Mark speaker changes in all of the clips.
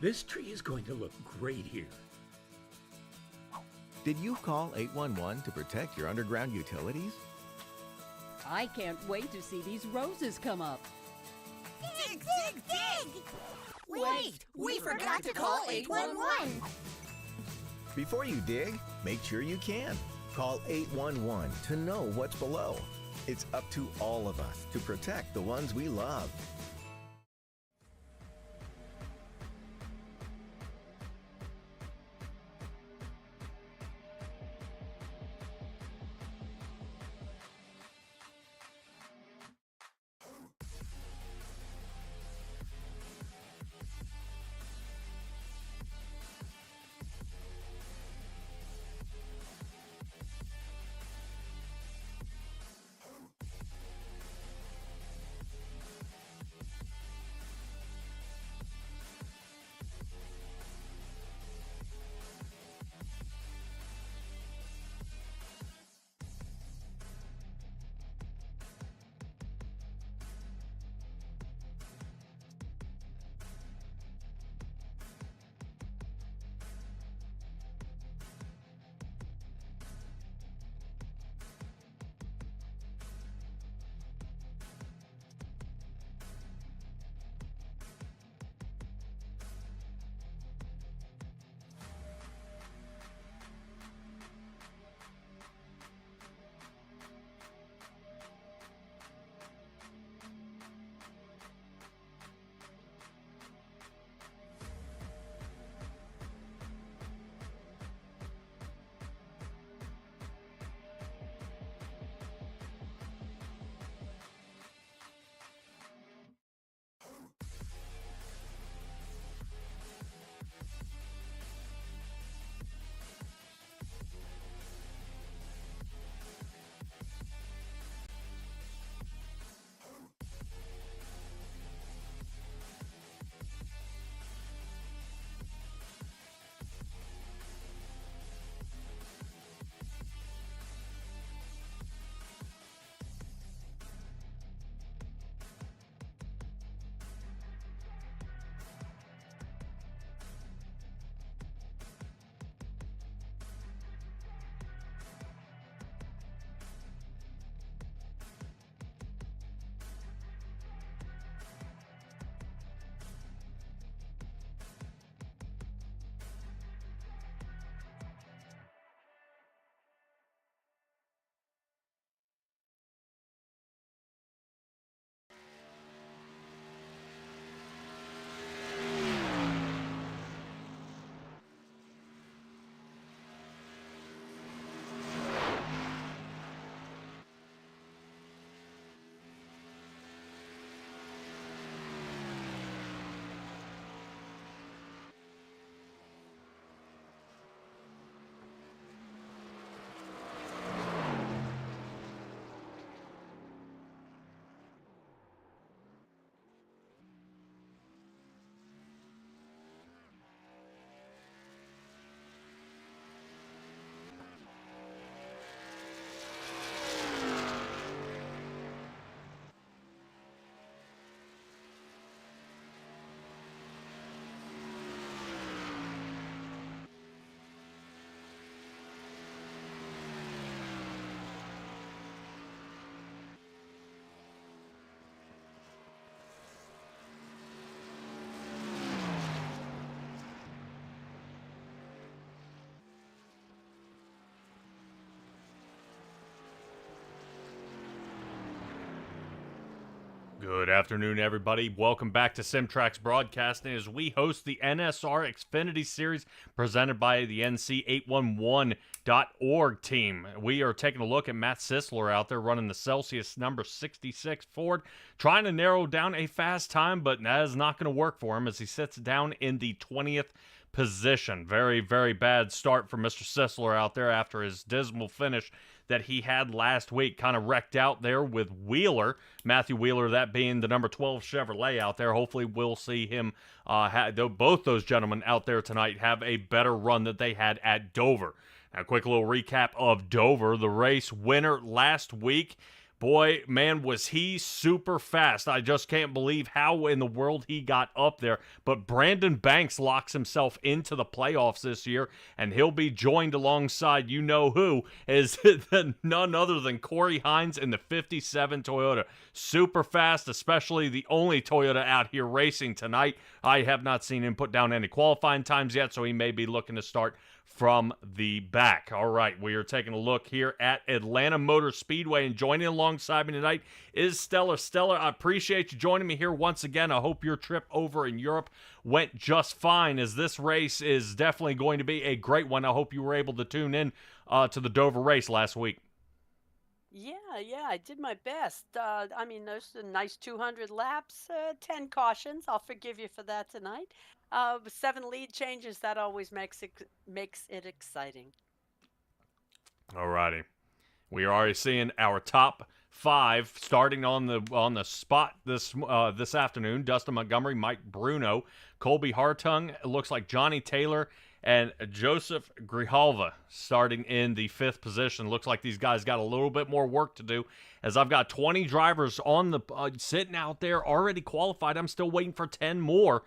Speaker 1: This tree is going to look great here.
Speaker 2: Did you call 811 to protect your underground utilities?
Speaker 3: I can't wait to see these roses come up.
Speaker 4: Dig, dig, dig! Wait, we forgot to call 811.
Speaker 2: Before you dig, make sure you can. Call 811 to know what's below. It's up to all of us to protect the ones we love.
Speaker 5: Good afternoon, everybody. Welcome back to SimTraX Broadcasting as we host the NSR Xfinity Series presented by the NC811.org team. We are taking a look at Matt Sisler out there running the Celsius number 66 Ford, trying to narrow down a fast time, but that is not going to work for him as he sits down in the 20th position. Very, very bad start for Mr. Sisler out there after his dismal finish that he had last week. Kind of wrecked out there with Wheeler, Matthew Wheeler, that being the number 12 Chevrolet out there. Hopefully we'll see him, both those gentlemen out there tonight have a better run that they had at Dover. Now, a quick little recap of Dover. The race winner last week boy, man, was he super fast. I just can't believe how in the world he got up there. But Brandon Banks locks himself into the playoffs this year, and he'll be joined alongside you-know-who is none other than Corey Hines in the 57 Toyota. Super fast, especially the only Toyota out here racing tonight. I have not seen him put down any qualifying times yet, so he may be looking to start from the back. All right, we are taking a look here at Atlanta Motor Speedway, and joining alongside me tonight is Stella. Stella, I appreciate you joining me here once again. I hope your trip over in Europe went just fine, as this race is definitely going to be a great one. I hope you were able to tune in to the Dover race last week.
Speaker 6: Yeah, I did my best. I mean, there's a nice 200 laps, 10 cautions. I'll forgive you for that tonight. 7 lead changes. That always makes it exciting.
Speaker 5: All righty. We are already seeing our top 5 starting on the spot this afternoon. Dustin Montgomery, Mike Bruno, Colby Hartung. It looks like Johnny Taylor and Joseph Grijalva starting in the 5th position. Looks like these guys got a little bit more work to do, as I've got 20 drivers on the sitting out there already qualified. I'm still waiting for 10 more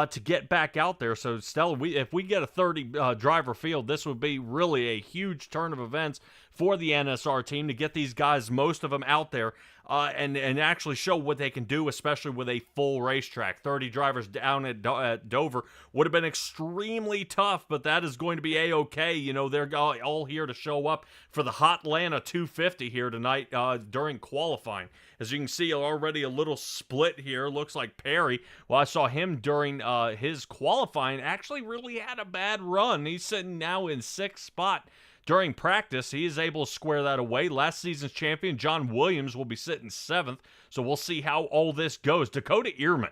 Speaker 5: to get back out there. So, Stella, if we get a 30 driver field, this would be really a huge turn of events for the NSR team to get these guys, most of them out there, and actually show what they can do, especially with a full racetrack. 30 drivers down at Dover would have been extremely tough, but that is going to be A-okay. You know, they're all here to show up for the Hot Atlanta 250 here tonight during qualifying. As you can see, already a little split here. Looks like Perry, well, I saw him during his qualifying, actually really had a bad run. He's sitting now in 6th spot. During practice, he is able to square that away. Last season's champion, John Williams, will be sitting 7th, so we'll see how all this goes. Dakota Ehrman.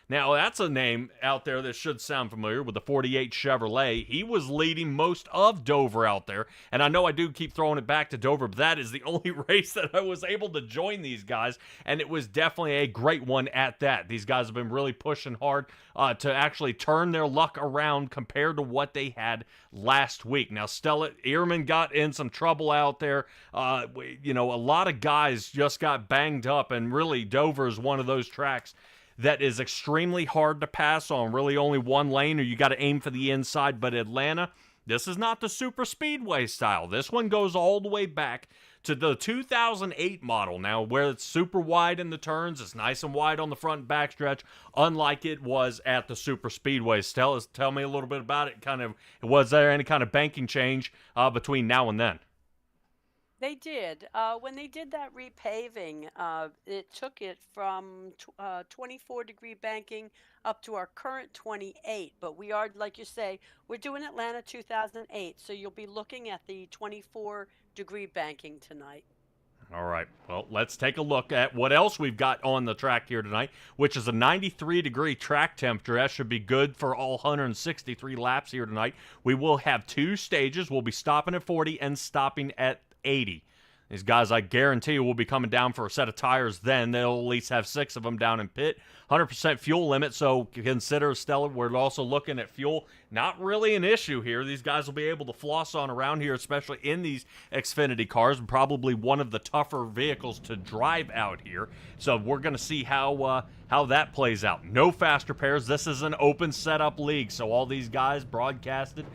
Speaker 5: Now, that's a name out there that should sound familiar with the 48 Chevrolet. He was leading most of Dover out there, and I know I do keep throwing it back to Dover, but that is the only race that I was able to join these guys, and it was definitely a great one at that. These guys have been really pushing hard to actually turn their luck around compared to what they had last week. Now, Stella Ehrman got in some trouble out there. You know, a lot of guys just got banged up, and really Dover is one of those tracks that is extremely hard to pass on. Really only one lane, or you got to aim for the inside. But Atlanta, this is not the super speedway style. This one goes all the way back to the 2008 model now, where it's super wide in the turns. It's nice and wide on the front and back stretch, unlike it was at the super speedway. Tell me a little bit about it. Was there any kind of banking change between now and then?
Speaker 6: They did. When they did that repaving, it took it from 24-degree banking up to our current 28. But we are, like you say, we're doing Atlanta 2008, so you'll be looking at the 24-degree banking tonight.
Speaker 5: All right, well, let's take a look at what else we've got on the track here tonight, which is a 93-degree track temperature. That should be good for all 163 laps here tonight. We will have 2 stages. We'll be stopping at 40 and stopping at 80. These guys, I guarantee you, will be coming down for a set of tires then. They'll at least have 6 of them down in pit. 100% fuel limit, so consider, Stella, we're also looking at fuel. Not really an issue here. These guys will be able to floss on around here, especially in these Xfinity cars, and probably one of the tougher vehicles to drive out here. So we're going to see how that plays out. No faster pairs. This is an open setup league, so all these guys broadcasted,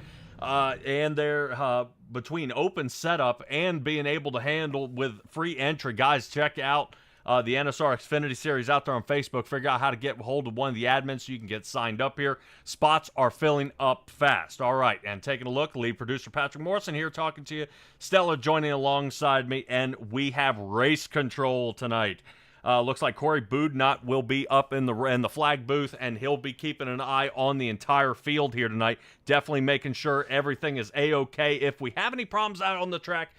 Speaker 5: and they're between open setup and being able to handle with free entry. Guys, check out the NSR Xfinity Series out there on Facebook. Figure out how to get a hold of one of the admins so you can get signed up here. Spots are filling up fast. All right, and taking a look, lead producer Patrick Morrison here talking to you. Stella joining alongside me, and we have race control tonight. Looks like Corey Boudnot will be up in the flag booth, and he'll be keeping an eye on the entire field here tonight. Definitely making sure everything is A-okay. If we have any problems out on the track,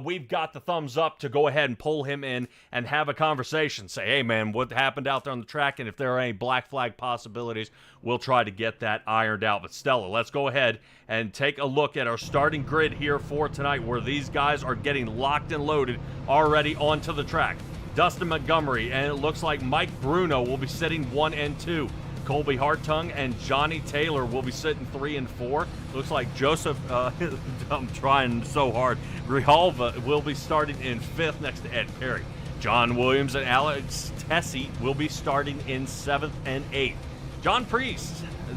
Speaker 5: we've got the thumbs up to go ahead and pull him in and have a conversation. Say, hey, man, what happened out there on the track? And if there are any black flag possibilities, we'll try to get that ironed out. But Stella, let's go ahead and take a look at our starting grid here for tonight, where these guys are getting locked and loaded already onto the track. Dustin Montgomery, and it looks like Mike Bruno will be sitting 1 and 2. Colby Hartung and Johnny Taylor will be sitting 3 and 4. Looks like Joseph, I'm trying so hard, Grijalva will be starting in 5th next to Ed Perry. John Williams and Alex Tessie will be starting in 7th and 8th.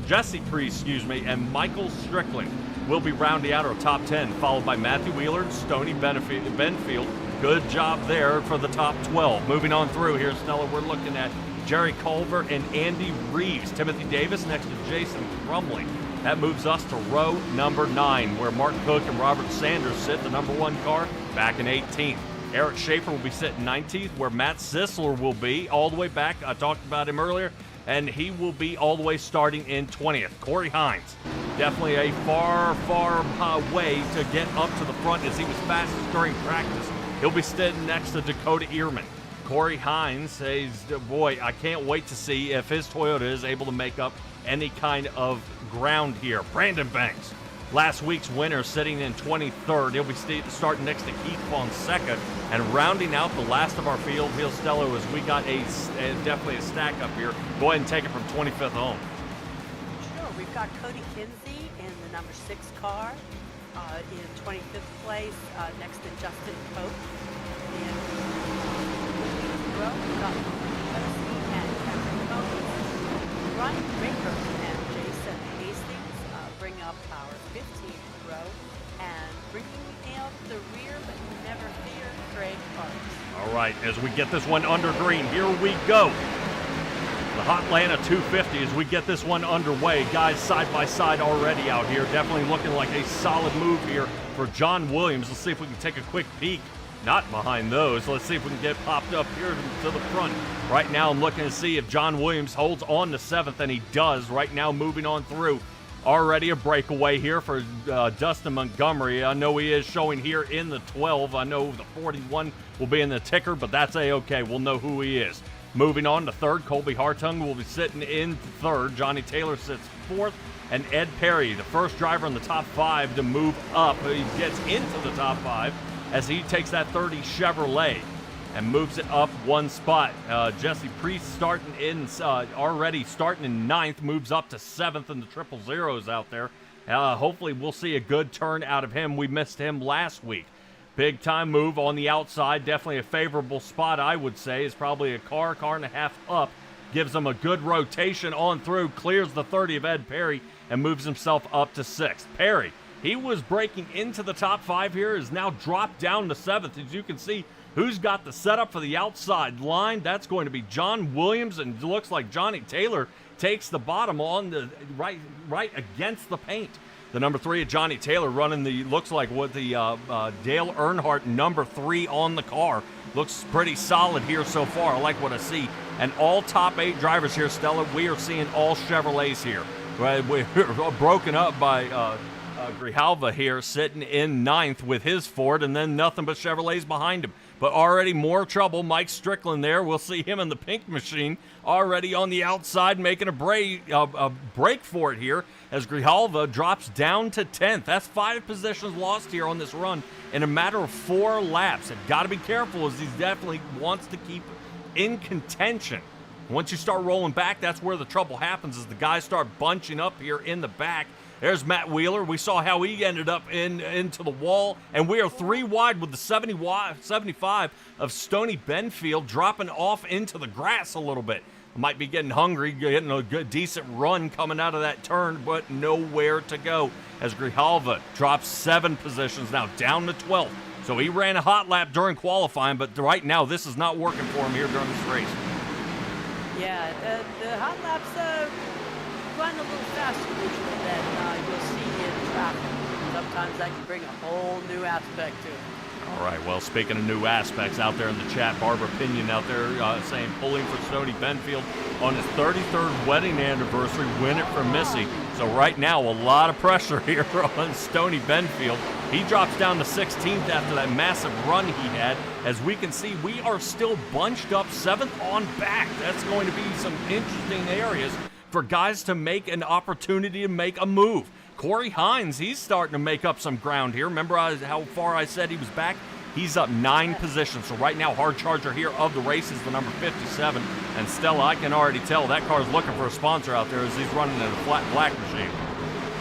Speaker 5: Jesse Priest, and Michael Strickland will be rounding out our top 10, followed by Matthew Wheeler and Stoney Benfield. Good job there for the top 12. Moving on through here, Stella, we're looking at Jerry Culver and Andy Reeves. Timothy Davis next to Jason Crumley. That moves us to row number 9, where Mark Cook and Robert Sanders sit, the number 1 car, back in 18th. Eric Schaefer will be sitting 19th, where Matt Sisler will be all the way back. I talked about him earlier, and he will be all the way starting in 20th. Corey Hines, definitely a far way to get up to the front as he was fastest during practice. He'll be sitting next to Dakota Ehrman. Corey Hines says, boy, I can't wait to see if his Toyota is able to make up any kind of ground here. Brandon Banks, last week's winner, sitting in 23rd. He'll be starting next to Keith Fonseca. And rounding out the last of our field, Stella, as we got definitely a stack up here. Go ahead and take it from 25th on.
Speaker 6: Sure. We've got Cody Kinsey in the number 6 car in 25th place, next to Justin Cope. We've got Tennessee and Cameron Combs. Ryan Baker and Jason Hastings bring up our 15th row, and bringing out the rear, but never fear, Craig Parks.
Speaker 5: All right, as we get this one under green, here we go. The Hotlanta 250 as we get this one underway. Guys side by side already out here. Definitely looking like a solid move here for John Williams. Let's see if we can take a quick peek. Not behind those. Let's see if we can get popped up here to the front. Right now I'm looking to see if John Williams holds on to 7th, and he does. Right now moving on through. Already a breakaway here for Dustin Montgomery. I know he is showing here in the 12. I know the 41 will be in the ticker, but that's A-okay. We'll know who he is. Moving on to 3rd, Colby Hartung will be sitting in 3rd. Johnny Taylor sits 4th. And Ed Perry, the first driver in the top 5 to move up. He gets into the top 5 as he takes that 30 Chevrolet and moves it up 1 spot. Jesse Priest already starting in 9th, moves up to 7th in the 000s out there. Hopefully we'll see a good turn out of him. We missed him last week. Big time move on the outside. Definitely a favorable spot, I would say. Is probably a car and a half up. Gives him a good rotation on through. Clears the 30 of Ed Perry and moves himself up to 6th. Perry, he was breaking into the top 5 here, is now dropped down to 7th. As you can see, who's got the setup for the outside line? That's going to be John Williams, and it looks like Johnny Taylor takes the bottom on the right against the paint. The number 3 of Johnny Taylor running looks like what the Dale Earnhardt number 3 on the car. Looks pretty solid here so far. I like what I see. And all top 8 drivers here, Stella, we are seeing all Chevrolets here. Right? We're broken up by Grijalva here sitting in 9th with his Ford, and then nothing but Chevrolets behind him. But already more trouble. Mike Strickland there. We'll see him in the pink machine already on the outside making a break for it here as Grijalva drops down to 10th. That's 5 positions lost here on this run in a matter of 4 laps. Have got to be careful as he definitely wants to keep in contention. Once you start rolling back, that's where the trouble happens as the guys start bunching up here in the back. There's Matt Wheeler. We saw how he ended up into the wall, and we are 3 wide with the 75 of Stoney Benfield dropping off into the grass a little bit. Might be getting hungry, getting a good, decent run coming out of that turn, but nowhere to go as Grijalva drops 7 positions now, down to 12th. So he ran a hot lap during qualifying, but right now this is not working for him here during this race.
Speaker 6: Yeah, the hot laps run a little faster usually than you'll see in traffic. Sometimes that can bring a whole new aspect to it.
Speaker 5: All right, well, speaking of new aspects out there in the chat, Barbara Pinion out there saying pulling for Stoney Benfield on his 33rd wedding anniversary, win it for Missy. So right now, a lot of pressure here on Stoney Benfield. He drops down to 16th after that massive run he had. As we can see, we are still bunched up 7th on back. That's going to be some interesting areas for guys to make an opportunity to make a move. Corey Hines, he's starting to make up some ground here. Remember how far I said he was back? He's up 9 positions. So right now, hard charger here of the race is the number 57. And Stella, I can already tell that car's looking for a sponsor out there as he's running in a flat black machine.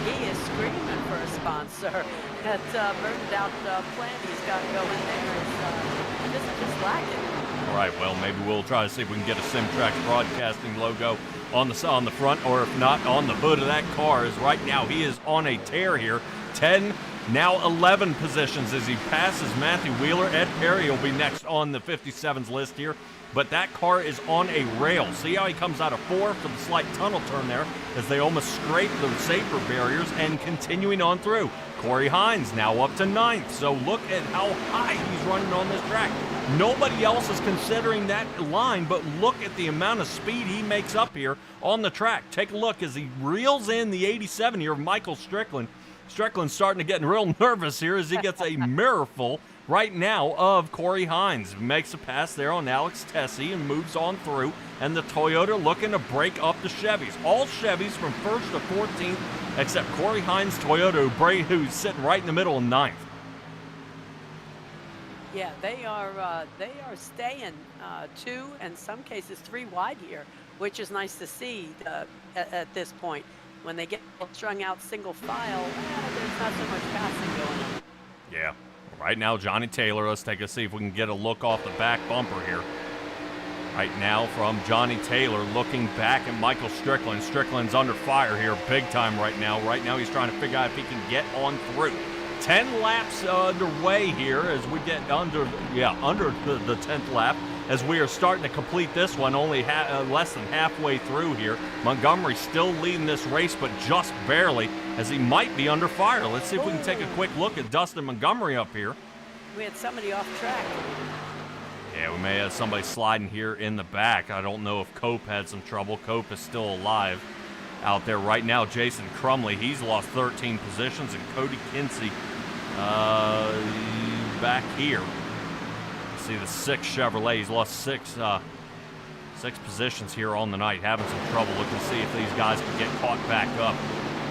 Speaker 6: He is screaming for a sponsor. That burned out plan he's got going there is just lacking.
Speaker 5: right, well, maybe we'll try to see if we can get a SimTraX Broadcasting logo on the front, or if not, on the hood of that car. As right now he is on a tear here. 10, now 11 positions as he passes Matthew Wheeler. Ed Perry will be next on the 57's list here. But that car is on a rail. See how he comes out of 4th for the slight tunnel turn there as they almost scrape the safer barriers, and continuing on through. Corey Hines now up to 9th. So look at how high he's running on this track. Nobody else is considering that line, but look at the amount of speed he makes up here on the track. Take a look as he reels in the 87 here of Michael Strickland. Strickland's starting to get real nervous here as he gets a mirrorful right now of Corey Hines. Makes a pass there on Alex Tessie and moves on through. And the Toyota looking to break up the Chevys. All Chevys from 1st to 14th except Corey Hines' Toyota, who's sitting right in the middle of 9th.
Speaker 6: Yeah, they are staying 2, and some cases 3 wide here, which is nice to see at this point. When they get strung out single file, there's not so much passing going on.
Speaker 5: Yeah. Right now, Johnny Taylor, let's take a see if we can get a look off the back bumper here. Right now from Johnny Taylor, looking back at Michael Strickland. Strickland's under fire here big time right now. Right now he's trying to figure out if he can get on through. 10 laps underway here as we get under the 10th lap, as we are starting to complete this one, only less than halfway through here. Montgomery still leading this race, but just barely, as he might be under fire. Let's see if we can take a quick look at Dustin Montgomery up here.
Speaker 6: We had somebody off track.
Speaker 5: Yeah, we may have somebody sliding here in the back. I don't know if Cope had some trouble. Cope is still alive out there right now. Jason Crumley, he's lost 13 positions, and Cody Kinsey back here. See the 6 Chevrolet. He's lost 6 positions here on the night, having some trouble. Looking to see if these guys can get caught back up.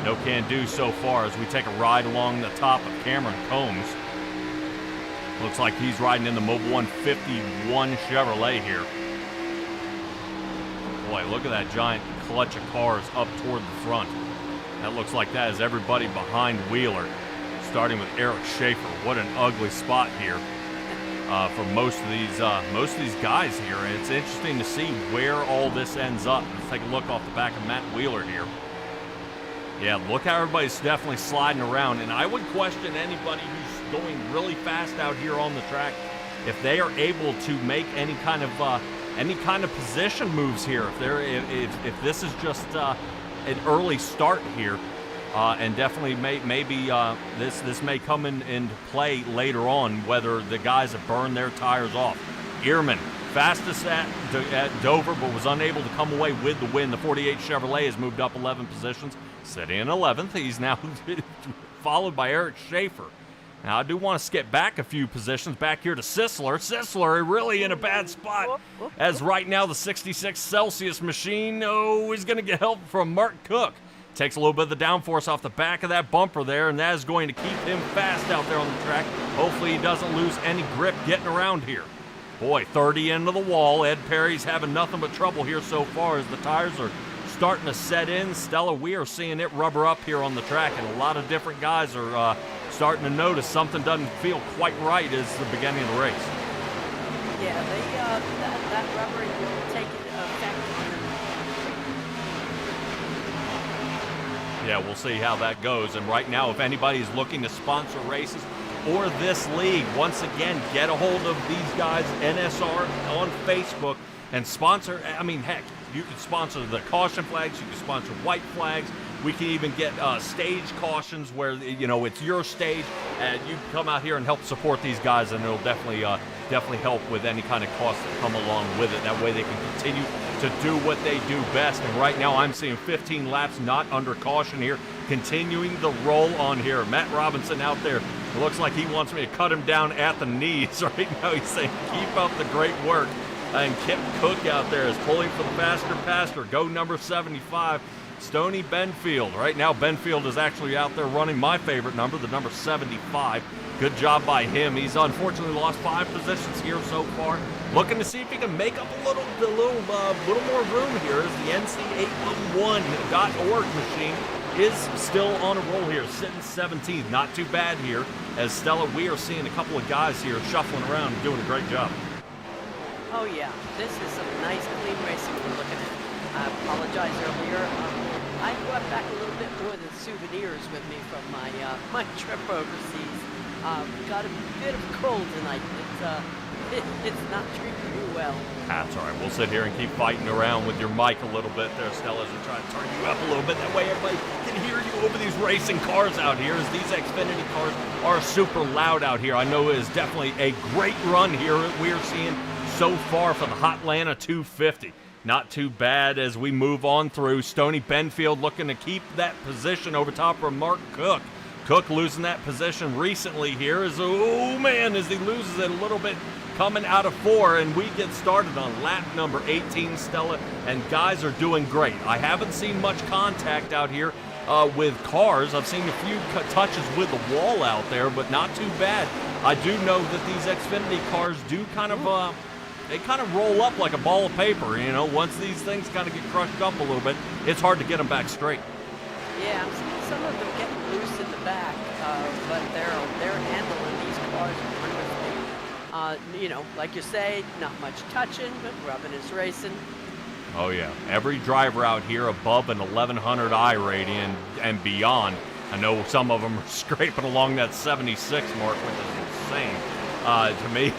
Speaker 5: No can do so far as we take a ride along the top of Cameron Combs. Looks like he's riding in the Mobil 151 Chevrolet here. Boy, look at that giant clutch of cars up toward the front. That looks like that is everybody behind Wheeler, starting with Eric Schaefer. What an ugly spot here for most of these guys here. And it's interesting to see where all this ends up. Let's take a look off the back of Matt Wheeler here. Yeah, look how everybody's definitely sliding around, and I would question anybody who's going really fast out here on the track if they are able to make any kind of position moves here. If this is just an early start here, and definitely maybe this may come into play later on, whether the guys have burned their tires off. Ehrman, fastest at Dover, but was unable to come away with the win. The 48 Chevrolet has moved up 11 positions, sitting in 11th. He's now followed by Eric Schaefer. Now, I do want to skip back a few positions back here to Sisler. Sisler really in a bad spot, as right now the 66 Celsius machine is going to get help from Mark Cook. Takes a little bit of the downforce off the back of that bumper there, and that is going to keep him fast out there on the track. Hopefully he doesn't lose any grip getting around here. Boy, 30 into the wall. Ed Perry's having nothing but trouble here so far as the tires are starting to set in. Stella, we are seeing it rubber up here on the track, and a lot of different guys are starting to notice something doesn't feel quite right as the beginning of the race.
Speaker 6: Yeah, that rubbering will take effect on them.
Speaker 5: Yeah, we'll see how that goes. And right now, if anybody's looking to sponsor races or this league, once again, get a hold of these guys, NSR, on Facebook, and sponsor. I mean, heck, you can sponsor the caution flags, you can sponsor white flags. We can even get stage cautions where, it's your stage, and you can come out here and help support these guys, and it'll definitely help with any kind of costs that come along with it. That way they can continue to do what they do best. And right now I'm seeing 15 laps not under caution here, continuing the roll on here. Matt Robinson out there, it looks like he wants me to cut him down at the knees right now. He's saying, keep up the great work. And Kip Cook out there is pulling for the faster pastor. Go number 75. Stoney Benfield. Right now, Benfield is actually out there running my favorite number, the number 75. Good job by him. He's unfortunately lost 5 positions here so far. Looking to see if he can make up a little more room here as the NC811.org machine is still on a roll here, sitting 17th. Not too bad here. As Stella, we are seeing a couple of guys here shuffling around and doing a great job.
Speaker 6: Oh yeah, this is some nice clean racing we're looking at. I apologize earlier. I brought back a little bit more than souvenirs with me from my my trip overseas. Got a bit of cold tonight. It's not treating me well.
Speaker 5: That's all right. We'll sit here and keep fighting around with your mic a little bit there, Stella, as we try to turn you up a little bit. That way everybody can hear you over these racing cars out here, as these Xfinity cars are super loud out here. I know it is definitely a great run here we're seeing so far for the Hotlanta 250. Not too bad as we move on through. Stoney Benfield looking to keep that position over top of Mark Cook. Cook losing that position recently here as, oh man, as he loses it a little bit coming out of 4, and we get started on lap number 18, Stella, and guys are doing great. I haven't seen much contact out here with cars. I've seen a few touches with the wall out there, but not too bad. I do know that these Xfinity cars do kind of, they kind of roll up like a ball of paper, you know. Once these things kind of get crushed up a little bit, it's hard to get them back straight.
Speaker 6: Yeah, I'm seeing some of them getting loose in the back, but they're handling these cars wonderfully. You know, like you say, not much touching, but rubbing is racing.
Speaker 5: Oh yeah, every driver out here above an 1100 I rating and beyond. I know some of them are scraping along that 76 mark, which is insane. To me,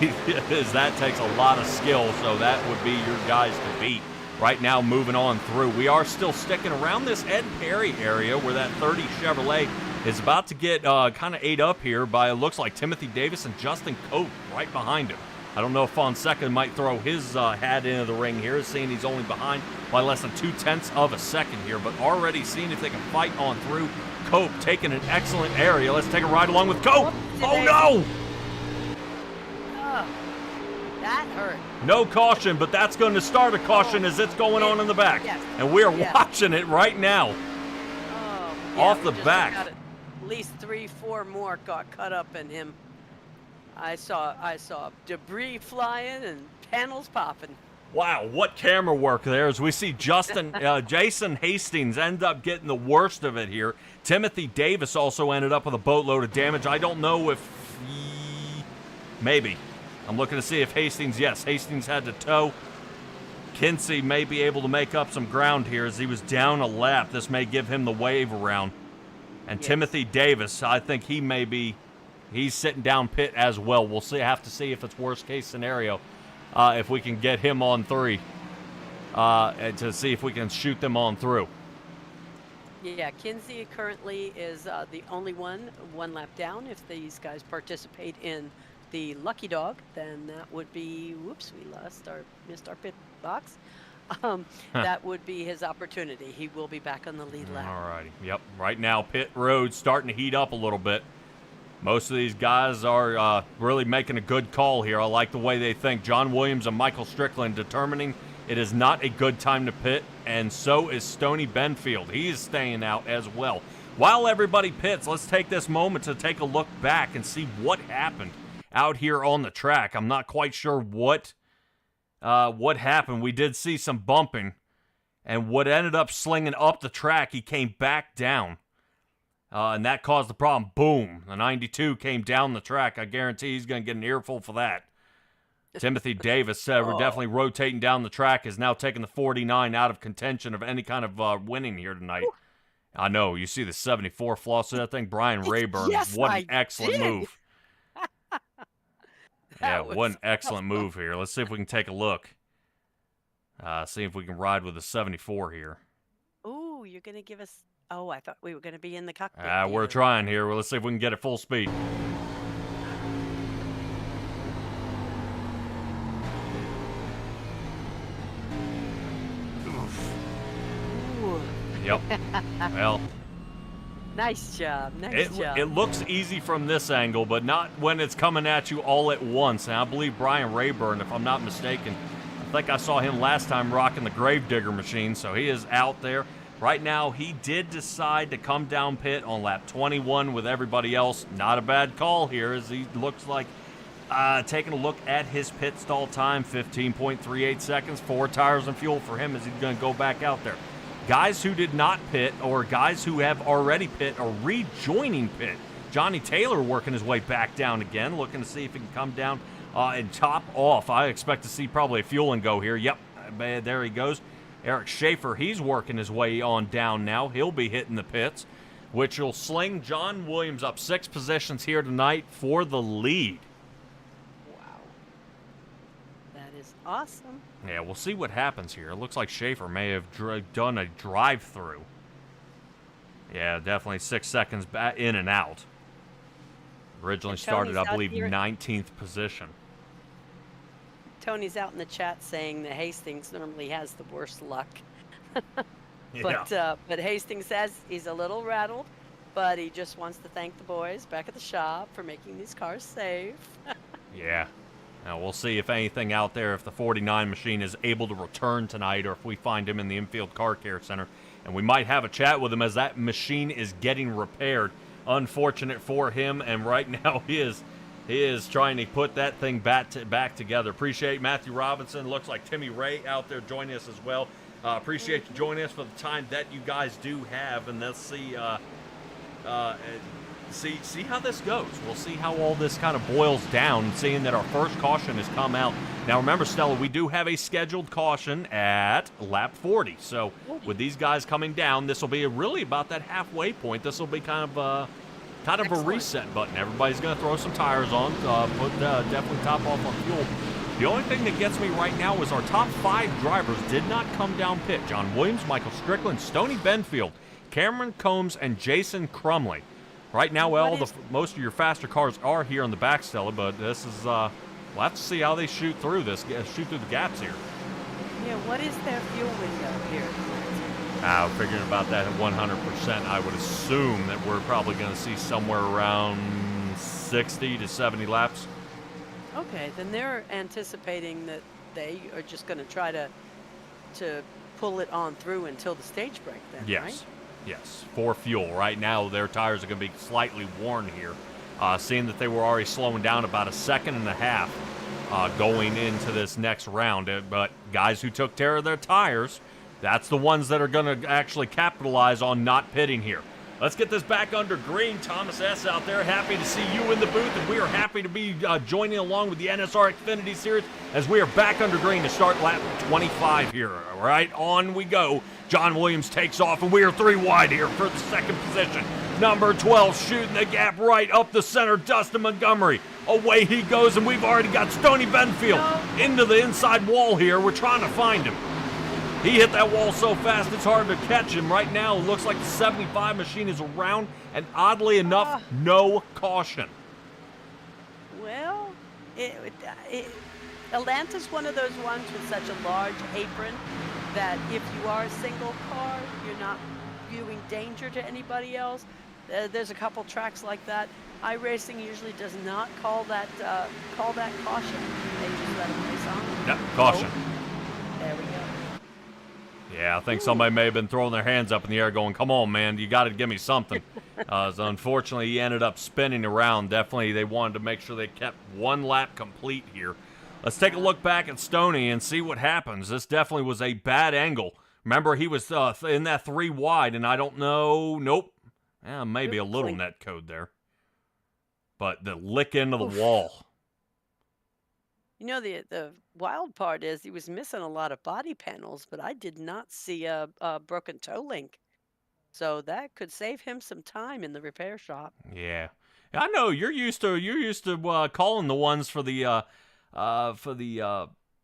Speaker 5: is that takes a lot of skill, so that would be your guys to beat. Right now, moving on through, we are still sticking around this Ed Perry area where that 30 Chevrolet is about to get kind of ate up here by, it looks like, Timothy Davis and Justin Cope right behind him. I don't know if Fonseca might throw his hat into the ring here, seeing he's only behind by less than 0.2 of a second here, but already seeing if they can fight on through. Cope taking an excellent area. Let's take a ride along with Cope. Oh no!
Speaker 6: That hurt.
Speaker 5: No caution, but that's going to start a caution as it's going on in the back.
Speaker 6: Yes.
Speaker 5: And we're watching it right now.
Speaker 6: Oh, yeah,
Speaker 5: Off the
Speaker 6: we just
Speaker 5: back.
Speaker 6: got at least 3-4 more got cut up in him. I saw debris flying and panels popping.
Speaker 5: Wow, what camera work there as we see Jason Hastings end up getting the worst of it here. Timothy Davis also ended up with a boatload of damage. I don't know if maybe. I'm looking to see if Hastings had to tow. Kinsey may be able to make up some ground here as he was down a lap. This may give him the wave around. And
Speaker 6: Yes.
Speaker 5: Timothy Davis, I think he's sitting down pit as well. We'll have to see if it's worst case scenario. If we can get him on 3 to see if we can shoot them on through.
Speaker 6: Yeah, Kinsey currently is the only one lap down. If these guys participate in the Lucky Dog, then that would be, whoops, missed our pit box. That would be his opportunity. He will be back on the lead lap.
Speaker 5: All righty. Yep. Right now, pit road's starting to heat up a little bit. Most of these guys are really making a good call here. I like the way they think. John Williams and Michael Strickland determining it is not a good time to pit, and so is Stoney Benfield. He is staying out as well. While everybody pits, let's take this moment to take a look back and see what happened out here on the track. I'm not quite sure what happened. We did see some bumping, and what ended up slinging up the track, he came back down. And that caused the problem. Boom. The 92 came down the track. I guarantee he's going to get an earful for that. Timothy Davis said we're definitely rotating down the track, is now taking the 49 out of contention of any kind of winning here tonight. I know. You see the 74 floss of that thing? Brian Rayburn.
Speaker 6: Yes,
Speaker 5: what an
Speaker 6: I
Speaker 5: excellent
Speaker 6: did.
Speaker 5: move. Yeah,
Speaker 6: was
Speaker 5: what an excellent move here. Let's see if we can take a look. See if we can ride with the 74 here.
Speaker 6: Ooh, you're going to give us... Oh, I thought we were going to be in the cockpit.
Speaker 5: We're
Speaker 6: here.
Speaker 5: trying here. Well, let's see if we can get it full speed.
Speaker 6: Ooh.
Speaker 5: Yep. Well,
Speaker 6: Nice job. Nice job.
Speaker 5: it looks easy from this angle, but not when it's coming at you all at once. And I believe Brian Rayburn, if I'm not mistaken, I think I saw him last time rocking the Gravedigger machine, so he is out there. Right now, he did decide to come down pit on lap 21 with everybody else. Not a bad call here, as he looks like taking a look at his pit stall time, 15.38 seconds, 4 tires and fuel for him as he's going to go back out there. Guys who did not pit or guys who have already pit are rejoining pit. Johnny Taylor working his way back down again, looking to see if he can come down and top off. I expect to see probably a fuel and go here. Yep, there he goes. Eric Schaefer, he's working his way on down now. He'll be hitting the pits, which will sling John Williams up 6 positions here tonight for the lead.
Speaker 6: Wow. That is awesome.
Speaker 5: Yeah, we'll see what happens here. It looks like Schaefer may have done a drive-through. Yeah, definitely 6 seconds in and out. Originally started, I believe, 19th position.
Speaker 6: Tony's out in the chat saying that Hastings normally has the worst luck.
Speaker 5: Yeah.
Speaker 6: But Hastings says he's a little rattled, but he just wants to thank the boys back at the shop for making these cars safe.
Speaker 5: Yeah. Now, we'll see if anything out there, if the 49 machine is able to return tonight, or if we find him in the infield car care center. And we might have a chat with him as that machine is getting repaired. Unfortunate for him, and right now he is trying to put that thing back together. Appreciate Matthew Robinson. Looks like Timmy Ray out there joining us as well. Appreciate you joining us for the time that you guys do have, and let's see see how this goes. We'll see how all this kind of boils down, seeing that our first caution has come out. Now remember, Stella, we do have a scheduled caution at lap 40. So with these guys coming down, this will be really about that halfway point. This will be kind of a reset button. Everybody's going to throw some tires on, definitely top off on fuel. The only thing that gets me right now is our top 5 drivers did not come down pit. John Williams, Michael Strickland, Stoney Benfield, Cameron Combs, and Jason Crumley. Right now, most of your faster cars are here in the back, Stella, but this is, we'll have to see how they shoot through the gaps here.
Speaker 6: Yeah, what is their fuel window here?
Speaker 5: Figuring about that at 100%, I would assume that we're probably going to see somewhere around 60 to 70 laps.
Speaker 6: Okay, then they're anticipating that they are just going to try to pull it on through until the stage break then,
Speaker 5: yes.
Speaker 6: Right?
Speaker 5: Yes, for fuel. Right now, their tires are going to be slightly worn here. Seeing that they were already slowing down about 1.5 seconds going into this next round. But guys who took care of their tires, that's the ones that are going to actually capitalize on not pitting here. Let's get this back under green. Thomas S. out there, happy to see you in the booth, and we are happy to be joining along with the NSR Xfinity Series as we are back under green to start lap 25 here. All right, on we go. John Williams takes off, and we are 3 wide here for the second position. Number 12 shooting the gap right up the center, Dustin Montgomery. Away he goes, and we've already got Stoney Benfield into the inside wall here. We're trying to find him. He hit that wall so fast it's hard to catch him. Right now, it looks like the 75 machine is around, and oddly enough, no caution.
Speaker 6: Well, Atlanta's one of those ones with such a large apron that if you are a single car, you're not viewing danger to anybody else. There's a couple tracks like that. iRacing usually does not call that caution. They just let them race on.
Speaker 5: Yep, caution.
Speaker 6: Oh, there we go.
Speaker 5: Yeah, I think somebody may have been throwing their hands up in the air going, come on, man, you got to give me something. So unfortunately, he ended up spinning around. Definitely, they wanted to make sure they kept 1 lap complete here. Let's take a look back at Stoney and see what happens. This definitely was a bad angle. Remember, he was in that 3 wide, and I don't know. Nope. Yeah, maybe a little net code there. But the lick into the wall.
Speaker 6: You know, the wild part is he was missing a lot of body panels, but I did not see a broken toe link. So that could save him some time in the repair shop.
Speaker 5: Yeah. I know you're used to calling the ones for the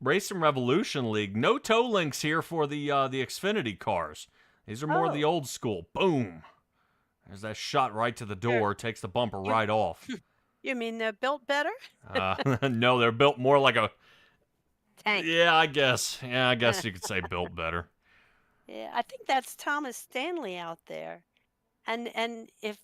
Speaker 5: Racing Revolution League. No toe links here for the Xfinity cars. These are more the old school. Boom. There's that shot right to the door. Takes the bumper right off.
Speaker 6: You mean they're built better?
Speaker 5: No, they're built more like a
Speaker 6: tank.
Speaker 5: Yeah, I guess. Yeah, I guess you could say built better.
Speaker 6: Yeah, I think that's Thomas Stanley out there. And if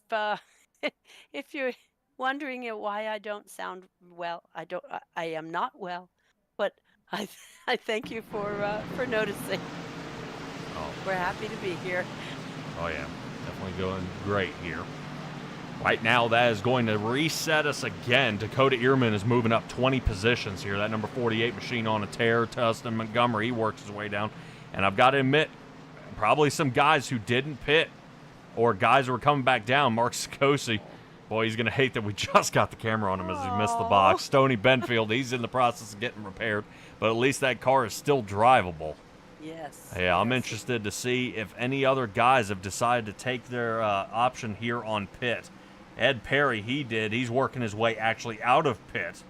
Speaker 6: if you're wondering why I don't sound well, I am not well, but I thank you for noticing.
Speaker 5: Oh.
Speaker 6: We're happy to be here.
Speaker 5: Oh yeah, definitely going great here. Right now, that is going to reset us again. Dakota Ehrman is moving up 20 positions here. That number 48 machine on a tear. Dustin Montgomery, he works his way down. And I've got to admit, probably some guys who didn't pit or guys who were coming back down. Mark Sikosi, Boy, he's going to hate that we just got the camera on him as he missed the box. Stoney Benfield, he's in the process of getting repaired, but at least that car is still drivable.
Speaker 6: Yes.
Speaker 5: Yeah, I'm
Speaker 6: yes.
Speaker 5: interested to see if any other guys have decided to take their option here on pit. Ed Perry, he did. He's working his way actually out of pit.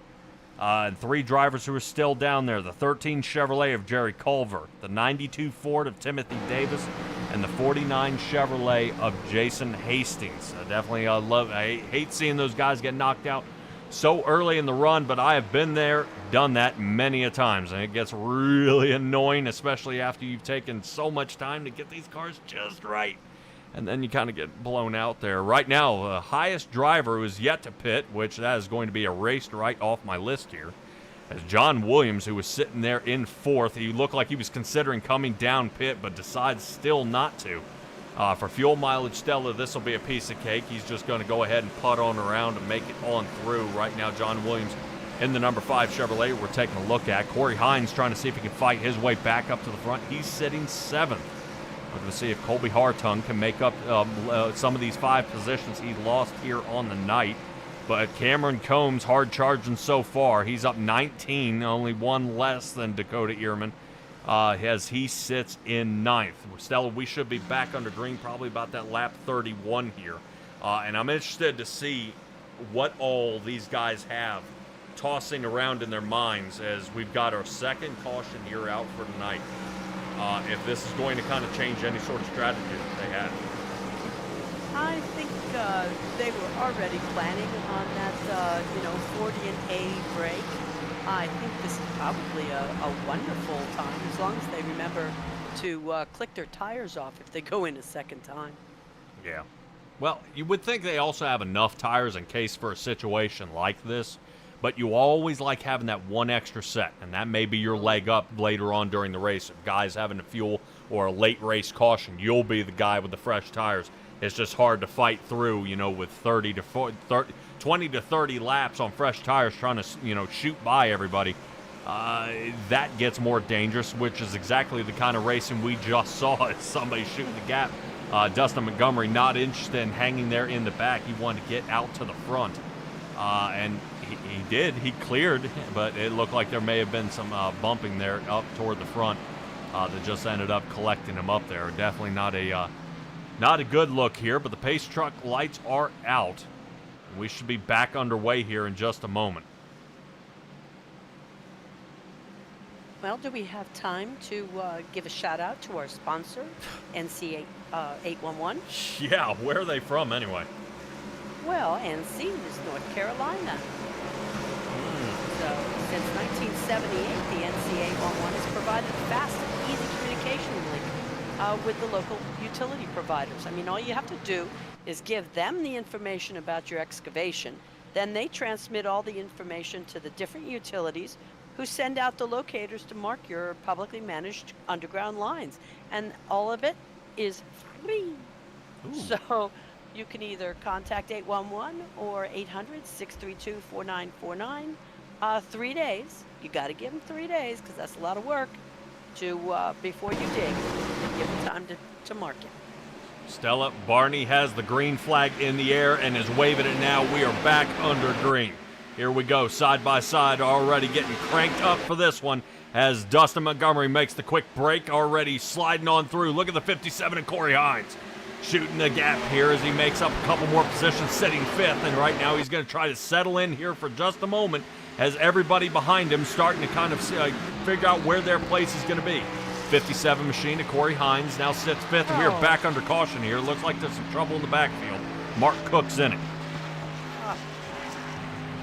Speaker 5: And 3 drivers who are still down there. The 13 Chevrolet of Jerry Culver, the 92 Ford of Timothy Davis, and the 49 Chevrolet of Jason Hastings. I hate seeing those guys get knocked out so early in the run, but I have been there, done that many a times, and it gets really annoying, especially after you've taken so much time to get these cars just right. And then you kind of get blown out there. Right now, the highest driver who is yet to pit, which that is going to be erased right off my list here, is John Williams, who was sitting there in 4th. He looked like he was considering coming down pit, but decides still not to. For fuel mileage, Stella, this will be a piece of cake. He's just going to go ahead and putt on around and make it on through. Right now, John Williams in the number 5 Chevrolet we're taking a look at. Corey Hines trying to see if he can fight his way back up to the front. He's sitting 7th. We're going to see if Colby Hartung can make up some of these 5 positions he lost here on the night. But Cameron Combs hard charging so far. He's up 19, only 1 less than Dakota Ehrman, as he sits in 9th. Stella, we should be back under green probably about that lap 31 here. And I'm interested to see what all these guys have tossing around in their minds as we've got our second caution here out for tonight. If this is going to kind of change any sort of strategy that they had.
Speaker 6: I think they were already planning on that, 40 and A break. I think this is probably a wonderful time, as long as they remember to click their tires off if they go in a second time.
Speaker 5: Yeah. Well, you would think they also have enough tires in case for a situation like this, but you always like having that one extra set, and that may be your leg up later on during the race. If guys having a fuel or a late race caution, you'll be the guy with the fresh tires. It's just hard to fight through, with 20 to 30 laps on fresh tires trying to, shoot by everybody. That gets more dangerous, which is exactly the kind of racing we just saw as somebody shooting the gap. Dustin Montgomery not interested in hanging there in the back. He wanted to get out to the front. And he did. He cleared, but it looked like there may have been some bumping there up toward the front that just ended up collecting him up there. Definitely not a good look here, but the pace truck lights are out. We should be back underway here in just a moment.
Speaker 6: Well, do we have time to give a shout out to our sponsor, NC 811?
Speaker 5: Yeah, where are they from anyway?
Speaker 6: Well, NC is North Carolina. So, since 1978, the NC 811 has provided a fast and easy communication link with the local utility providers. I mean, all you have to do is give them the information about your excavation. Then they transmit all the information to the different utilities who send out the locators to mark your publicly managed underground lines. And all of it is free. Ooh. So you can either contact 811 or 800-632-4949. 3 days. You got to give them 3 days because that's a lot of work to before you dig. Give them time to mark it.
Speaker 5: Stella, Barney has the green flag in the air and is waving it now. We are back under green. Here we go, side by side, already getting cranked up for this one as Dustin Montgomery makes the quick break, already sliding on through. Look at the 57 and Corey Hines shooting the gap here as he makes up a couple more positions, sitting 5th, and right now he's going to try to settle in here for just a moment as everybody behind him starting to kind of figure out where their place is going to be. 57 machine to Corey Hines now sits 5th, and we are back under caution here. Looks like there's some trouble in the backfield. Mark Cook's in it.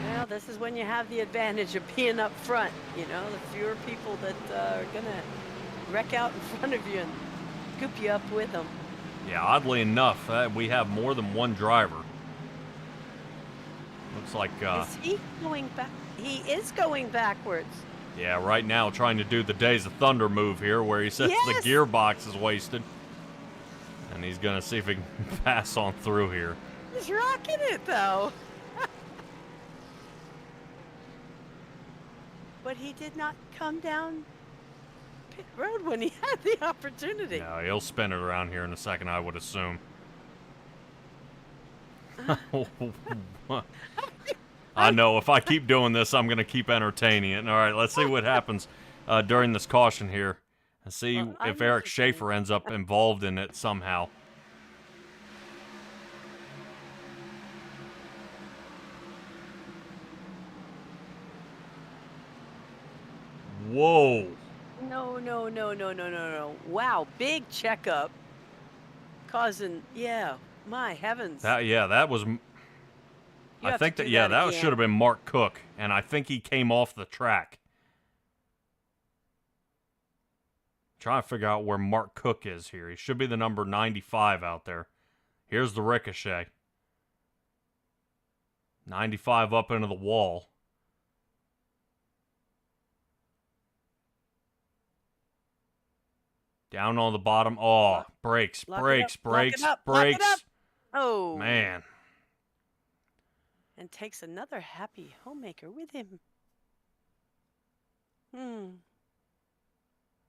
Speaker 6: Well, this is when you have the advantage of being up front. The fewer people that are going to wreck out in front of you and scoop you up with them.
Speaker 5: Yeah, oddly enough, we have more than one driver. Looks like...
Speaker 6: is he going back? He is going backwards.
Speaker 5: Yeah, right now trying to do the Days of Thunder move here where he says the gearbox is wasted. And he's going to see if he can pass on through here.
Speaker 6: He's rocking it, though. But he did not come down pit road when he had the opportunity.
Speaker 5: No, he'll spin it around here in a second, I would assume. I know. If I keep doing this, I'm going to keep entertaining it. All right, let's see what happens during this caution here. And see if Eric Schaefer ends up involved in it somehow. Whoa.
Speaker 6: No. Wow, big checkup. Causing, my heavens.
Speaker 5: That was... I think that should have been Mark Cook, and I think he came off the track. Trying to figure out where Mark Cook is here. He should be the number 95 out there. Here's the ricochet. 95 up into the wall. Down on the bottom. Oh, brakes.
Speaker 6: Oh.
Speaker 5: Man.
Speaker 6: And takes another happy homemaker with him.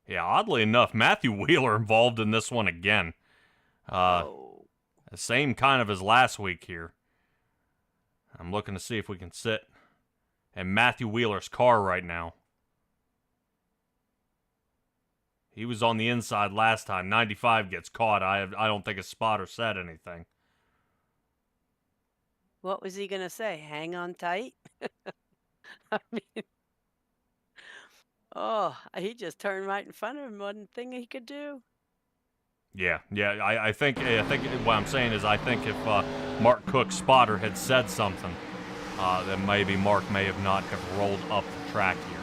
Speaker 5: Yeah, oddly enough, Matthew Wheeler involved in this one again. Same kind of as last week here. I'm looking to see if we can sit in Matthew Wheeler's car right now. He was on the inside last time. 95 gets caught. I don't think a spotter said anything.
Speaker 6: What was he going to say? Hang on tight? I mean, he just turned right in front of him. One thing he could do.
Speaker 5: Yeah. I think what I'm saying is I think if Mark Cook's spotter had said something, then maybe Mark may have not have rolled up the track here.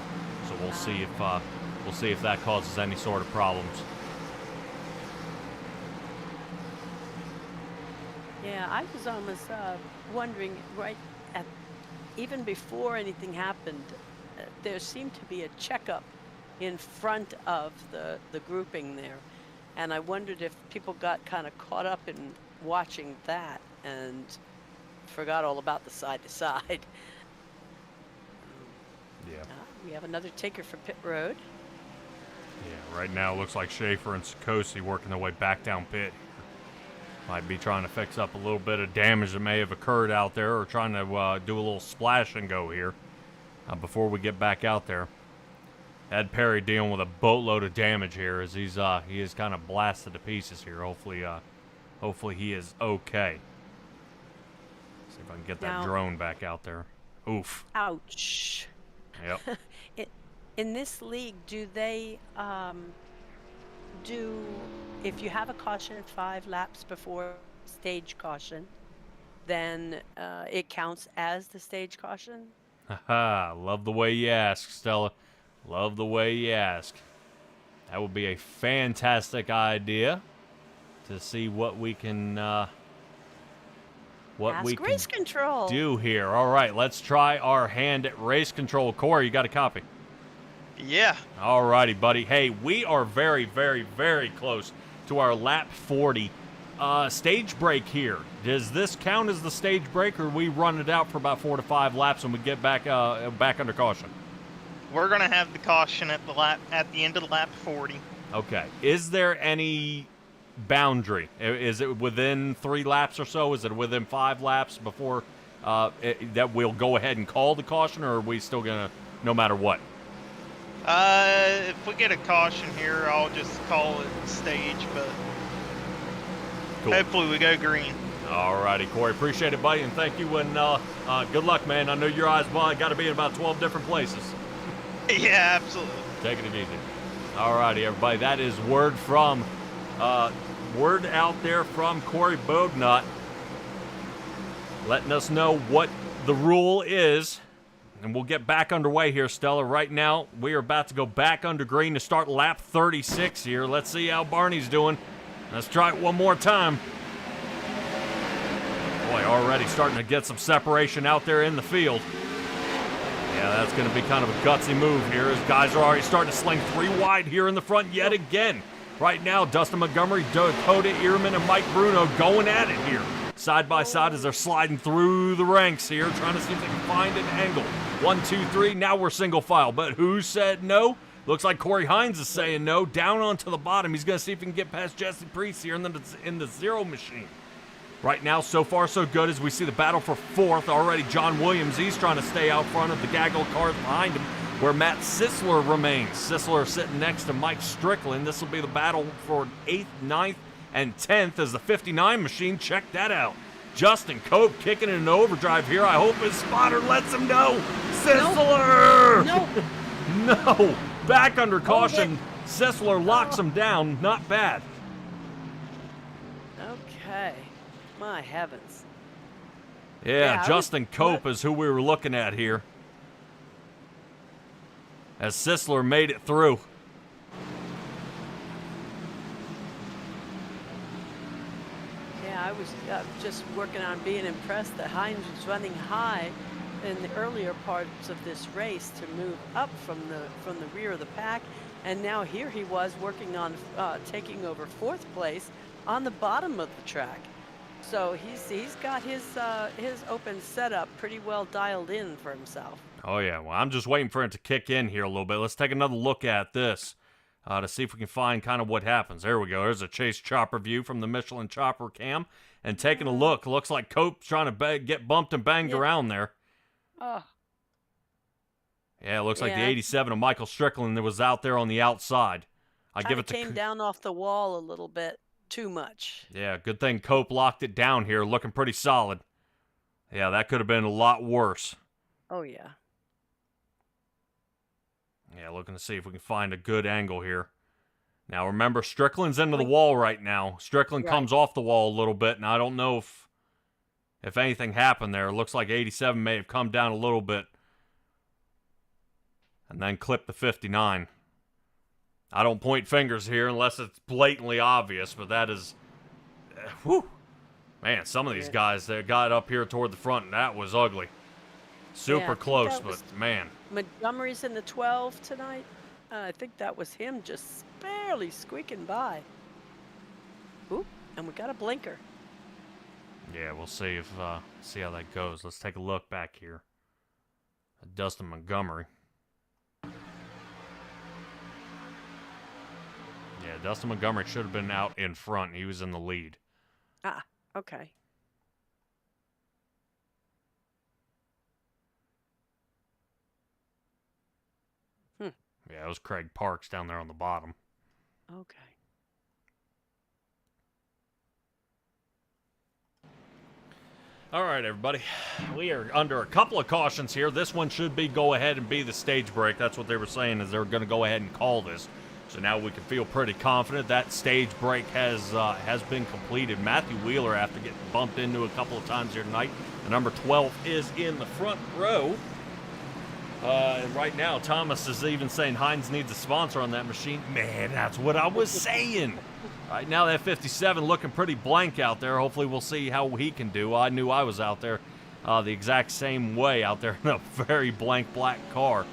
Speaker 5: So we'll see if that causes any sort of problems.
Speaker 6: Yeah, I was almost wondering even before anything happened, there seemed to be a checkup in front of the grouping there. And I wondered if people got kind of caught up in watching that and forgot all about the side-to-side.
Speaker 5: Yeah.
Speaker 6: We have another taker for pit road.
Speaker 5: Yeah, right now it looks like Schaefer and Sikosi working their way back down pit. Might be trying to fix up a little bit of damage that may have occurred out there, or trying to do a little splash and go here before we get back out there. Ed Perry dealing with a boatload of damage here as he is kind of blasted to pieces here. Hopefully he is okay. See if I can get that drone back out there. Oof.
Speaker 6: Ouch.
Speaker 5: Yep.
Speaker 6: In this league, do they if you have a caution 5 laps before stage caution, then it counts as the stage caution?
Speaker 5: Haha, love the way you ask, Stella. Love the way you ask. That would be a fantastic idea to see what we can
Speaker 6: race control
Speaker 5: do here. All right, let's try our hand at race control. Corey, you got a copy?
Speaker 7: Yeah.
Speaker 5: All righty, buddy. Hey, we are very, very, very close to our lap 40 stage break here. Does this count as the stage break, or we run it out for about 4 to 5 laps and we get back under caution?
Speaker 7: We're gonna have the caution at the end of lap 40.
Speaker 5: Okay. Is there any boundary? Is it within 3 laps or so? Is it within 5 laps before that we'll go ahead and call the caution, or are we still gonna, no matter what?
Speaker 7: If we get a caution here, I'll just call it stage, but
Speaker 5: cool.
Speaker 7: Hopefully we go green.
Speaker 5: All righty, Corey. Appreciate it, buddy, and thank you, and good luck, man. I know your eyes got to be in about 12 different places.
Speaker 7: Yeah, absolutely.
Speaker 5: Taking it easy. All righty, everybody. That is word out there from Corey Bognut, letting us know what the rule is. And we'll get back underway here, Stella. Right now, we are about to go back under green to start lap 36 here. Let's see how Barney's doing. Let's try it one more time. Boy, already starting to get some separation out there in the field. Yeah, that's going to be kind of a gutsy move here, as guys are already starting to sling 3 wide here in the front yet again. Right now, Dustin Montgomery, Dakota Ehrman, and Mike Bruno going at it here. Side by side as they're sliding through the ranks here, trying to see if they can find an angle. 1, 2, 3, now we're single file. But who said no? Looks like Corey Hines is saying no. Down onto the bottom. He's going to see if he can get past Jesse Priest here in the Zero Machine. Right now, so far so good as we see the battle for fourth. Already John Williams, he's trying to stay out front of the gaggle of cars behind him, where Matt Sisler remains. Sisler sitting next to Mike Strickland. This will be the battle for 8th, 9th, and 10th as the 59 machine. Check that out. Justin Cope kicking in an overdrive here. I hope his spotter lets him go. Sisler!
Speaker 6: No.
Speaker 5: No. Back under caution. Sisler locks him down. Not bad.
Speaker 6: Okay. My heavens.
Speaker 5: Yeah, Justin Cope is who we were looking at here. As Sisler made it through.
Speaker 6: Yeah, I was just working on being impressed that Hines was running high in the earlier parts of this race to move up from the rear of the pack, and now here he was working on taking over fourth place on the bottom of the track. So he's got his open setup pretty well dialed in for himself.
Speaker 5: Oh yeah, well I'm just waiting for him to kick in here a little bit. Let's take another look at this to see if we can find kind of what happens. There we go. There's a Chase Chopper view from the Michelin Chopper cam, and taking a look, looks like Cope's trying to get bumped and banged around there.
Speaker 6: Oh.
Speaker 5: Yeah, it looks like the 87 of Michael Strickland that was out there on the outside. I give it to
Speaker 6: came down off the wall a little bit too much.
Speaker 5: Yeah, good thing Cope locked it down here, looking pretty solid. Yeah, that could have been a lot worse.
Speaker 6: Oh yeah.
Speaker 5: Yeah, looking to see if we can find a good angle here. Now remember, Strickland's into the wall right now. Strickland comes off the wall a little bit, and I don't know if anything happened there. It looks like 87 may have come down a little bit and then clipped the 59. I don't point fingers here unless it's blatantly obvious, but that is, whew. Man, some of these guys that got up here toward the front, and that was ugly. Super close, but man.
Speaker 6: Montgomery's in the 12 tonight. I think that was him just barely squeaking by. Ooh, and we got a blinker.
Speaker 5: Yeah, we'll see see how that goes. Let's take a look back here at Dustin Montgomery. Yeah, Dustin Montgomery should have been out in front. He was in the lead.
Speaker 6: Ah, okay.
Speaker 5: Yeah, it was Craig Parks down there on the bottom.
Speaker 6: Okay.
Speaker 5: All right, everybody. We are under a couple of cautions here. This one should be go ahead and be the stage break. That's what they were saying, is they're going to go ahead and call this. So now we can feel pretty confident that stage break has been completed. Matthew Wheeler, after getting bumped into a couple of times here tonight, the number 12 is in the front row. And right now, Thomas is even saying Hines needs a sponsor on that machine. Man, that's what I was saying. Right now, that 57 looking pretty blank out there. Hopefully, we'll see how he can do. I knew I was out there the exact same way out there in a very blank black car.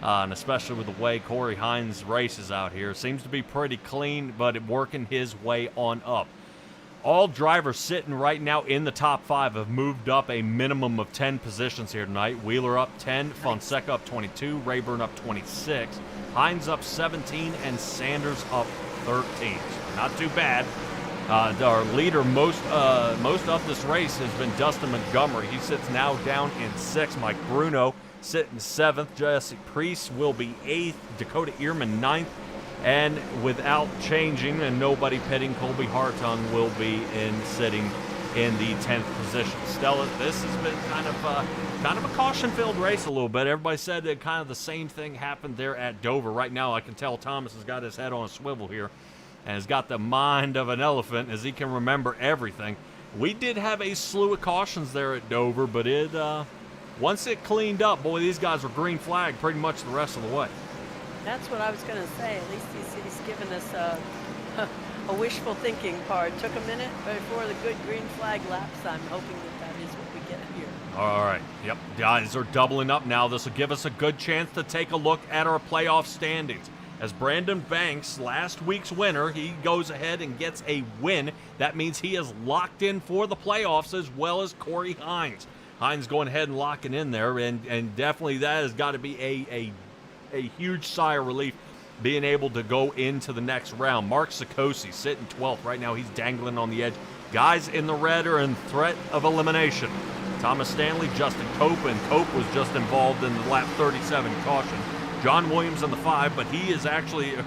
Speaker 5: And especially with the way Corey Hines races out here. Seems to be pretty clean, but working his way on up. All drivers sitting right now in the top 5 have moved up a minimum of 10 positions here tonight. Wheeler up 10, Fonseca up 22, Rayburn up 26, Hines up 17, and Sanders up 13. So not too bad. Our leader most of this race has been Dustin Montgomery. He sits now down in 6th. Mike Bruno sitting 7th. Jesse Priest will be 8th. Dakota Ehrman 9th. And without changing and nobody pitting, Colby Hartung will be sitting in the 10th position. Stella, this has been kind of a caution-filled race a little bit. Everybody said that kind of the same thing happened there at Dover. Right now, I can tell Thomas has got his head on a swivel here and has got the mind of an elephant as he can remember everything. We did have a slew of cautions there at Dover, but once it cleaned up, boy, these guys were green flag pretty much the rest of the way.
Speaker 6: That's what I was going to say. At least he's given us a wishful thinking part. Took a minute before the good green flag laps. I'm hoping that is what we get here.
Speaker 5: All right. Yep. Guys are doubling up now. This will give us a good chance to take a look at our playoff standings. As Brandon Banks, last week's winner, he goes ahead and gets a win. That means he is locked in for the playoffs, as well as Corey Hines. Hines going ahead and locking in there, and definitely that has got to be a huge sigh of relief being able to go into the next round. Mark Sikosi sitting 12th. Right now he's dangling on the edge. Guys in the red are in threat of elimination. Thomas Stanley, Justin Cope, and Cope was just involved in the lap 37 caution. John Williams in the 5, but he is actually a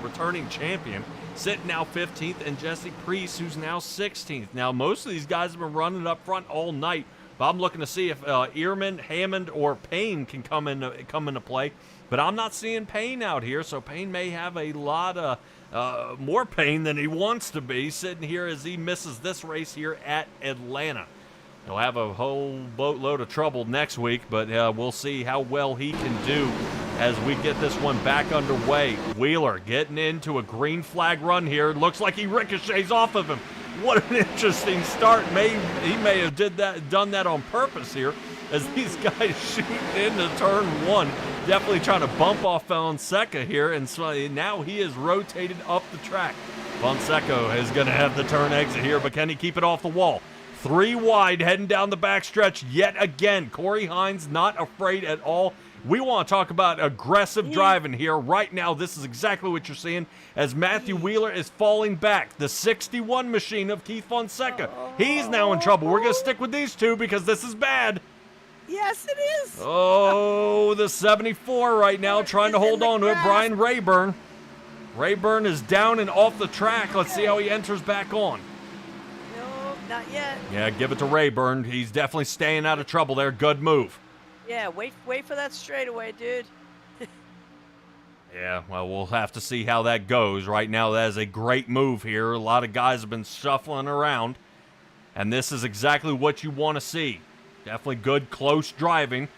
Speaker 5: returning champion, sitting now 15th, and Jesse Priest, who's now 16th. Now, most of these guys have been running up front all night, but I'm looking to see if Ehrman, Hammond, or Payne can come into play. But I'm not seeing Payne out here, so Payne may have a lot of more pain than he wants to be sitting here as he misses this race here at Atlanta. He'll have a whole boatload of trouble next week, but we'll see how well he can do as we get this one back underway. Wheeler getting into a green flag run here. Looks like he ricochets off of him. What an interesting start. He may have done that on purpose here as these guys shooting into turn 1. Definitely trying to bump off Fonseca here, and so now he is rotated up the track. Fonseca is going to have the turn exit here, but can he keep it off the wall? 3 wide heading down the backstretch yet again. Corey Hines not afraid at all. We want to talk about aggressive driving here. Right now, this is exactly what you're seeing as Matthew Wheeler is falling back. The 61 machine of Keith Fonseca. He's now in trouble. We're going to stick with these two because this is bad.
Speaker 6: Yes, it is.
Speaker 5: Oh, the 74 right now trying to hold on to it. Brian Rayburn. Rayburn is down and off the track. Let's see how he enters back on.
Speaker 6: Not yet.
Speaker 5: Yeah, give it to Rayburn. He's definitely staying out of trouble there. Good move.
Speaker 6: Yeah, wait for that straightaway, dude.
Speaker 5: Yeah, well, we'll have to see how that goes. Right now, that is a great move here. A lot of guys have been shuffling around, and this is exactly what you want to see. Definitely good, close driving,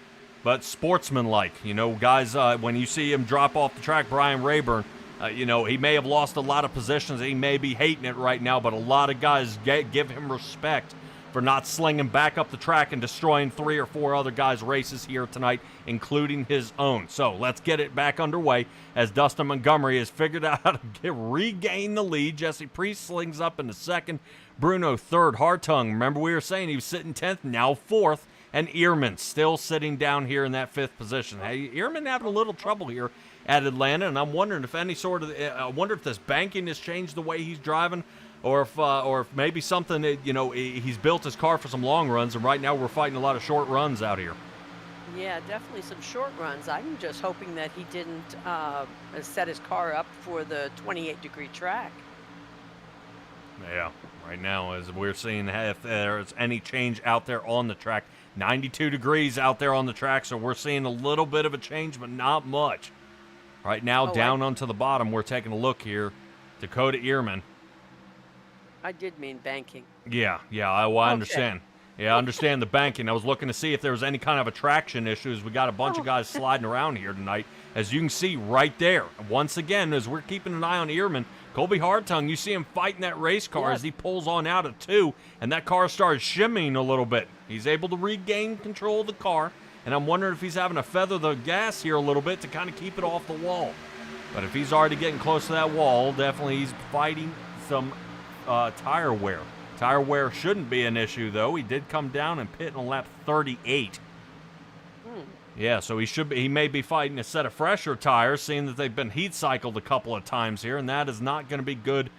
Speaker 5: but sportsmanlike. You know, guys, when you see him drop off the track, Brian Rayburn, you know, he may have lost a lot of positions. He may be hating it right now, but a lot of guys give him respect for not slinging back up the track and destroying 3 or 4 other guys' races here tonight, including his own. So let's get it back underway as Dustin Montgomery has figured out how to regain the lead. Jesse Priest slings up into 2nd. Bruno 3rd. Hartung, remember we were saying he was sitting 10th, now 4th. And Ehrman still sitting down here in that 5th position. Hey, Ehrman having a little trouble here at Atlanta, and I'm wondering if any sort of, I wonder if this banking has changed the way he's driving, or if maybe something that, you know, he's built his car for some long runs, and right now we're fighting a lot of short runs out here.
Speaker 6: Yeah, definitely some short runs. I'm just hoping that he didn't set his car up for the 28-degree track.
Speaker 5: Yeah, right now as we're seeing if there's any change out there on the track. 92 degrees out there on the track, so we're seeing a little bit of a change, but not much. Right now, down onto the bottom, we're taking a look here. Dakota Ehrman.
Speaker 6: I did mean banking.
Speaker 5: Yeah, I understand. Yeah, I understand the banking. I was looking to see if there was any kind of attraction issues. We got a bunch of guys sliding around here tonight, as you can see right there. Once again, as we're keeping an eye on Ehrman, Colby Hartung, you see him fighting that race car as he pulls on out at 2, and that car starts shimmying a little bit. He's able to regain control of the car, and I'm wondering if he's having to feather the gas here a little bit to kind of keep it off the wall. But if he's already getting close to that wall, definitely he's fighting some tire wear. Tire wear shouldn't be an issue, though. He did come down and pit on lap 38. Yeah, so he may be fighting a set of fresher tires, seeing that they've been heat cycled a couple of times here, and that is not going to be good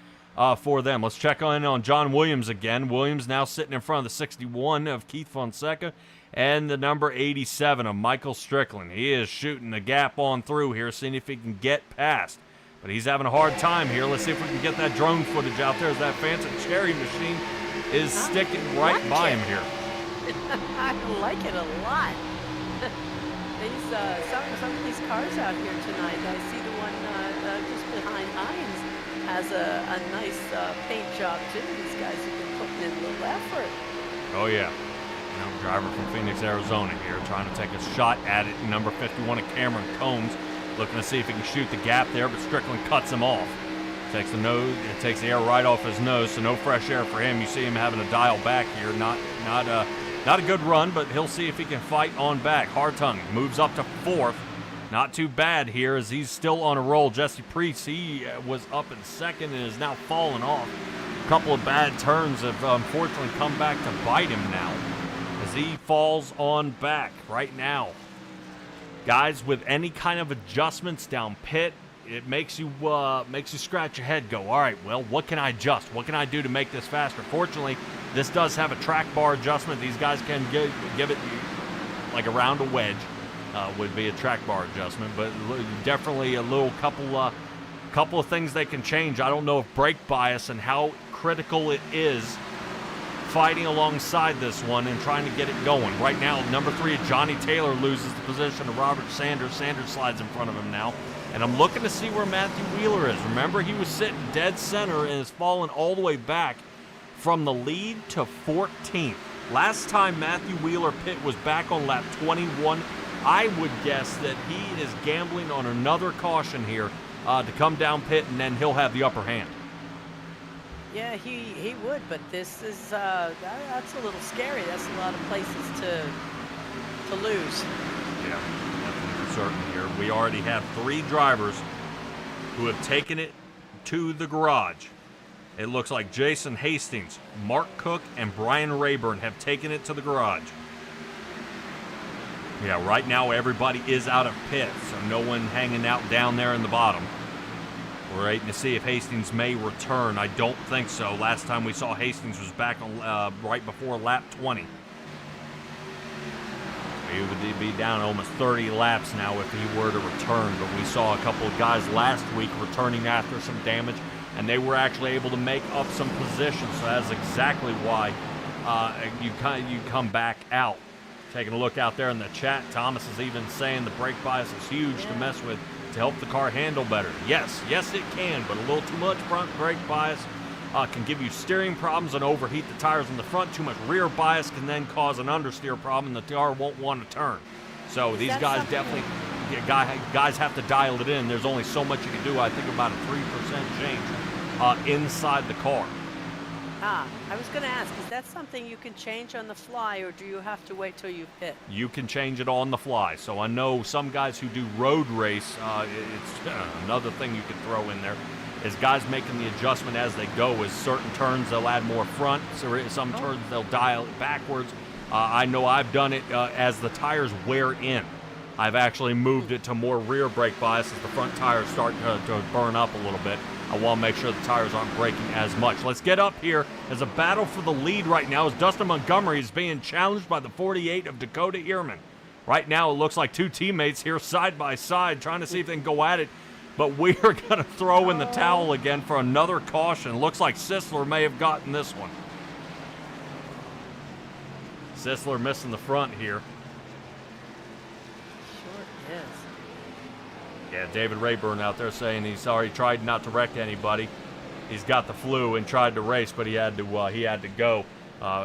Speaker 5: for them. Let's check in on John Williams again. Williams now sitting in front of the 61 of Keith Fonseca and the number 87 of Michael Strickland. He is shooting the gap on through here, seeing if he can get past. But he's having a hard time here. Let's see if we can get that drone footage out there as that fancy cherry machine is sticking right by him here.
Speaker 6: I like it a lot. Some of these cars out here tonight, I see the one just behind Hines has a nice paint job too. These guys have been putting in a little effort.
Speaker 5: Oh yeah. Driver from Phoenix, Arizona here, trying to take a shot at it. Number 51 of Cameron Combs, looking to see if he can shoot the gap there, but Strickland cuts him off. Takes the air right off his nose, so no fresh air for him. You see him having to dial back here. Not a good run, but he'll see if he can fight on back. Hartung moves up to 4th. Not too bad here as he's still on a roll. Jesse Priest, he was up in 2nd and is now falling off. A couple of bad turns have unfortunately come back to bite him now as he falls on back right now. Guys with any kind of adjustments down pit, it makes you scratch your head, go, all right, well, what can I adjust? What can I do to make this faster? Fortunately, this does have a track bar adjustment. These guys can give it like around a wedge would be a track bar adjustment, but definitely a little couple of things they can change. I don't know if brake bias and how critical it is fighting alongside this one and trying to get it going. Right now, number 3, Johnny Taylor loses the position to Robert Sanders. Sanders slides in front of him now. And I'm looking to see where Matthew Wheeler is. Remember, he was sitting dead center and has fallen all the way back from the lead to 14th. Last time Matthew Wheeler pit was back on lap 21. I would guess that he is gambling on another caution here to come down pit, and then he'll have the upper hand.
Speaker 6: Yeah, he would, but this is that's a little scary. That's a lot of places to lose.
Speaker 5: Yeah, definitely for certain here. We already have 3 drivers who have taken it to the garage. It looks like Jason Hastings, Mark Cook, and Brian Rayburn have taken it to the garage. Yeah, right now everybody is out of pit, so no one hanging out down there in the bottom. We're waiting to see if Hastings may return. I don't think so. Last time we saw Hastings was back on right before lap 20. He would be down almost 30 laps now if he were to return, but we saw a couple of guys last week returning after some damage, and they were actually able to make up some positions, so that's exactly why you come back out. Taking a look out there in the chat, Thomas is even saying the brake bias is huge to mess with to help the car handle better. Yes, it can, but a little too much front brake bias can give you steering problems and overheat the tires in the front. Too much rear bias can then cause an understeer problem, and the car won't want to turn. So these guys definitely, guys have to dial it in. There's only so much you can do. I think about a 3% change inside the car.
Speaker 6: I was going to ask, is that something you can change on the fly, or do you have to wait till you pit?
Speaker 5: You can change it on the fly. So I know some guys who do road race, it's another thing you can throw in there, is guys making the adjustment as they go. As certain turns, they'll add more front. So some turns, they'll dial it backwards. I know I've done it as the tires wear in. I've actually moved it to more rear brake bias as the front tires start to burn up a little bit. I want to make sure the tires aren't braking as much. Let's get up here as a battle for the lead right now as Dustin Montgomery is being challenged by the 48 of Dakota Ehrman. Right now, it looks like 2 teammates here side by side trying to see if they can go at it. But we are going to throw in the towel again for another caution. Looks like Sisler may have gotten this one. Sisler missing the front here.
Speaker 6: Sure is.
Speaker 5: Yeah, David Rayburn out there saying he's sorry, tried not to wreck anybody. He's got the flu and tried to race, but he had to go.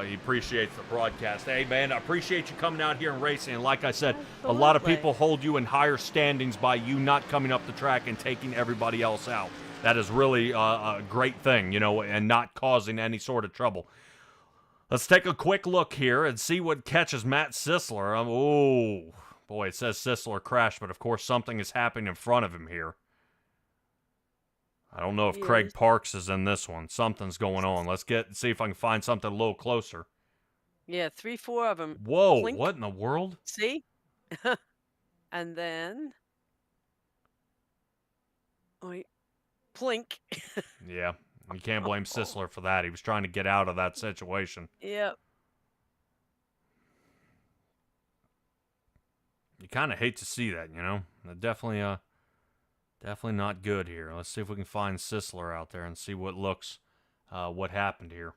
Speaker 5: He appreciates the broadcast. Hey, man, I appreciate you coming out here and racing. And like I said, a lot of people hold you in higher standings by you not coming up the track and taking everybody else out. That is really a great thing, and not causing any sort of trouble. Let's take a quick look here and see what catches Matt Sisler. Oh, boy, it says Sisler crashed, but of course something is happening in front of him here. I don't know if Craig Parks is in this one. Something's going on. Let's see if I can find something a little closer.
Speaker 6: Yeah, 3, 4 of them.
Speaker 5: Whoa,
Speaker 6: Plink.
Speaker 5: what in the world?
Speaker 6: See? And then... plink.
Speaker 5: Yeah, you can't blame Sisler for that. He was trying to get out of that situation.
Speaker 6: Yep.
Speaker 5: You kind of hate to see that, Definitely not good here. Let's see if we can find Sisler out there and see what happened here.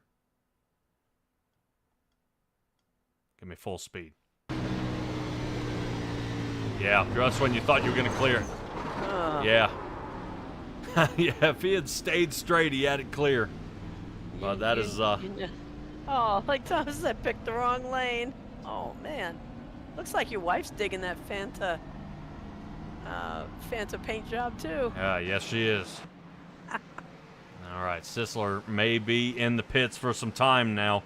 Speaker 5: Give me full speed. Yeah, just when you thought you were going to clear. Yeah. Yeah, if he had stayed straight, he had it clear. But that is...
Speaker 6: Oh, like Thomas said, picked the wrong lane. Oh, man. Looks like your wife's digging that Fanta paint job, too.
Speaker 5: Yeah, yes, she is. All right, Sisler may be in the pits for some time now.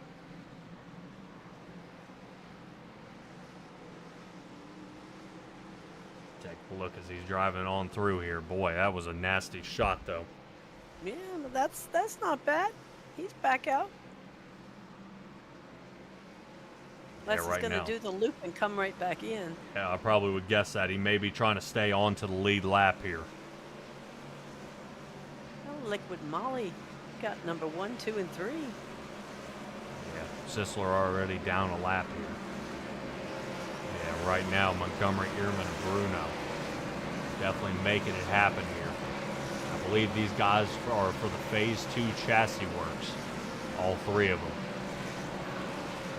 Speaker 5: Take a look as he's driving on through here. Boy, that was a nasty shot, though.
Speaker 6: Yeah, but that's not bad. He's back out. Unless he's going to do the loop and come right back in.
Speaker 5: Yeah, I probably would guess that. He may be trying to stay on to the lead lap here.
Speaker 6: Liquid Molly got number 1, 2, and 3.
Speaker 5: Yeah, Sisler already down a lap here. Yeah, right now, Montgomery, Ehrman, and Bruno definitely making it happen here. I believe these guys are for the Phase 2 chassis works, all three of them.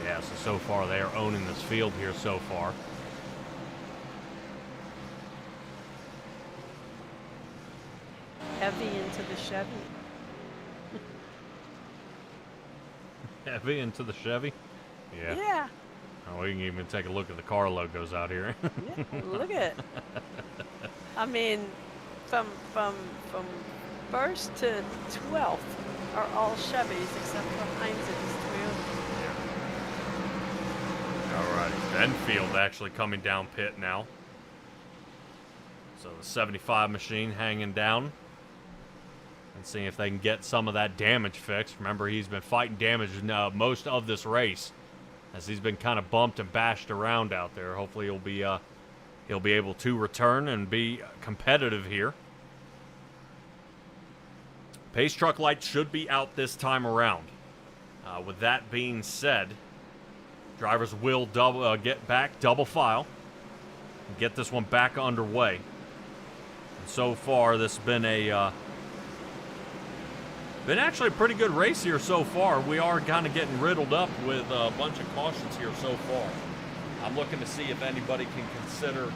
Speaker 5: Yeah, so far they are owning this field here so far.
Speaker 6: Heavy into the Chevy.
Speaker 5: Heavy into the Chevy? Yeah.
Speaker 6: Yeah.
Speaker 5: Oh, we can even take a look at the car logos out here.
Speaker 6: Yeah, look at it. I mean, from first to 12th are all Chevys except for Heinz's Toyota.
Speaker 5: All right, Benfield actually coming down pit now. So the 75 machine hanging down and seeing if they can get some of that damage fixed. Remember, he's been fighting damage most of this race as he's been kind of bumped and bashed around out there. Hopefully he'll be able to return and be competitive here. Pace truck lights should be out this time around. With that being said, drivers will get back double file and get this one back underway. And so far, this has been been actually a pretty good race here so far. We are kind of getting riddled up with a bunch of cautions here so far. I'm looking to see if anybody can consider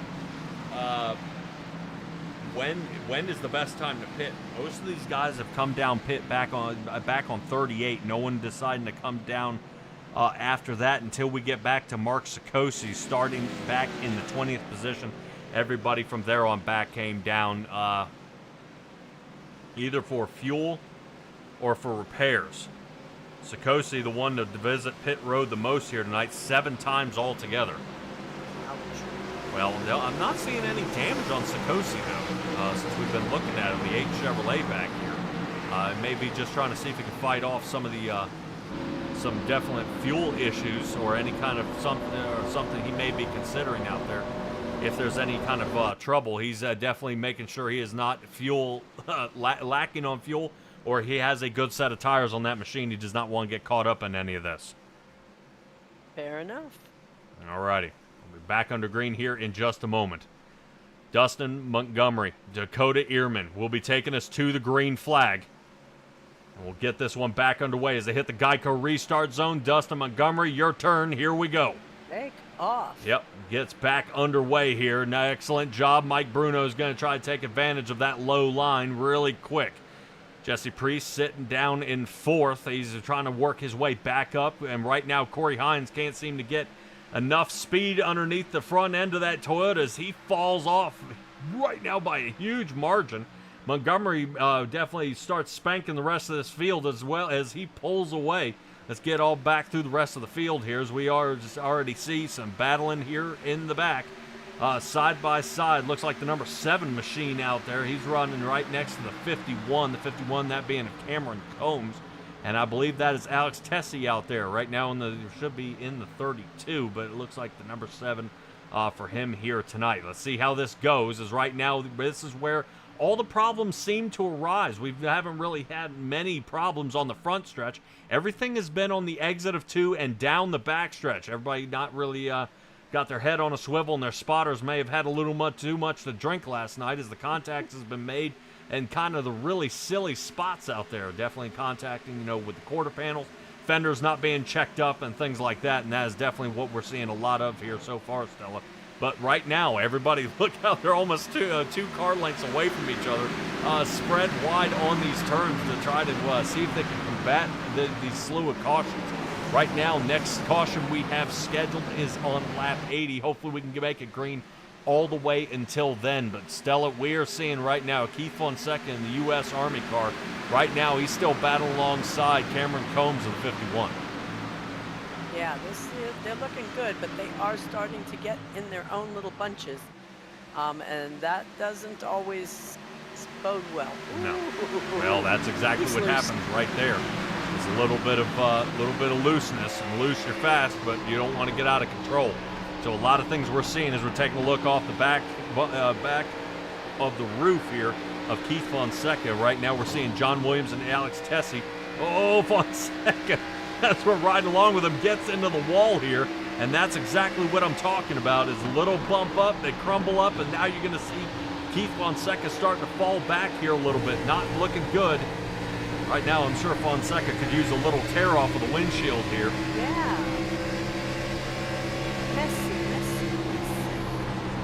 Speaker 5: when is the best time to pit. Most of these guys have come down pit back on 38. No one deciding to come down after that until we get back to Mark Sikosi starting back in the 20th position. Everybody from there on back came down either for fuel or for repairs. Sikosi, the one to visit pit road the most here tonight, 7 times altogether. Well, I'm not seeing any damage on Sikosi, though, since we've been looking at him, the 8 Chevrolet back here. Maybe just trying to see if he can fight off some of the some definite fuel issues or any kind of something he may be considering out there. If there's any kind of trouble, he's definitely making sure he is not fuel lacking on fuel, or he has a good set of tires on that machine. He does not want to get caught up in any of this.
Speaker 6: Fair enough.
Speaker 5: All righty. We'll be back under green here in just a moment. Dustin Montgomery, Dakota Ehrman will be taking us to the green flag. And we'll get this one back underway as they hit the Geico restart zone. Dustin Montgomery, your turn. Here we go.
Speaker 6: Take off.
Speaker 5: Yep, gets back underway here. Now, excellent job. Mike Bruno is going to try to take advantage of that low line really quick. Jesse Priest sitting down in 4th. He's trying to work his way back up. And right now, Corey Hines can't seem to get enough speed underneath the front end of that Toyota as he falls off right now by a huge margin. Montgomery definitely starts spanking the rest of this field as well as he pulls away. Let's get all back through the rest of the field here as we are just already see some battling here in the back. Side by side, looks like the number 7 machine out there. He's running right next to the 51. The 51, that being Cameron Combs. And I believe that is Alex Tessie out there. Right now, should be in the 32, but it looks like the number 7 for him here tonight. Let's see how this goes, as right now, this is where all the problems seem to arise. We haven't really had many problems on the front stretch. Everything has been on the exit of 2 and down the back stretch. Everybody not really got their head on a swivel, and their spotters may have had a little too much to drink last night as the contact has been made and kind of the really silly spots out there. Definitely contacting, with the quarter panels, fenders not being checked up and things like that, and that is definitely what we're seeing a lot of here so far, Stella. But right now, everybody, look how they're almost two car lengths away from each other, spread wide on these turns to try to see if they can combat these slew of cautions. Right now, next caution we have scheduled is on lap 80. Hopefully we can make it green all the way until then. But Stella, we are seeing right now Keith Fonseca in the U.S. Army car. Right now, he's still battling alongside Cameron Combs of the 51.
Speaker 6: Yeah, they're looking good, but they are starting to get in their own little bunches. And that doesn't always bode well.
Speaker 5: No. Well, that's exactly what happens right there. It's a little bit of looseness, and loose you're fast, but you don't want to get out of control. So a lot of things we're seeing as we're taking a look off the back of the roof here. of Keith Fonseca. Right now we're seeing John Williams and Alex Tessie. Oh, Fonseca, that's where riding along with him gets into the wall here. And that's exactly what I'm talking about, is a little bump up, they crumble up, and now you're going to see Keith Fonseca starting to fall back here a little bit. Not looking good. Right now, I'm sure Fonseca could use a little tear off of the windshield here.
Speaker 6: Yeah. Messy.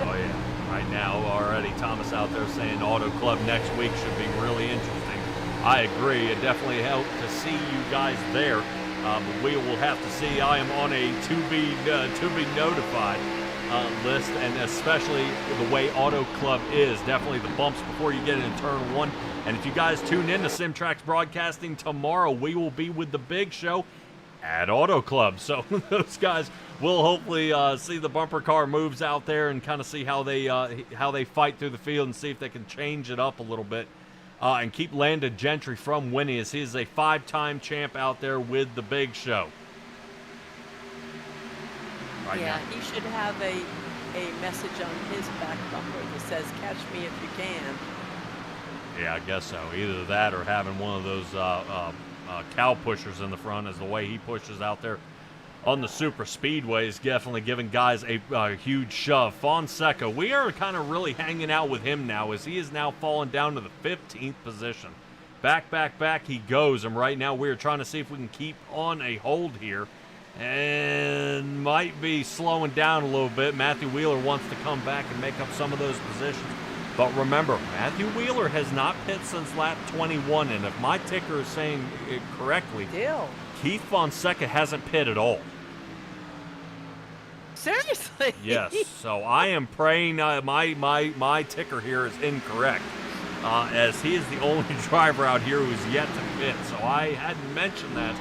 Speaker 5: Oh, yeah. Right now, already Thomas out there saying Auto Club next week should be really interesting. I agree. It definitely helped to see you guys there. But we will have to see. I am on a to be notified list, and especially the way Auto Club is. Definitely the bumps before you get into turn 1. And if you guys tune in to SimTraX Broadcasting tomorrow, we will be with the big show at Auto Club. So those guys will hopefully see the bumper car moves out there and kind of see how they fight through the field and see if they can change it up a little bit. And keep Landon Gentry from winning, as he is a 5-time champ out there with the big show. Right
Speaker 6: Yeah,
Speaker 5: now.
Speaker 6: he should have a message on his back bumper that says, "Catch me if you can."
Speaker 5: Yeah, I guess so. Either that or having one of those cow pushers in the front, as the way he pushes out there on the super speedway is definitely giving guys a huge shove. Fonseca, we are kind of really hanging out with him now, as he is now falling down to the 15th position. Back he goes, and right now we are trying to see if we can keep on a hold here, and might be slowing down a little bit. Matthew Wheeler wants to come back and make up some of those positions. But remember, Matthew Wheeler has not pit since lap 21, and if my ticker is saying it correctly,
Speaker 6: Still.
Speaker 5: Keith Fonseca hasn't pit at all.
Speaker 6: Seriously?
Speaker 5: Yes, so I am praying my ticker here is incorrect, as he is the only driver out here who's yet to pit. So I hadn't mentioned that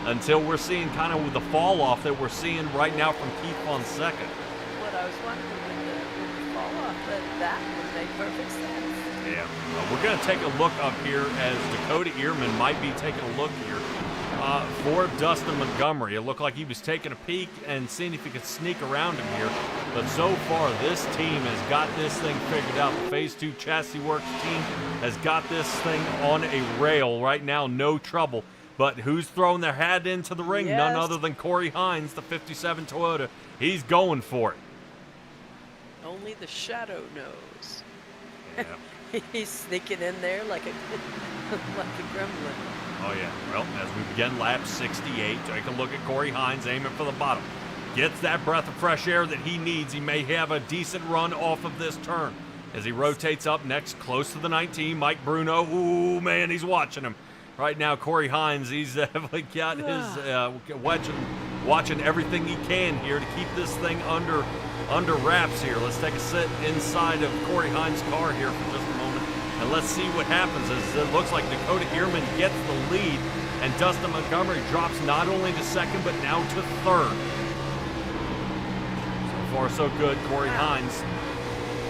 Speaker 5: until we're seeing kind of the fall off that we're seeing right now from Keith Fonseca.
Speaker 6: What I was wondering with the fall off, that would make perfect sense.
Speaker 5: Yeah, we're going to take a look up here, as Dakota Ehrman might be taking a look here for Dustin Montgomery. It looked like he was taking a peek and seeing if he could sneak around him here. But so far, this team has got this thing figured out. The Phase 2 Chassis Works team has got this thing on a rail right now, no trouble. But who's throwing their hat into the ring?
Speaker 6: Yes.
Speaker 5: None other than Corey Hines, the 57 Toyota. He's going for it.
Speaker 6: Only the shadow knows.
Speaker 5: Yeah.
Speaker 6: He's sneaking in there like a gremlin.
Speaker 5: Oh, yeah. Well, as we begin lap 68, take a look at Corey Hines aiming for the bottom. Gets that breath of fresh air that he needs. He may have a decent run off of this turn. As he rotates up next, close to the 19, Mike Bruno. Ooh, man, he's watching him. Right now, Corey Hines, he's definitely got his watching everything he can here to keep this thing under wraps here. Let's take a sit inside of Corey Hines' car here for just a moment, and let's see what happens, as it looks like Dakota Ehrman gets the lead, and Dustin Montgomery drops not only to second, but now to third. So far, so good. Corey Hines,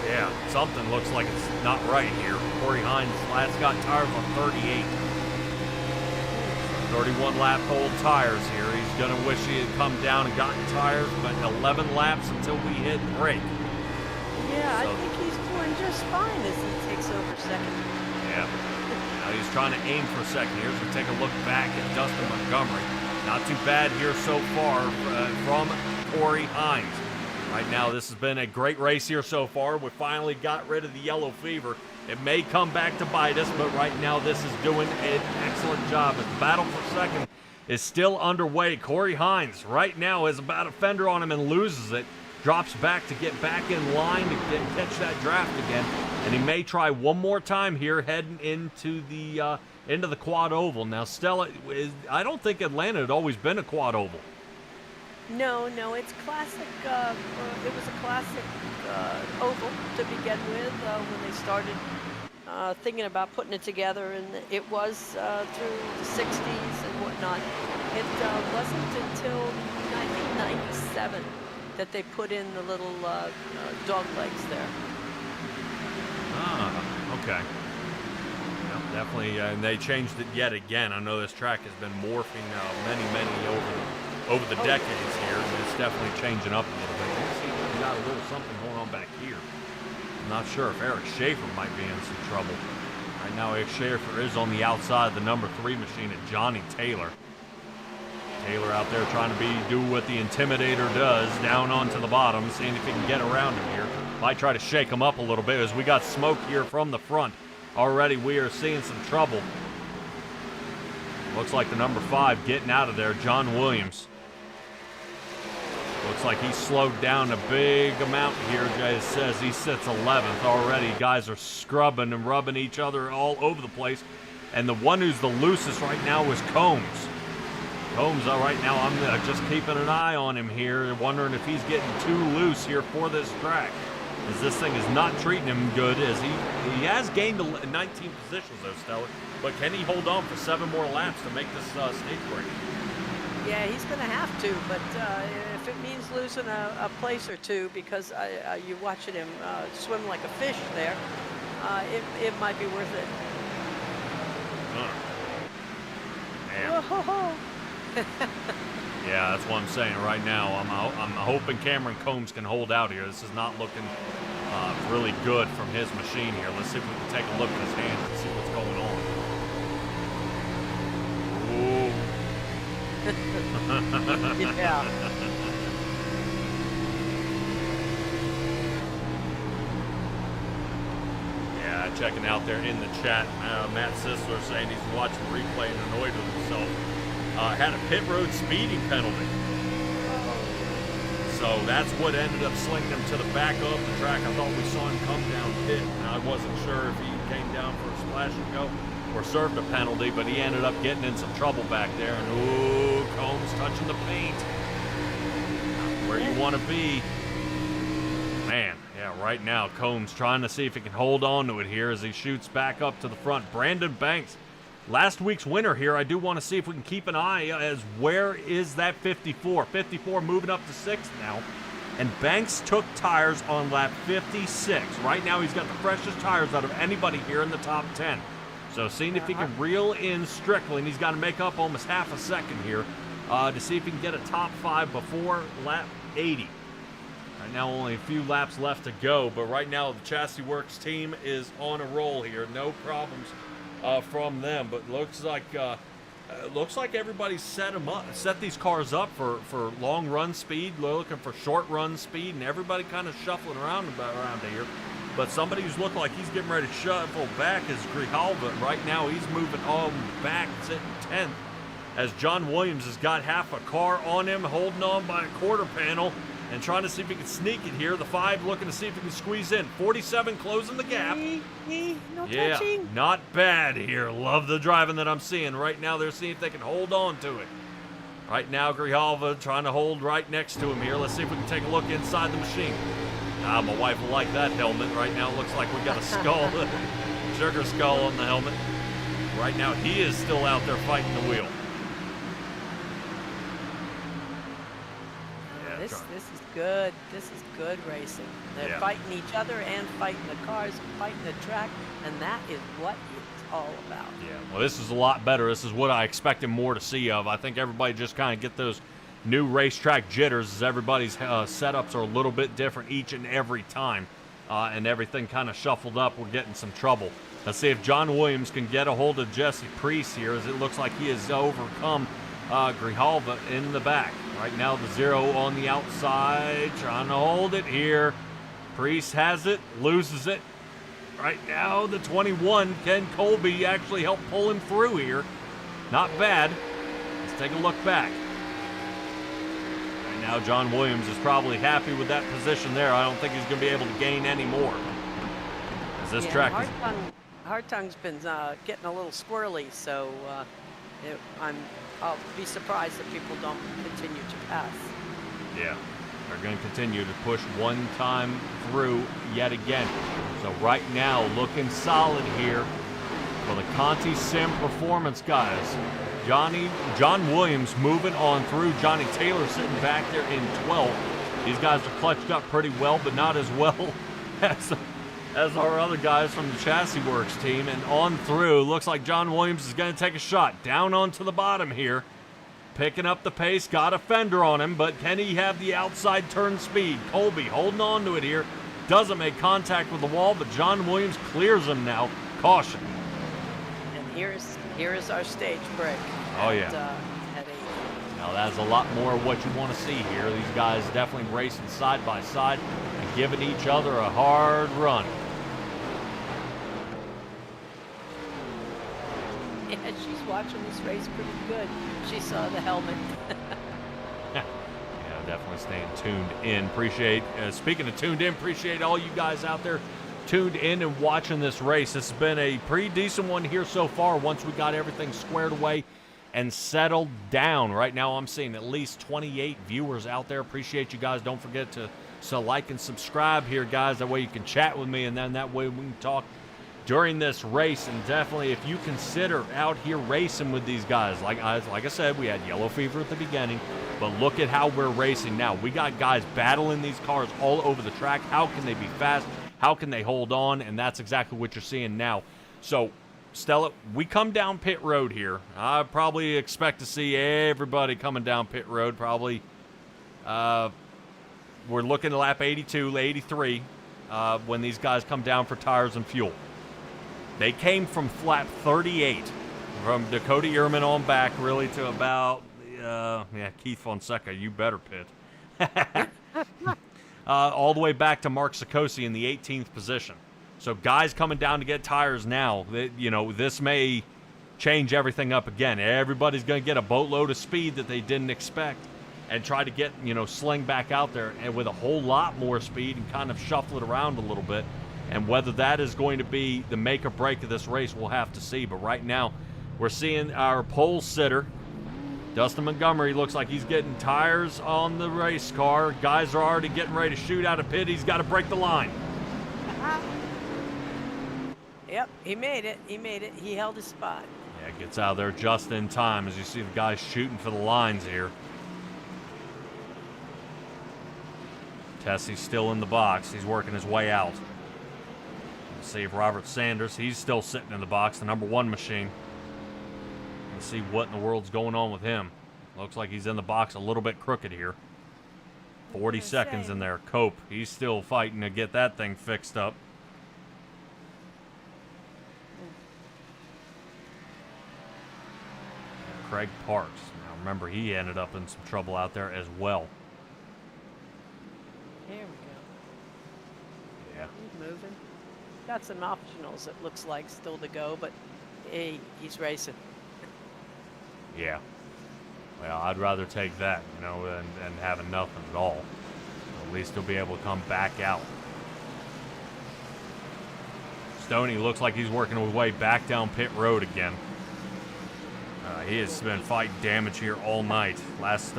Speaker 5: yeah, something looks like it's not right here. Corey Hines last got tires on 38. 31 lap old tires here. He's going to wish he had come down and gotten tires, but 11 laps until we hit break.
Speaker 6: Yeah,
Speaker 5: So-
Speaker 6: I think he's doing just fine as he takes over second.
Speaker 5: Yeah. Now he's trying to aim for second here, so take a look back at Dustin Montgomery. Not too bad here so far from Corey Hines. Right now, this has been a great race here so far. We finally got rid of the yellow fever. It may come back to bite us, but right now this is doing an excellent job. As the battle for second is still underway. Corey Hines right now has about a fender on him and loses it. Drops back to get back in line to catch that draft again. And he may try one more time here heading into the quad oval. Now, Stella, I don't think Atlanta had always been a quad oval.
Speaker 6: No, it's classic. It was a classic oval to begin with when they started thinking about putting it together, and it was through the 60s and whatnot. It wasn't until 1997 that they put in the little dog legs there.
Speaker 5: Ah, okay. Yeah, definitely, and they changed it yet again. I know this track has been morphing many over the decades here, and it's definitely changing up a little bit. You see, we got a little something going on back here. I'm not sure if Eric Schaefer might be in some trouble. Right now, Eric Schaefer is on the outside of the number 3 machine at Johnny Taylor. Taylor out there trying to do what the Intimidator does, down onto the bottom, seeing if he can get around him here. Might try to shake him up a little bit as we got smoke here from the front. Already we are seeing some trouble. Looks like the number 5 getting out of there, John Williams. Looks like he's slowed down a big amount here. Jay says he sits 11th already. Guys are scrubbing and rubbing each other all over the place. And the one who's the loosest right now is Combs. Combs, right now, I'm just keeping an eye on him here, wondering if he's getting too loose here for this track. As this thing is not treating him good, as he has gained 19 positions, though, Stella. But can he hold on for 7 more laps to make this stage break?
Speaker 6: Yeah, he's going to have to, but if it means losing a place or two because you're watching him swim like a fish there, it might be worth it.
Speaker 5: Man. Yeah, that's what I'm saying right now. I'm hoping Cameron Combs can hold out here. This is not looking really good from his machine here. Let's see if we can take a look at his hands and see what's going on. Ooh.
Speaker 6: Yeah.
Speaker 5: Yeah, checking out there in the chat, Matt Sisler saying he's watching the replay and annoyed with himself. Had a pit road speeding penalty. So that's what ended up slinging him to the back of the track. I thought we saw him come down pit, and I wasn't sure if he came down for a splash and go or served a penalty, but he ended up getting in some trouble back there. And ooh, Combs touching the paint. Not where you want to be. Man, yeah, right now Combs trying to see if he can hold on to it here as he shoots back up to the front. Brandon Banks, last week's winner here. I do want to see if we can keep an eye as where is that 54. 54 moving up to 6th now. And Banks took tires on lap 56. Right now he's got the freshest tires out of anybody here in the top 10. So seeing if he can reel in Strickland, he's got to make up almost half a second here to see if he can get a top 5 before lap 80. Right now only a few laps left to go, but right now the Chassis Works team is on a roll here. No problems from them, but looks like everybody's set these cars up for long run speed. They're looking for short run speed, and everybody kind of shuffling around here. But somebody who's looked like he's getting ready to shuffle back is Grijalva. Right now he's moving on back, sitting 10th, as John Williams has got half a car on him, holding on by a quarter panel and trying to see if he can sneak it here. The 5 looking to see if he can squeeze in. 47 closing the gap.
Speaker 6: No
Speaker 5: Yeah,
Speaker 6: touching.
Speaker 5: not bad here. Love the driving that I'm seeing. Right now they're seeing if they can hold on to it. Right now Grijalva trying to hold right next to him here. Let's see if we can take a look inside the machine. My wife will like that helmet. Right now it looks like we got a skull, sugar skull on the helmet. Right now he is still out there fighting the wheel. Yeah,
Speaker 6: This is good. This is good racing. They're fighting each other and fighting the cars, fighting the track, and that is what it's all about.
Speaker 5: Yeah, well, this is a lot better. This is what I expected more to see of. I think everybody just kind of get those new racetrack jitters as everybody's setups are a little bit different each and every time, and everything kind of shuffled up. We're getting some trouble. Let's see if John Williams can get a hold of Jesse Priest here, as it looks like he has overcome Grijalva in the back. Right now the 0 on the outside, trying to hold it here. Priest has it, loses it. Right now the 21, Ken Colby, actually helped pull him through here. Not bad. Let's take a look back. Right now John Williams is probably happy with that position there. I don't think he's going to be able to gain any more. As this track is...
Speaker 6: Hartung's been getting a little squirrely, so I'll be surprised if people don't continue to pass.
Speaker 5: Yeah, they're going to continue to push one time through yet again. So right now, looking solid here for the Conti Sim Performance guys. John Williams moving on through. Johnny Taylor sitting back there in 12th. These guys are clutched up pretty well, but not as well as our other guys from the Chassis Works team. And on through, looks like John Williams is going to take a shot down onto the bottom here. Picking up the pace, got a fender on him, but can he have the outside turn speed? Colby holding on to it here. Doesn't make contact with the wall, but John Williams clears him now. Caution.
Speaker 6: here is our stage break.
Speaker 5: Oh, yeah.
Speaker 6: At 80.
Speaker 5: Now, that's a lot more of what you want to see here. These guys definitely racing side by side and giving each other a hard run.
Speaker 6: Yeah, she's watching this race pretty good. She saw the helmet.
Speaker 5: Yeah, definitely staying tuned in. Speaking of tuned in, appreciate all you guys out there tuned in and watching this race. This has been a pretty decent one here so far once we got everything squared away and settled down. Right now I'm seeing at least 28 viewers out there. Appreciate you guys. Don't forget to like and subscribe here, guys. That way you can chat with me, and then that way we can talk during this race. And definitely, if you consider out here racing with these guys, like I said, we had yellow fever at the beginning, but look at how we're racing now. We got guys battling these cars all over the track. How can they be fast? How can they hold on? And that's exactly what you're seeing now. So, Stella, we come down pit road here. I probably expect to see everybody coming down pit road. Probably, we're looking at lap 82, 83, when these guys come down for tires and fuel. They came from lap 38, from Dakota Ehrman on back, really, to about, Keith Fonseca, you better pit. All the way back to Mark Sikosi in the 18th position. So guys coming down to get tires now, this may change everything up again. Everybody's going to get a boatload of speed that they didn't expect and try to get, sling back out there and with a whole lot more speed and kind of shuffle it around a little bit. And whether that is going to be the make or break of this race, we'll have to see. But right now, we're seeing our pole sitter, Dustin Montgomery, looks like he's getting tires on the race car. Guys are already getting ready to shoot out of pit. He's got to break the line.
Speaker 6: Yep, he made it. He held his spot.
Speaker 5: Yeah, gets out of there just in time as you see the guys shooting for the lines here. Tessie's still in the box. He's working his way out. Let's see if Robert Sanders, he's still sitting in the box, the number 1 machine. Let's see what in the world's going on with him. Looks like he's in the box a little bit crooked here. 40 seconds in there. Cope, he's still fighting to get that thing fixed up. Craig Parks. Now remember, he ended up in some trouble out there as well.
Speaker 6: Here we go.
Speaker 5: Yeah.
Speaker 6: He's moving. Got some optionals, it looks like, still to go, but hey, he's racing.
Speaker 5: Yeah. Well, I'd rather take that, than having nothing at all. At least he'll be able to come back out. Stoney looks like he's working his way back down pit road again. He has been fighting damage here all night. Last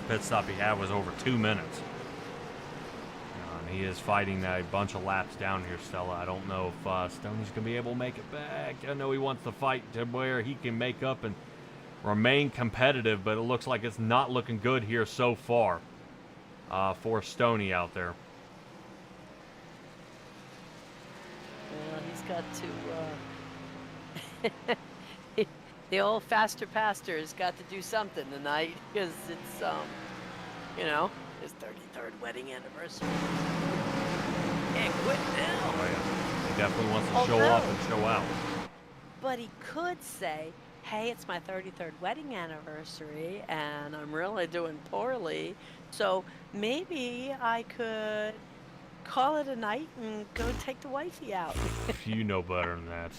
Speaker 5: pit stop he had was over 2 minutes. He is fighting a bunch of laps down here, Stella. I don't know if Stoney's going to be able to make it back. I know he wants the fight to where he can make up and remain competitive, but it looks like it's not looking good here so far for Stoney out there.
Speaker 6: Well, he's got to... the old faster pastor has got to do something tonight because it's, his 33rd wedding anniversary. Can't quit now.
Speaker 5: Oh, yeah. He definitely wants to show off and show out.
Speaker 6: But he could say, hey, it's my 33rd wedding anniversary and I'm really doing poorly, so maybe I could call it a night and go take the wifey out.
Speaker 5: You know better than that.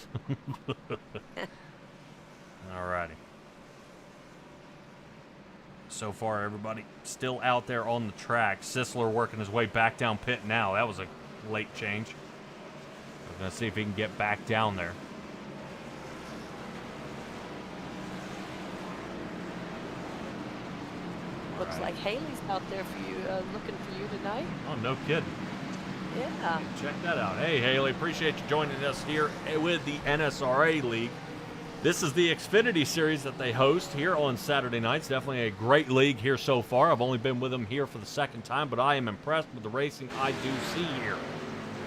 Speaker 5: Alrighty. So far, everybody still out there on the track. Sisler working his way back down pit now. That was a late change. We're going to see if he can get back down there.
Speaker 6: Looks like Haley's out there for you, looking for you tonight.
Speaker 5: Oh, no kidding.
Speaker 6: Yeah.
Speaker 5: Check that out. Hey, Haley, appreciate you joining us here with the NSRA League. This is the Xfinity Series that they host here on Saturday nights. Definitely a great league here so far. I've only been with them here for the second time, but I am impressed with the racing I do see here.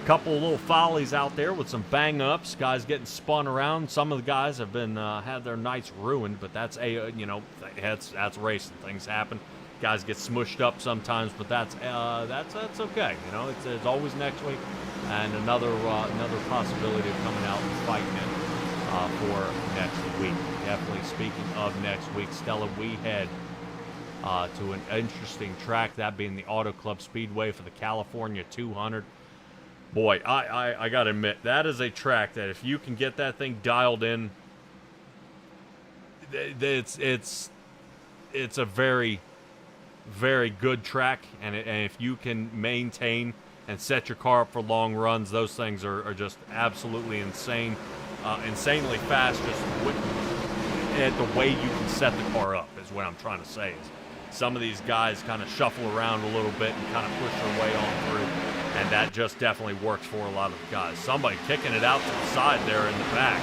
Speaker 5: A couple of little follies out there with some bang-ups, guys getting spun around. Some of the guys have been had their nights ruined, but that's that's racing. Things happen. Guys get smushed up sometimes, but that's okay. It's always next week, and another possibility of coming out and fighting it. for next week. Definitely speaking of next week, Stella, we head to an interesting track, that being the Auto Club Speedway for the California 200. Boy, I gotta admit, that is a track that if you can get that thing dialed in, it's a very, very good track, and if you can maintain and set your car up for long runs, those things are just absolutely insane, insanely fast, just at the way you can set the car up is what I'm trying to say. Is some of these guys kind of shuffle around a little bit and kind of push their way on through, and that just definitely works for a lot of the guys. Somebody kicking it out to the side there in the back.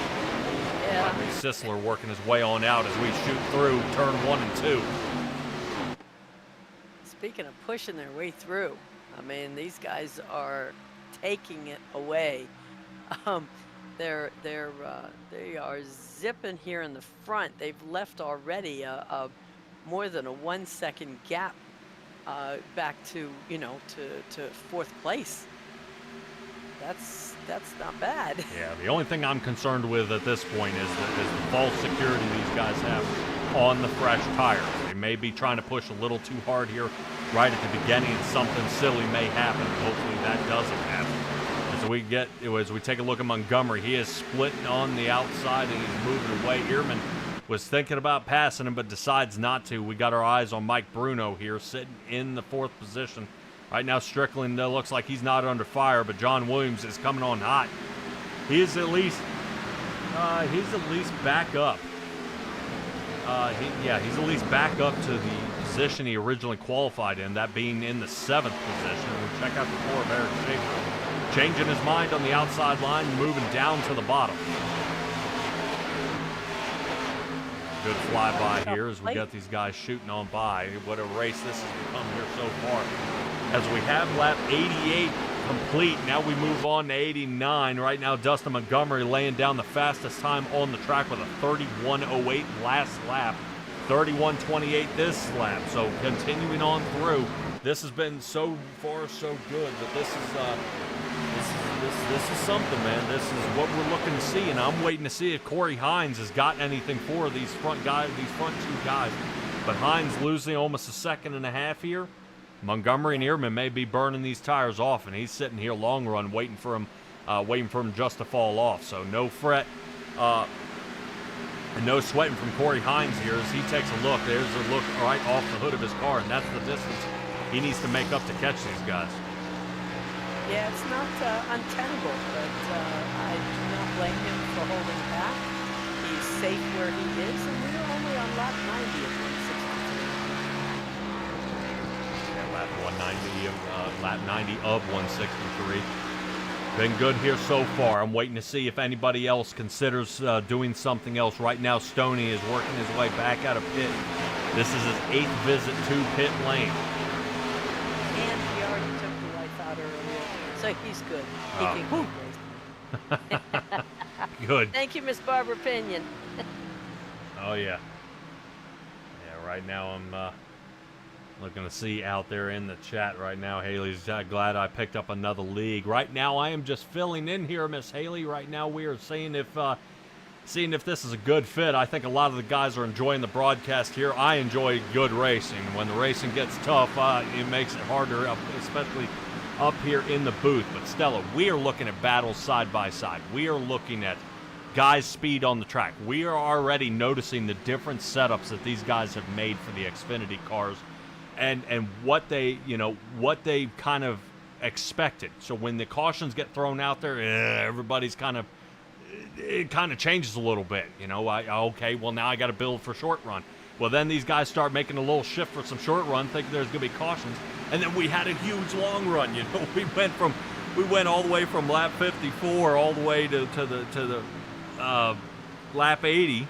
Speaker 6: Yeah.
Speaker 5: Sisler working his way on out as we shoot through turn 1 and 2.
Speaker 6: Speaking of pushing their way through, I mean, these guys are taking it away. They are zipping here in the front. They've left already a more than a 1 second gap back to to fourth place. That's not bad.
Speaker 5: Yeah, the only thing I'm concerned with at this point is the false security these guys have on the fresh tires. They may be trying to push a little too hard here right at the beginning, and something silly may happen. Hopefully that doesn't happen. As we take a look at Montgomery, he is splitting on the outside and he's moving away. Ehrman was thinking about passing him but decides not to. We got our eyes on Mike Bruno here, sitting in the 4th position. Right now, Strickland looks like he's not under fire, but John Williams is coming on hot. He's at least back up. He's at least back up to the position he originally qualified in, that being in the 7th position. We'll check out the floor of Eric Schaefer, changing his mind on the outside line, moving down to the bottom. Good flyby here as we got these guys shooting on by. What a race this has become here so far. As we have lap 88 complete, now we move on to 89. Right now, Dustin Montgomery laying down the fastest time on the track with a 31:08 last lap, 31:28 this lap. So continuing on through, this has been so far so good that this is something, man. This is what we're looking to see, and I'm waiting to see if Corey Hines has got anything for these front two guys. But Hines losing almost a second and a half here. Montgomery and Ehrman may be burning these tires off, and he's sitting here long run waiting for him just to fall off. So no fret and no sweating from Corey Hines here as he takes a look. There's a look right off the hood of his car, and that's the distance he needs to make up to catch these guys.
Speaker 6: Yeah, it's not untenable, but I do not blame him for holding back. He's safe where he is, and we're only on lap 90 at 163.
Speaker 5: Yeah, lap 90 of 163. Been good here so far. I'm waiting to see if anybody else considers doing something else. Right now, Stoney is working his way back out of pit. This is his 8th visit to pit lane.
Speaker 6: And he already took the lights out earlier, so he's good. He can keep racing.
Speaker 5: Good.
Speaker 6: Thank you, Miss Barbara Pinion.
Speaker 5: Oh, yeah. Yeah, right now I'm looking to see out there in the chat right now. Haley's glad I picked up another league. Right now, I am just filling in here, Miss Haley. Right now, we are seeing if this is a good fit. I think a lot of the guys are enjoying the broadcast here. I enjoy good racing. When the racing gets tough, it makes it harder, especially up here in the booth. But Stella, we are looking at battles side by side. We are looking at guys' speed on the track. We are already noticing the different setups that these guys have made for the Xfinity cars, and what they kind of expected. So when the cautions get thrown out there, everybody's it kind of changes a little bit. Okay, well now I got to build for short run. Well, then these guys start making a little shift for some short run, thinking there's going to be cautions, and then we had a huge long run. We went all the way from lap 54 all the way to the lap 80,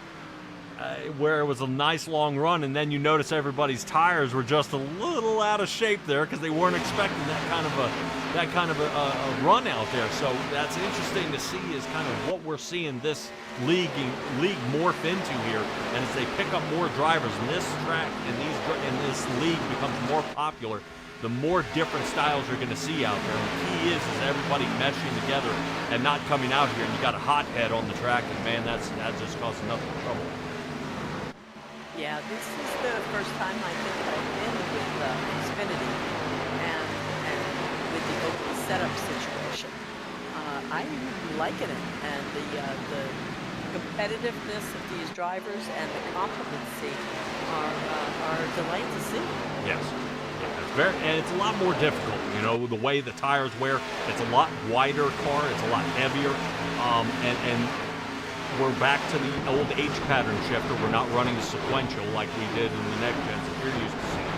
Speaker 5: where it was a nice long run, and then you notice everybody's tires were just a little out of shape there because they weren't expecting that kind of a run out there. So that's interesting to see, is kind of what we're seeing this league morph into here, and as they pick up more drivers, and this track and this league becomes more popular, the more different styles you're going to see out there. And the key is everybody meshing together and not coming out here. And you got a hothead on the track, and man, that just causing nothing but trouble.
Speaker 6: Yeah, this is the first time I think I've been with Xfinity and with the open setup situation. I'm liking it, and the competitiveness of these drivers and the competency are a delight to see.
Speaker 5: Yes. Yeah, and it's a lot more difficult. You know, the way the tires wear, it's a lot wider car, it's a lot heavier, and we're back to the old H pattern shifter. We're not running sequential like we did in the next gens that you're used to seeing.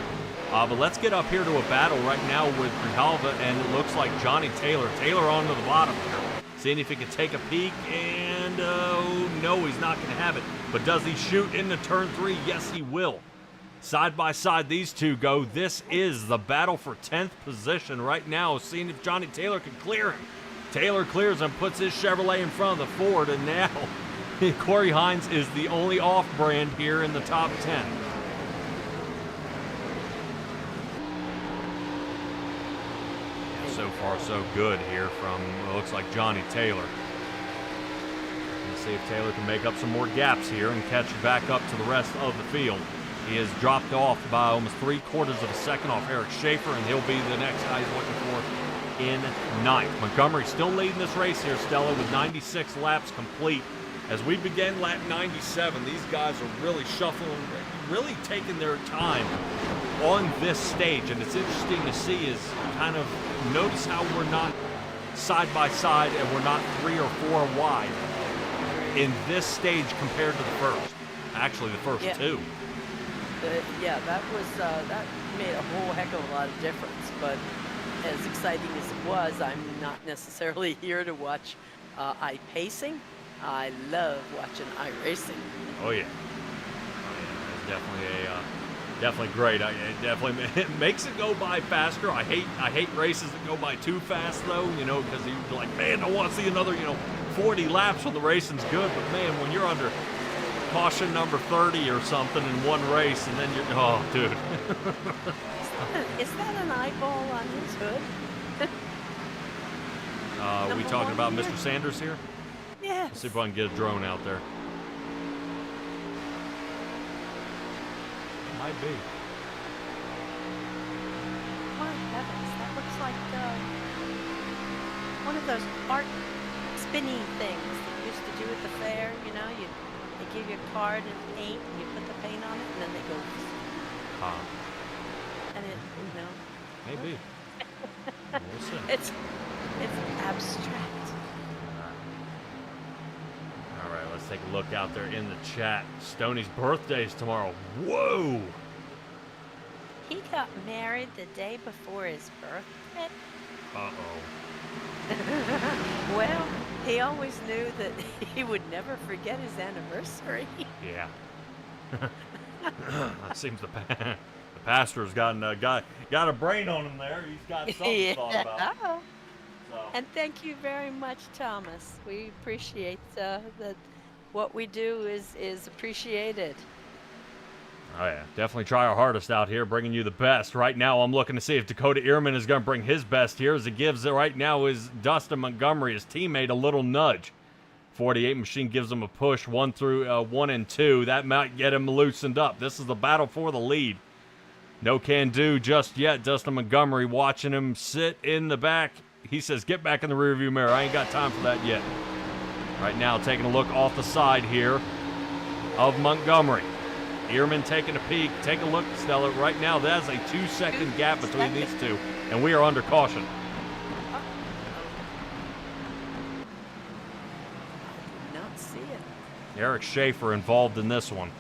Speaker 5: But let's get up here to a battle right now with Grijalva, and it looks like Johnny Taylor. Taylor onto the bottom here. Seeing if he can take a peek, and no, he's not going to have it. But does he shoot into turn 3? Yes, he will. Side by side, these two go. This is the battle for 10th position right now, seeing if Johnny Taylor can clear him. Taylor clears and puts his Chevrolet in front of the Ford, and now Corey Hines is the only off-brand here in the top 10. So far, so good here from, looks like Johnny Taylor. Let's see if Taylor can make up some more gaps here and catch back up to the rest of the field. He has dropped off by almost 3/4 of a second off Eric Schaefer, and he'll be the next guy he's looking for in 9th. Montgomery still leading this race here, Stella, with 96 laps complete. As we begin lap 97, these guys are really shuffling, really taking their time on this stage, and it's interesting to see is kind of notice how we're not side by side and we're not 3 or 4 wide in this stage compared to the first. Actually, the first two.
Speaker 6: Yeah, that made a whole heck of a lot of difference. But as exciting as it was, I'm not necessarily here to watch iPacing. I love watching iRacing.
Speaker 5: Oh yeah, it's definitely great. It makes it go by faster. I hate races that go by too fast though. You know, because you're like, man, I want to see another 40 laps when the racing's good. But man, when you're under caution number 30 or something in one race, and then you're, oh, dude.
Speaker 6: Is that an eyeball on his hood?
Speaker 5: Are we talking about Mr. Sanders here?
Speaker 6: Yes.
Speaker 5: Let's see if I can get a drone out there. Might be.
Speaker 6: My heavens, that looks like one of those art spinny things that you used to do at the fair. They give you a card and paint, and you put the paint on it, and then they go. And it,
Speaker 5: Maybe. We'll see.
Speaker 6: It's abstract.
Speaker 5: All right, let's take a look out there in the chat. Stoney's birthday's tomorrow. Whoa!
Speaker 6: He got married the day before his birthday.
Speaker 5: Uh-oh.
Speaker 6: Well, he always knew that he would never forget his anniversary.
Speaker 5: Yeah. That seems the pastor's got a brain on him there. He's got something thought about. So.
Speaker 6: And thank you very much, Thomas. We appreciate that what we do is appreciated.
Speaker 5: Oh, yeah. Definitely try our hardest out here, bringing you the best. Right now, I'm looking to see if Dakota Ehrman is going to bring his best here, as he gives it right now is Dustin Montgomery, his teammate, a little nudge. 48 machine gives him a push 1 through 1 and 2. That might get him loosened up. This is the battle for the lead. No can do just yet. Dustin Montgomery watching him sit in the back. He says, get back in the rearview mirror. I ain't got time for that yet. Right now, taking a look off the side here of Montgomery. Ehrman taking a peek. Take a look, Stella. Right now, that's a 2-second gap between these two, and we are under caution.
Speaker 6: I did not see it.
Speaker 5: Eric Schaefer involved in this one.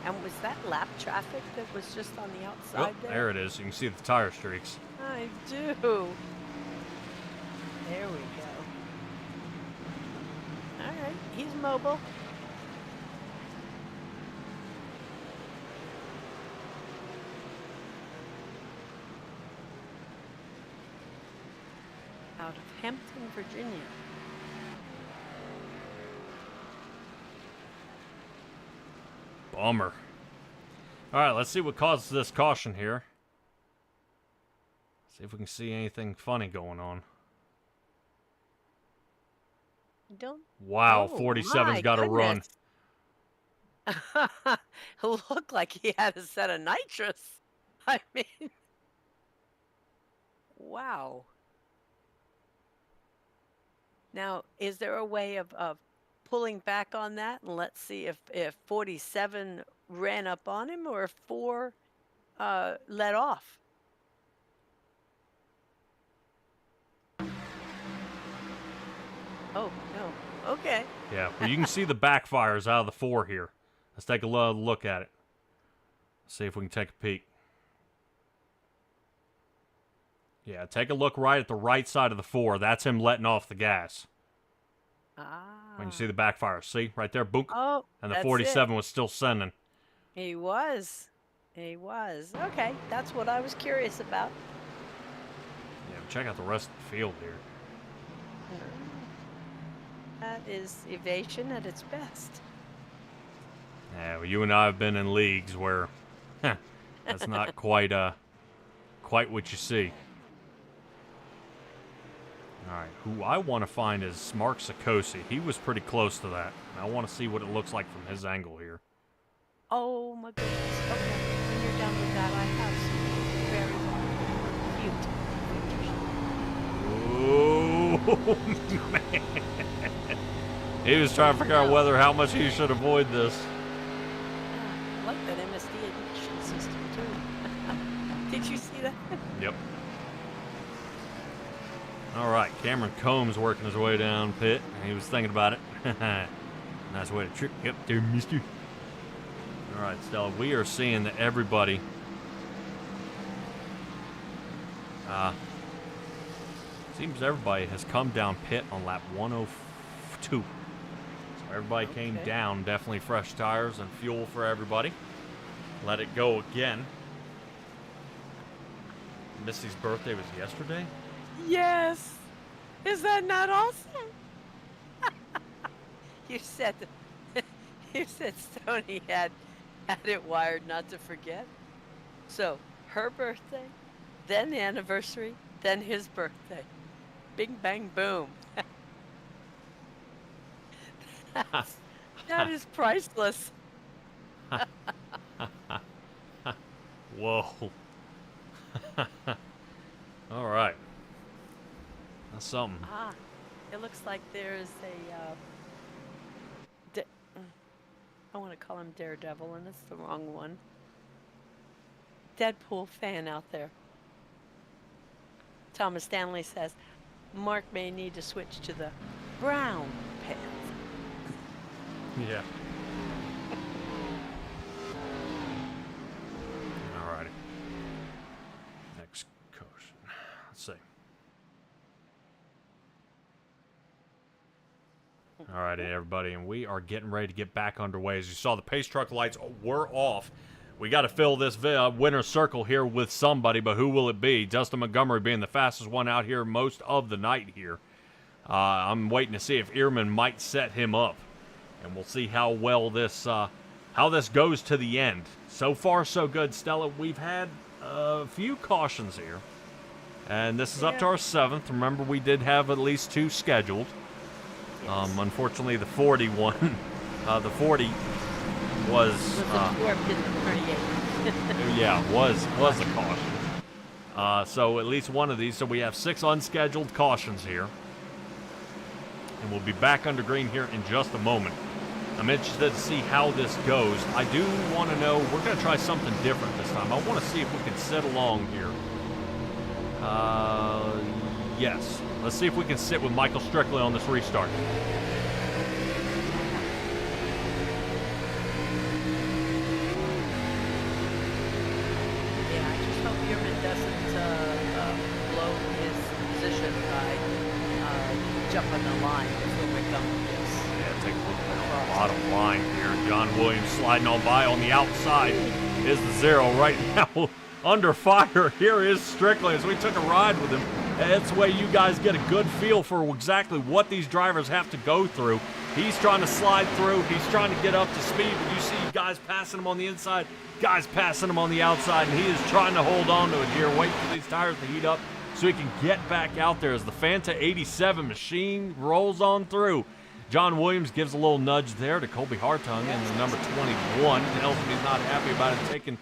Speaker 6: And was that lap traffic that was just on the outside there?
Speaker 5: There it is. You can see the tire streaks.
Speaker 6: I do. There we go. All right, he's mobile. Out of Hampton, Virginia.
Speaker 5: Bummer. All right, let's see what causes this caution here. See if we can see anything funny going on.
Speaker 6: Don't.
Speaker 5: Wow,
Speaker 6: Oh,
Speaker 5: 47's
Speaker 6: my
Speaker 5: got a run.
Speaker 6: goodness. Looked like he had a set of nitrous. I mean, wow. Now, is there a way of pulling back on that? And let's see if 47 ran up on him or if 4 let off. Oh, no. Okay.
Speaker 5: Yeah, well, you can see the backfires out of the 4 here. Let's take a look at it. See if we can take a peek. Yeah, take a look right at the right side of the 4. That's him letting off the gas. When you see the backfire. See? Right there, boom.
Speaker 6: Oh,
Speaker 5: And the
Speaker 6: that's
Speaker 5: 47
Speaker 6: it.
Speaker 5: was still sending.
Speaker 6: He was. He was. Okay, that's what I was curious about.
Speaker 5: Yeah, check out the rest of the field here.
Speaker 6: That is evasion at its best.
Speaker 5: Yeah, well, you and I have been in leagues where that's not quite what you see. All right, who I want to find is Mark Sikosi. He was pretty close to that. I want to see what it looks like from his angle here.
Speaker 6: Oh my goodness. Okay, when you're done with that, I have some very cute pictures.
Speaker 5: Oh, man. He was trying to figure out how much he should avoid this.
Speaker 6: I like that MSD ignition system too. Did you see that?
Speaker 5: Yep. All right, Cameron Combs working his way down pit. He was thinking about it. Nice way to trip you up there, mister. All right, Stella, we are seeing that everybody seems everybody has come down pit on lap 102. So everybody came down, definitely fresh tires and fuel for everybody. Let it go again. Missy's birthday was yesterday?
Speaker 6: Yes. Is that not awesome? you said Stoney had it wired not to forget. So her birthday, then the anniversary, then his birthday. Bing bang boom. That is priceless.
Speaker 5: Whoa. All right. That's something.
Speaker 6: It looks like there's I want to call him Daredevil, and it's the wrong one. Deadpool fan out there. Thomas Stanley says, Mark may need to switch to the brown pants.
Speaker 5: Yeah. All righty. Next caution. Let's see. All righty, everybody, and we are getting ready to get back underway. As you saw, the pace truck lights were off. We got to fill this winner's circle here with somebody, but who will it be? Dustin Montgomery being the fastest one out here most of the night here. I'm waiting to see if Ehrman might set him up, and we'll see how well this goes to the end. So far, so good, Stella. We've had a few cautions here, and this is up to our 7th. Remember, we did have at least 2 scheduled. Unfortunately, the 41, the 40 was
Speaker 6: absorbed in the 38.
Speaker 5: yeah, was a caution. So at least one of these. So we have 6 unscheduled cautions here, and we'll be back under green here in just a moment. I'm interested to see how this goes. I do want to know. We're going to try something different this time. I want to see if we can sit along here. Yes. Let's see if we can sit with Michael Strickland on this restart.
Speaker 6: Yeah, I just hope Ehrman doesn't blow his position by jumping the line before we come with this.
Speaker 5: Yeah, take a look at the bottom line here. John Williams sliding on by on the outside is the 0 right now. Under fire, here is Strickland as we took a ride with him. That's the way you guys get a good feel for exactly what these drivers have to go through. He's trying to slide through. He's trying to get up to speed, but you see guys passing him on the inside, guys passing him on the outside, and he is trying to hold on to it here, waiting for these tires to heat up so he can get back out there as the Fanta 87 machine rolls on through. John Williams gives a little nudge there to Colby Hartung in the number 21. Tells him he's not happy about it, taking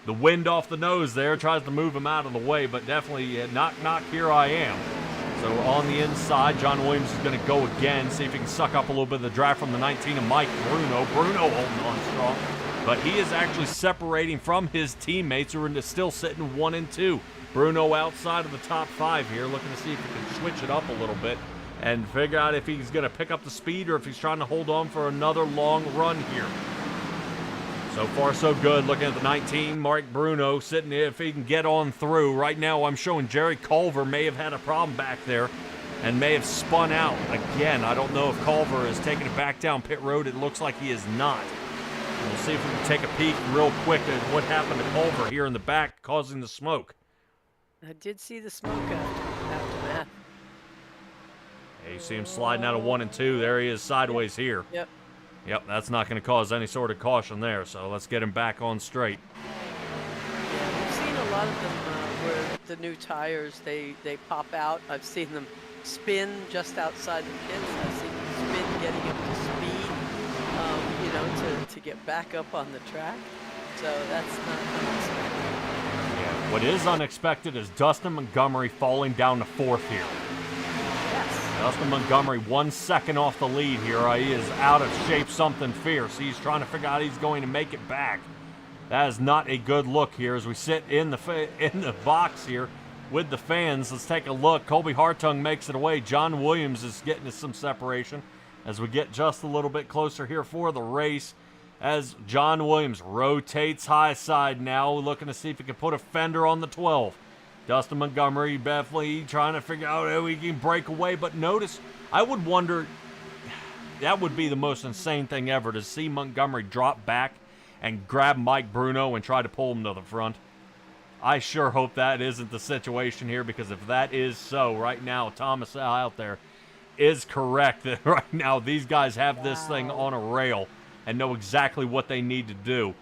Speaker 5: the wind off the nose there, tries to move him out of the way, but definitely knock, knock, here I am. So on the inside, John Williams is going to go again, see if he can suck up a little bit of the drive from the 19 of Mike Bruno. Bruno holding on strong, but he is actually separating from his teammates who are still sitting 1 and 2. Bruno outside of the top 5 here, looking to see if he can switch it up a little bit and figure out if he's going to pick up the speed or if he's trying to hold on for another long run here. So far, so good. Looking at the 19, Mark Bruno sitting there if he can get on through. Right now, I'm showing Jerry Culver may have had a problem back there and may have spun out. Again, I don't know if Culver is taking it back down pit road. It looks like he is not. We'll see if we can take a peek real quick at what happened to Culver here in the back, causing the smoke.
Speaker 6: I did see the smoke after that.
Speaker 5: Yeah, you see him sliding out of 1 and 2. There he is sideways here.
Speaker 6: Yep.
Speaker 5: Yep, that's not going to cause any sort of caution there, so let's get him back on straight.
Speaker 6: Yeah, we've seen a lot of them where the new tires, they pop out. I've seen them spin just outside the pits. I've seen them spin getting up to speed, to get back up on the track. So that's not unexpected.
Speaker 5: Yeah, what is unexpected is Dustin Montgomery falling down to 4th here. Dustin Montgomery 1 second off the lead here. He is out of shape, something fierce. He's trying to figure out he's going to make it back. That is not a good look here as we sit in the box here with the fans. Let's take a look. Colby Hartung makes it away. John Williams is getting to some separation as we get just a little bit closer here for the race. As John Williams rotates high side now, looking to see if he can put a fender on the 12. Dustin Montgomery definitely trying to figure out how he can break away, but notice, I would wonder, that would be the most insane thing ever to see Montgomery drop back and grab Mike Bruno and try to pull him to the front. I sure hope that isn't the situation here, because if that is so, right now, Thomas out there is correct that right now these guys have this thing on a rail and know exactly what they need to do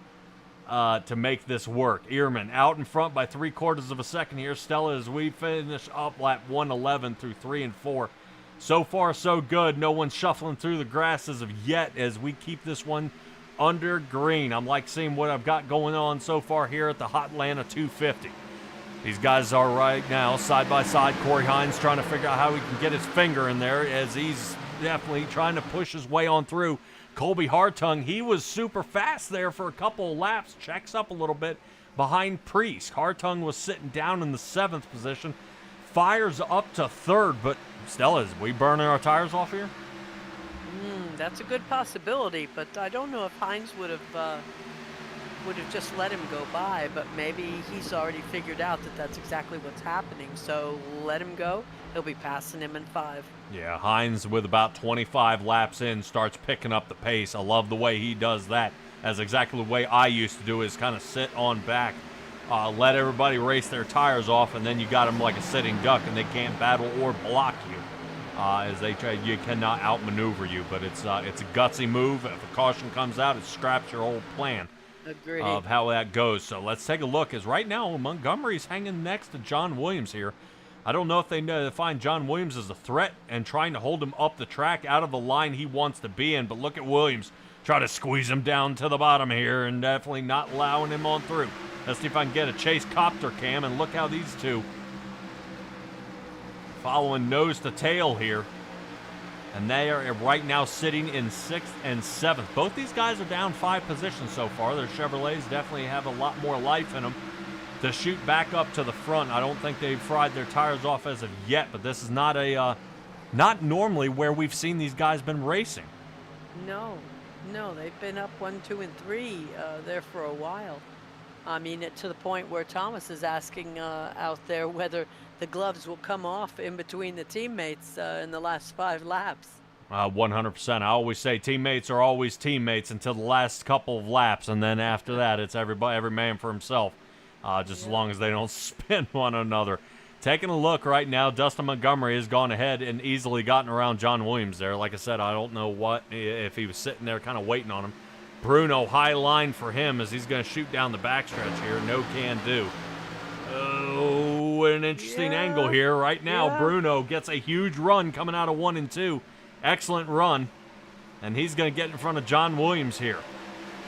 Speaker 5: to make this work. Ehrman out in front by 3/4 of a second here. Stella, as we finish up lap 111 through 3 and 4. So far, so good. No one's shuffling through the grass as of yet as we keep this one under green. I'm like seeing what I've got going on so far here at the Hotlanta 250. These guys are right now side by side. Corey Hines trying to figure out how he can get his finger in there as he's definitely trying to push his way on through. Colby Hartung, he was super fast there for a couple of laps, checks up a little bit behind Priest. Hartung was sitting down in the 7th position, fires up to 3rd, but Stella, is we burning our tires off here?
Speaker 6: That's a good possibility, but I don't know if Hines would have just let him go by, but maybe he's already figured out that that's exactly what's happening, so let him go. He'll be passing him in 5.
Speaker 5: Yeah, Hines with about 25 laps in starts picking up the pace. I love the way he does that. That's exactly the way I used to do, is kind of sit on back, let everybody race their tires off, and then you got them like a sitting duck and they can't battle or block you. As they try, you cannot outmaneuver you, but it's a gutsy move. If a caution comes out, it scraps your whole plan.
Speaker 6: Agreed.
Speaker 5: Of how that goes. So let's take a look, as right now Montgomery's hanging next to John Williams here. I don't know if they find John Williams as a threat and trying to hold him up the track out of the line he wants to be in, but look at Williams try to squeeze him down to the bottom here and definitely not allowing him on through. Let's see if I can get a chase copter cam and look how these two following nose to tail here. And they are right now sitting in 6th and 7th. Both these guys are down 5 positions so far. Their Chevrolets definitely have a lot more life in them to shoot back up to the front. I don't think they've fried their tires off as of yet, but this is not not normally where we've seen these guys been racing.
Speaker 6: No, they've been up 1, 2, and 3 there for a while. I mean, to the point where Thomas is asking out there whether the gloves will come off in between the teammates in the last 5 laps.
Speaker 5: 100%. I always say teammates are always teammates until the last couple of laps, and then after that, it's every man for himself. Just as long as they don't spin one another. taking a look right now, Dustin Montgomery has gone ahead and easily gotten around John Williams there. Like I said, I don't know if he was sitting there kind of waiting on him. Bruno, high line for him as he's going to shoot down the backstretch here. No can do. Oh, an interesting angle here. Right now, Bruno gets a huge run coming out of 1 and 2. Excellent run. And he's going to get in front of John Williams here.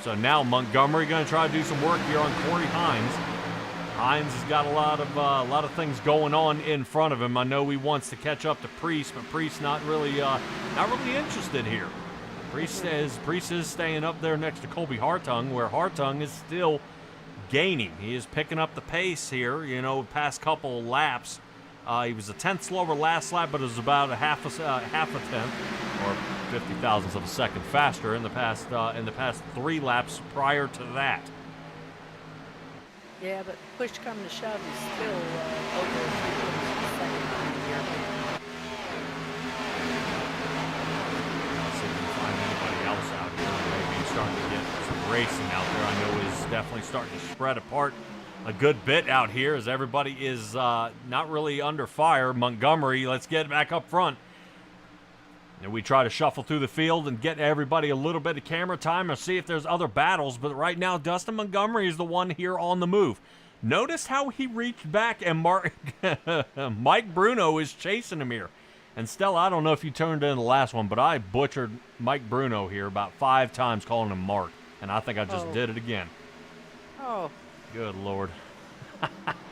Speaker 5: So now Montgomery going to try to do some work here on Corey Hines. Hines has got a lot of things going on in front of him. I know he wants to catch up to Priest, but Priest not really interested here. Priest is staying up there next to Colby Hartung, where Hartung is still gaining. He is picking up the pace here, past couple laps. He was a tenth slower last lap, but it was about a half a tenth, or 50 thousandths of a second faster in the past 3 laps prior to that.
Speaker 6: Yeah, but push come to shove, he's still over 3 seconds here.
Speaker 5: See if we can find anybody else out here. Maybe he's starting to get some racing out there. I know he's definitely starting to spread apart a good bit out here as everybody is not really under fire. Montgomery, let's get back up front. And we try to shuffle through the field and get everybody a little bit of camera time and see if there's other battles. But right now, Dustin Montgomery is the one here on the move. Notice how he reached back and Mike Bruno is chasing him here. And Stella, I don't know if you turned in the last one, but I butchered Mike Bruno here about 5 times calling him Mark. And I think I just did it again.
Speaker 6: Oh.
Speaker 5: Good Lord.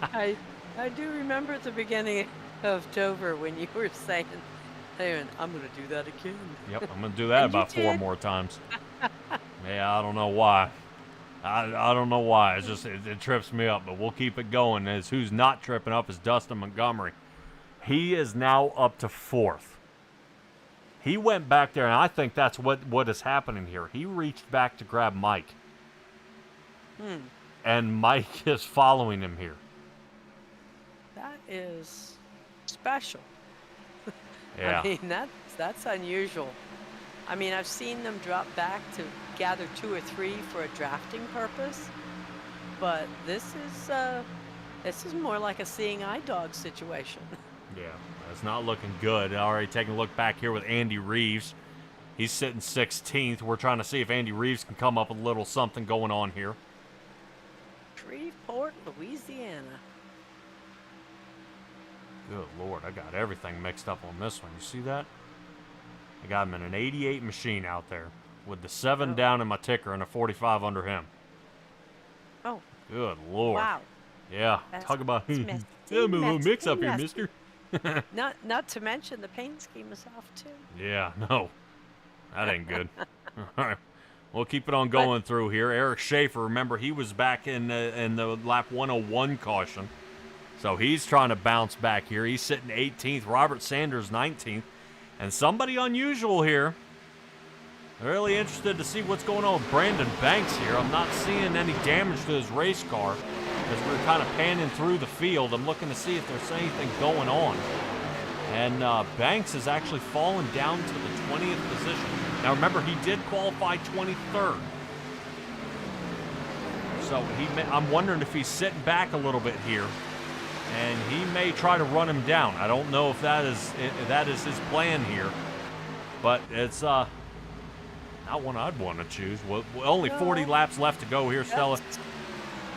Speaker 6: I do remember at the beginning of Dover when you were saying, hey, I'm going to do that again.
Speaker 5: Yep, I'm going to do that about 4 more times. Yeah, I don't know why. I don't know why. It's just, it trips me up, but we'll keep it going. As who's not tripping up is Dustin Montgomery. He is now up to 4th. He went back there, and I think that's what is happening here. He reached back to grab Mike. And Mike is following him here.
Speaker 6: That is special.
Speaker 5: Yeah.
Speaker 6: I mean, that's unusual. I mean, I've seen them drop back to gather 2 or 3 for a drafting purpose, but this is more like a seeing eye dog situation.
Speaker 5: Yeah, that's not looking good. Already taking a look back here with Andy Reeves. He's sitting 16th. We're trying to see if Andy Reeves can come up with a little something going on here.
Speaker 6: Shreveport, Louisiana.
Speaker 5: Good Lord, I got everything mixed up on this one. You see that? I got him in an 88 machine out there with the 7 down in my ticker and a 45 under him.
Speaker 6: Oh.
Speaker 5: Good Lord.
Speaker 6: Wow.
Speaker 5: Yeah, talk about a little mix up here, mister.
Speaker 6: Not to mention the paint scheme is off too.
Speaker 5: Yeah, no. That ain't good. All right. We'll keep it on going through here. Eric Schaefer, remember, he was back in the lap 101 caution. So he's trying to bounce back here. He's sitting 18th. Robert Sanders, 19th. And somebody unusual here. Really interested to see what's going on with Brandon Banks here. I'm not seeing any damage to his race car as we're kind of panning through the field. I'm looking to see if there's anything going on. And Banks is actually fallen down to the 20th position. Now remember, he did qualify 23rd. So I'm wondering if he's sitting back a little bit here. And he may try to run him down. I don't know if that is his plan here. But it's not one I'd want to choose. Well, only 40 laps left to go here, Stella.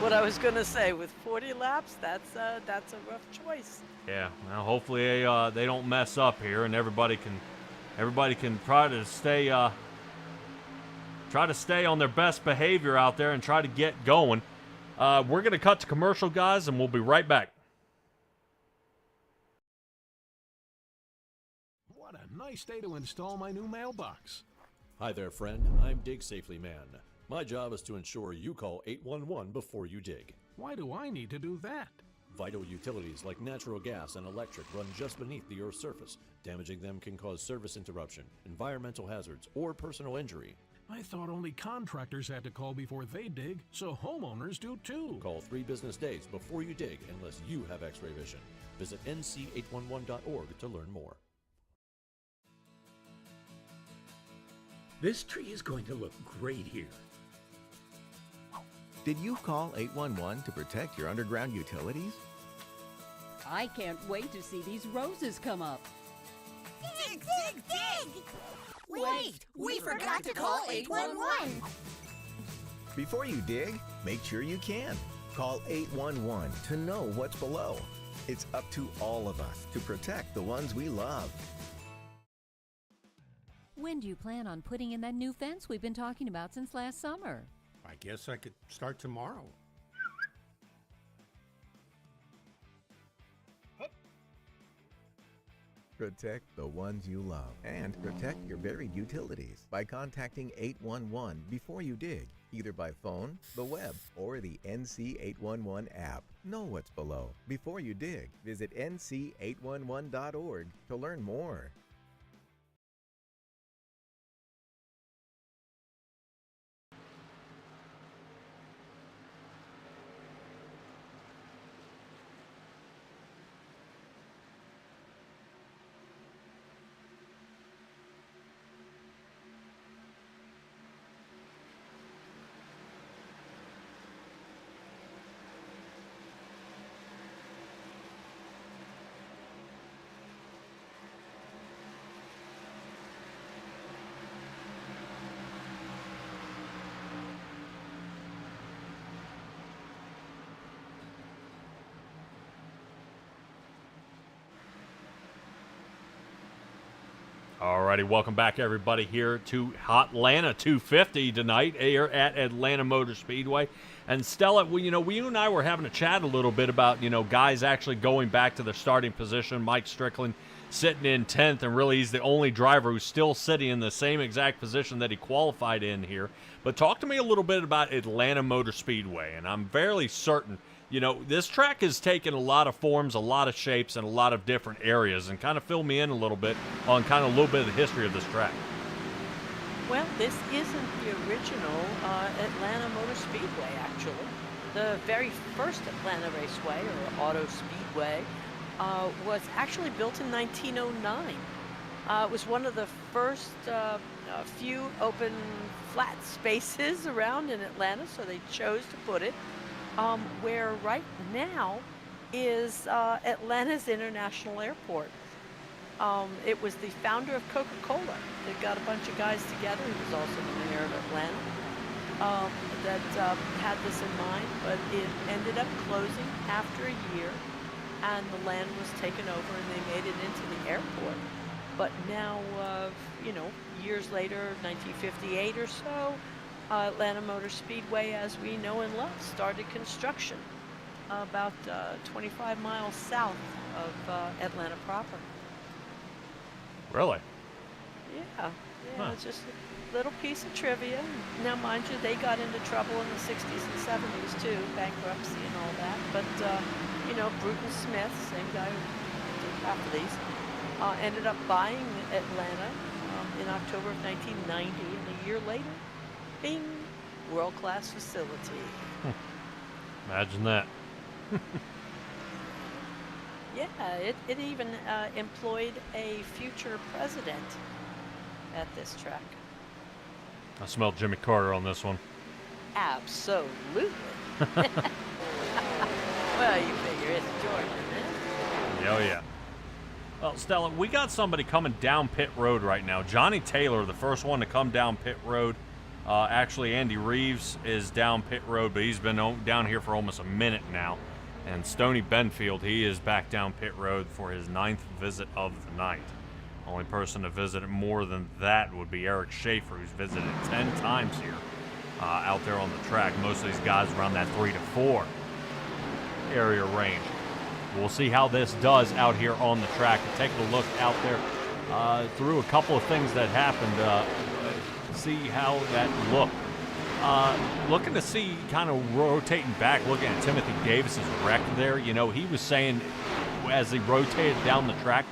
Speaker 6: What I was going to say, with 40 laps, that's a rough choice.
Speaker 5: Yeah, well, hopefully they don't mess up here, and everybody can try to stay on their best behavior out there and try to get going. We're going to cut to commercial, guys, and we'll be right back.
Speaker 1: What a nice day to install my new mailbox.
Speaker 8: Hi there, friend. I'm Dig Safely Man. My job is to ensure you call 811 before you dig.
Speaker 1: Why do I need to do that?
Speaker 8: Vital utilities like natural gas and electric run just beneath the Earth's surface. Damaging them can cause service interruption, environmental hazards, or personal injury.
Speaker 1: I thought only contractors had to call before they dig, so homeowners do too.
Speaker 8: Call 3 business days before you dig unless you have X-ray vision. Visit nc811.org to learn more.
Speaker 1: This tree is going to look great here.
Speaker 2: Did you call 811 to protect your underground utilities?
Speaker 3: I can't wait to see these roses come up.
Speaker 4: Dig, dig, dig! Wait, we forgot to call 811.
Speaker 2: Before you dig, make sure you can. Call 811 to know what's below. It's up to all of us to protect the ones we love.
Speaker 9: When do you plan on putting in that new fence we've been talking about since last summer?
Speaker 10: I guess I could start tomorrow.
Speaker 2: Protect the ones you love and protect your buried utilities by contacting 811 before you dig, either by phone, the web, or the NC 811 app. Know what's below before you dig. Visit nc811.org to learn more.
Speaker 5: Alrighty, welcome back everybody here to Atlanta 250 tonight here at Atlanta Motor Speedway. And Stella, we you and I were having a chat a little bit about, guys actually going back to their starting position. Mike Strickland sitting in 10th, and really he's the only driver who's still sitting in the same exact position that he qualified in here. But talk to me a little bit about Atlanta Motor Speedway, and I'm fairly certain this track has taken a lot of forms, a lot of shapes, and a lot of different areas. And kind of fill me in a little bit on kind of a little bit of the history of this track.
Speaker 6: Well, this isn't the original Atlanta Motor Speedway, actually. The very first Atlanta Raceway, or Auto Speedway, was actually built in 1909. It was one of the first few open flat spaces around in Atlanta, so they chose to put it where right now is Atlanta's International Airport. It was the founder of Coca-Cola that got a bunch of guys together. He was also the mayor of Atlanta that had this in mind, but it ended up closing after a year, and the land was taken over and they made it into the airport. But now, years later, 1958 or so, Atlanta Motor Speedway, as we know and love, started construction about 25 miles south of Atlanta proper.
Speaker 5: Really?
Speaker 6: Yeah, It's just a little piece of trivia. Now, mind you, they got into trouble in the 60s and 70s too, bankruptcy and all that. But, Bruton Smith, same guy who did half of these, ended up buying Atlanta in October of 1990, and a year later, bing, world-class facility.
Speaker 5: Imagine that.
Speaker 6: Yeah, it even employed a future president at this track.
Speaker 5: I smelled Jimmy Carter on this one.
Speaker 6: Absolutely. Well, you figure it's Jordan, eh?
Speaker 5: Oh, yeah. Well, Stella, we got somebody coming down pit road right now. Johnny Taylor, the first one to come down pit road. Actually, Andy Reeves is down pit road, but he's been down here for almost a minute now. And Stoney Benfield, he is back down pit road for his 9th visit of the night. Only person to visit it more than that would be Eric Schaefer, who's visited 10 times here out there on the track. Most of these guys around that 3 to 4 area range. We'll see how this does out here on the track and take a look out there through a couple of things that happened. See how that looked. Looking to see, kind of rotating back, looking at Timothy Davis's wreck there. He was saying as he rotated down the track,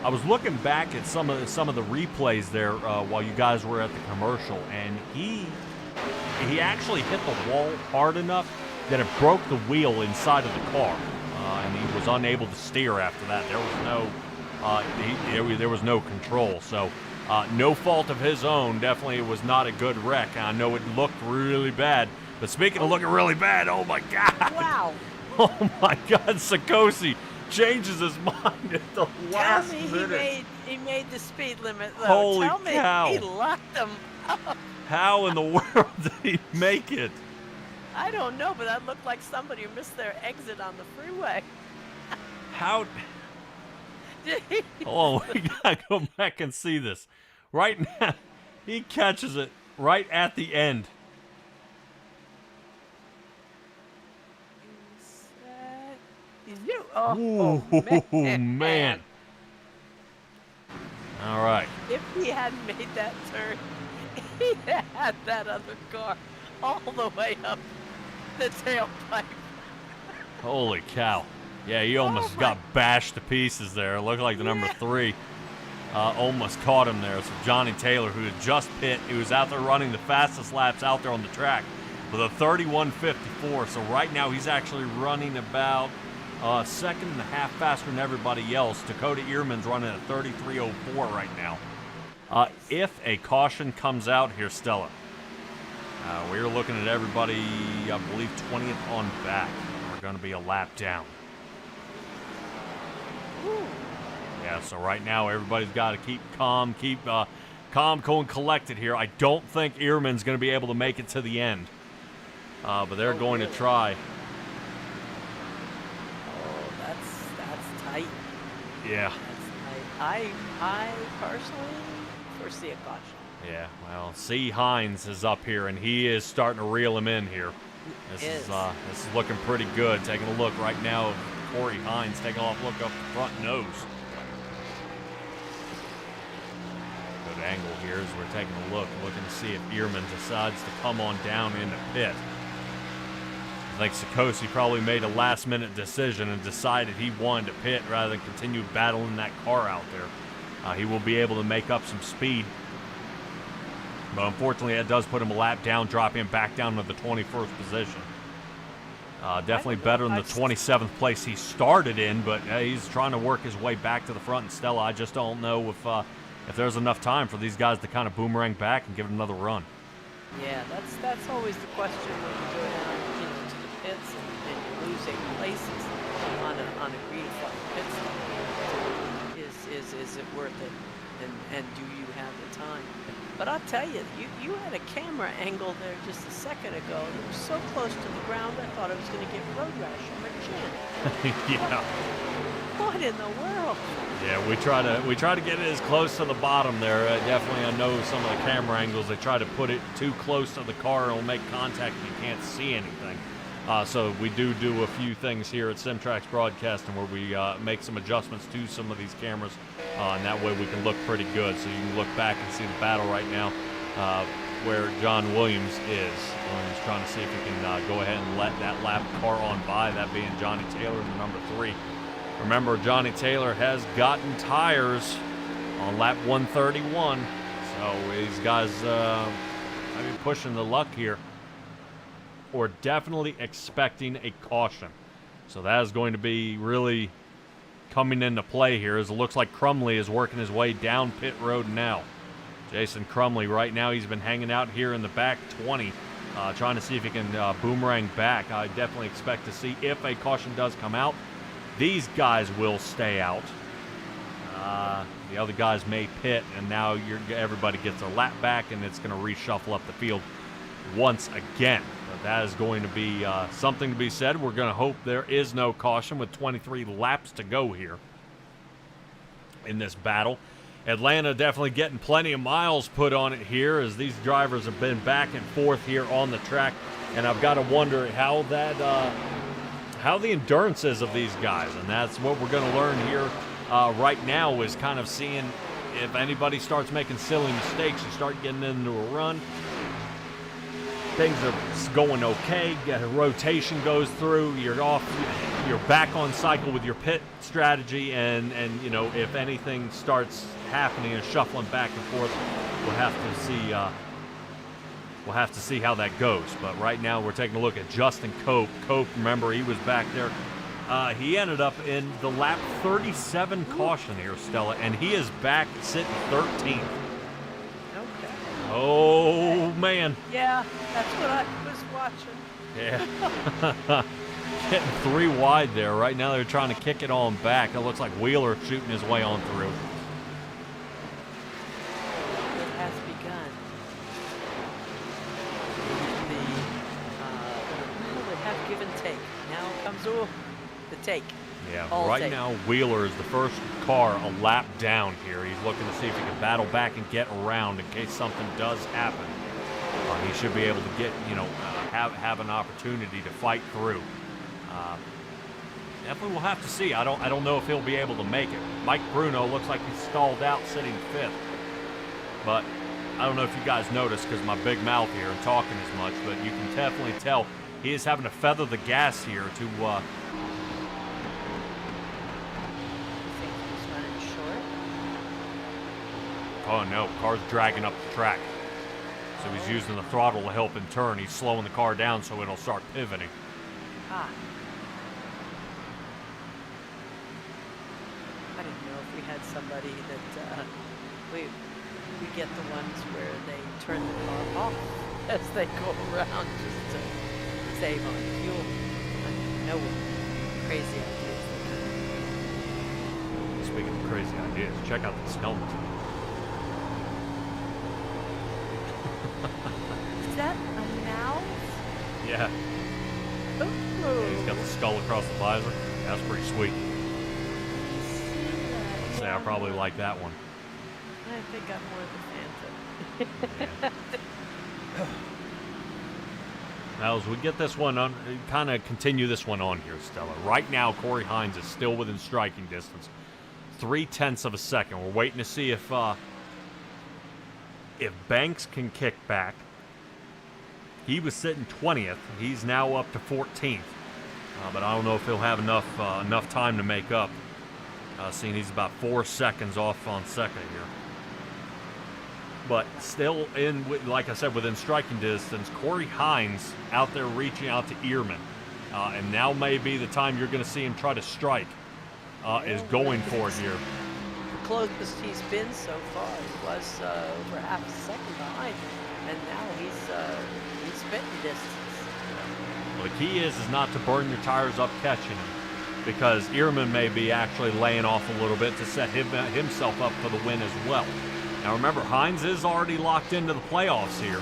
Speaker 5: I was looking back at some of the replays there while you guys were at the commercial, and he actually hit the wall hard enough that it broke the wheel inside of the car, and he was unable to steer after that. There was no control. So. No fault of his own. Definitely it was not a good wreck. I know it looked really bad. But speaking of looking really bad, oh my God.
Speaker 6: Wow.
Speaker 5: Oh my God, Sakosi changes his mind at the last
Speaker 6: Tell me
Speaker 5: minute.
Speaker 6: he made the speed limit though.
Speaker 5: Holy
Speaker 6: Tell me
Speaker 5: cow.
Speaker 6: he locked them up.
Speaker 5: How in the world did he make it?
Speaker 6: I don't know, but that looked like somebody who missed their exit on the freeway.
Speaker 5: How? Hold on, we gotta go back and see this. Right now, he catches it right at the end.
Speaker 6: Oh,
Speaker 5: man. All right.
Speaker 6: If he hadn't made that turn, he had that other car all the way up the tailpipe.
Speaker 5: Holy cow. Yeah, he almost got bashed to pieces there. It looked like the number 3 almost caught him there. So Johnny Taylor, who had just pit, he was out there running the fastest laps out there on the track with a 31.54. So right now he's actually running about a second and a half faster than everybody else. Dakota Ehrman's running at 33.04 right now. If a caution comes out here, Stella, we're looking at everybody, I believe, 20th on back. We're going to be a lap down.
Speaker 6: Ooh.
Speaker 5: Yeah, so right now everybody's got to keep calm, calm, cool, and collected here. I don't think Ehrman's going to be able to make it to the end, but they're going to try.
Speaker 6: Oh, that's tight.
Speaker 5: Yeah.
Speaker 6: That's tight. I personally foresee a caution.
Speaker 5: Yeah, well, C. Hines is up here, and he is starting to reel him in here. This is looking pretty good. Taking a look right now, Corey Hines taking a look up the front nose. Good angle here as we're taking a look, looking to see if Ehrman decides to come on down into pit. I think Sikosi probably made a last-minute decision and decided he wanted to pit rather than continue battling that car out there. He will be able to make up some speed. But unfortunately, that does put him a lap down, dropping him back down to the 21st position. Definitely better than the 27th place he started in, but he's trying to work his way back to the front. And Stella, I just don't know if there's enough time for these guys to kind of boomerang back and give it another run.
Speaker 6: Yeah, that's always the question when you go down to the pits and you're losing places on a green flag pit stop. Is it worth it? And do you have the time? But I'll tell you, you had a camera angle there just a second ago. It was so close to the ground, I thought I was going to get road rash on my chin.
Speaker 5: Yeah.
Speaker 6: What in the world?
Speaker 5: Yeah, we try to get it as close to the bottom there. Definitely, I know some of the camera angles, they try to put it too close to the car and it'll make contact and you can't see anything. So we do a few things here at SimTraX Broadcasting where we make some adjustments to some of these cameras, and that way we can look pretty good. So you can look back and see the battle right now where John Williams is. Williams trying to see if he can go ahead and let that lap car on by, that being Johnny Taylor in the number 3. Remember, Johnny Taylor has gotten tires on lap 131, so these guys might be pushing the luck here. Or definitely expecting a caution. So that is going to be really coming into play here, as it looks like Crumley is working his way down pit road now. Jason Crumley right now, he's been hanging out here in the back 20, trying to see if he can boomerang back. I definitely expect to see if a caution does come out. These guys will stay out. The other guys may pit, and now everybody gets a lap back, and it's going to reshuffle up the field once again. But that is going to be something to be said. We're going to hope there is no caution with 23 laps to go here in this battle. Atlanta definitely getting plenty of miles put on it here, as these drivers have been back and forth here on the track, and I've got to wonder how the endurance is of these guys, and that's what we're going to learn here right now, is kind of seeing if anybody starts making silly mistakes. You start getting into a run, things are going okay, a rotation goes through, you're back on cycle with your pit strategy, and you know, if anything starts happening and shuffling back and forth, we'll have to see how that goes. But right now we're taking a look at Justin Cope. Cope, remember, he was back there. He ended up in the lap 37 caution here, Stella, and he is back sitting 13th. Oh, man.
Speaker 6: Yeah, that's what I was watching.
Speaker 5: Yeah. getting 3 wide there. Right now they're trying to kick it on back. It looks like Wheeler shooting his way on through.
Speaker 6: It has begun. They have give and take. Now comes the take.
Speaker 5: Yeah,
Speaker 6: All
Speaker 5: right
Speaker 6: take.
Speaker 5: now Wheeler is the first car a lap down here. He's looking to see if he can battle back and get around in case something does happen. He should be able to get, have an opportunity to fight through. Definitely we'll have to see. I don't know if he'll be able to make it. Mike Bruno looks like he's stalled out sitting 5th. But I don't know if you guys noticed because my big mouth here and talking as much, but you can definitely tell he is having to feather the gas here to oh no, car's dragging up the track. So he's using the throttle to help him turn. He's slowing the car down so it'll start pivoting.
Speaker 6: I didn't know if we had somebody that we get the ones where they turn the car off as they go around just to save on fuel. I know what crazy ideas they
Speaker 5: Speaking of crazy ideas, check out this helmet.
Speaker 6: Is that a mouse?
Speaker 5: Yeah. He's got the skull across the visor. That's pretty sweet. I'd say I probably like that one.
Speaker 6: I think I'm more of a Phantom.
Speaker 5: Now, as we get this one on, kind of continue this one on here, Stella. Right now, Corey Hines is still within striking distance. 0.3 of a second. We're waiting to see if Banks can kick back. He was sitting 20th. He's now up to 14th. But I don't know if he'll have enough time to make up. Seeing he's about 4 seconds off on second here. But still like I said, within striking distance, Corey Hines out there reaching out to Ehrman. And now may be the time you're going to see him try to strike. Is going for it here.
Speaker 6: The closest he's been so far was over half a second behind, and now he's spitting distance.
Speaker 5: Well, the key is not to burn your tires up catching him, because Ehrman may be actually laying off a little bit to set himself up for the win as well. Now remember, Hines is already locked into the playoffs here,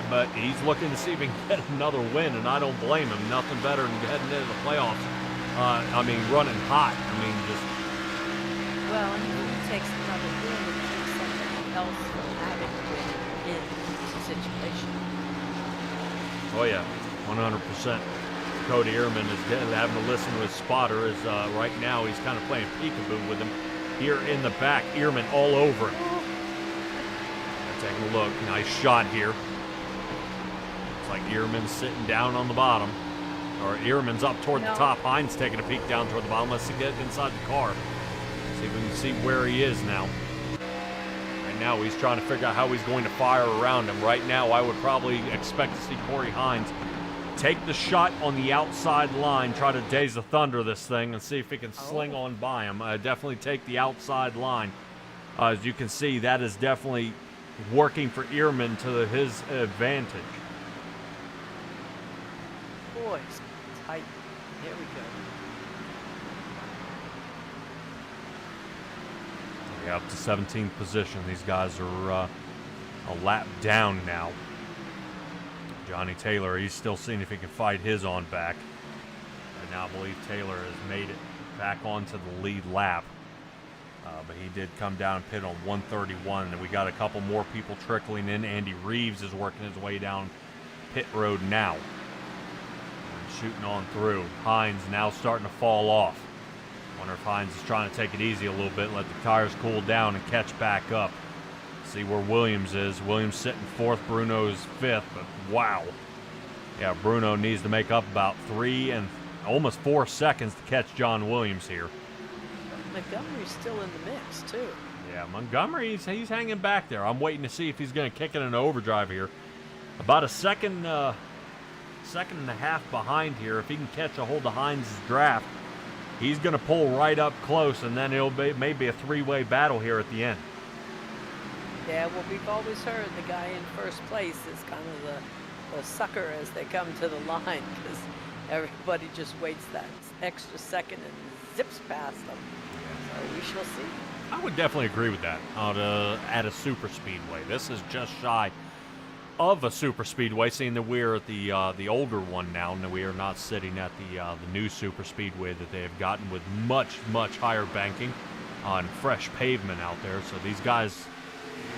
Speaker 5: but he's looking to see if he can get another win, and I don't blame him. Nothing better than heading into the playoffs. Running hot. Just.
Speaker 6: Well, and he takes another win and keeps somebody else from having to win in the situation.
Speaker 5: Oh yeah, 100%. Cody Ehrman is having to listen to his spotter. As right now he's kind of playing peekaboo with him here in the back. Ehrman all over him. Taking a look. Nice shot here. Looks like Ehrman's sitting down on the bottom. Or Ehrman's up toward the top. Hines taking a peek down toward the bottom. Let's get inside the car. See if we can see where he is now. Right now he's trying to figure out how he's going to fire around him. Right now I would probably expect to see Corey Hines take the shot on the outside line, try to Days of Thunder this thing and see if he can sling on by him. Definitely take the outside line. As you can see, that is definitely working for Ehrman to his advantage.
Speaker 6: Boys. Tight. Here we go.
Speaker 5: Yeah, up to 17th position. These guys are a lap down now. Johnny Taylor, he's still seeing if he can fight his on back. I now believe Taylor has made it back onto the lead lap. But he did come down and pit on 131. And we got a couple more people trickling in. Andy Reeves is working his way down pit road now. Shooting on through. Hines now starting to fall off. Wonder if Hines is trying to take it easy a little bit, let the tires cool down and catch back up. See where Williams is. Williams sitting 4th, Bruno's 5th, but wow. Yeah, Bruno needs to make up about 3 and almost 4 seconds to catch John Williams here.
Speaker 6: Montgomery's still in the mix, too.
Speaker 5: Yeah, Montgomery, he's hanging back there. I'm waiting to see if he's going to kick it in overdrive here. About a second and a half behind here. If he can catch a hold of Hines' draft, he's going to pull right up close, and then it'll be maybe a 3-way battle here at the end.
Speaker 6: Yeah, well, we've always heard the guy in first place is kind of the sucker as they come to the line, because everybody just waits that extra second and zips past them. So we shall see.
Speaker 5: I would definitely agree with that at a super speedway. This is just shy of a super speedway, seeing that we're at the older one now, and we are not sitting at the new super speedway that they have gotten with much higher banking on fresh pavement out there. So these guys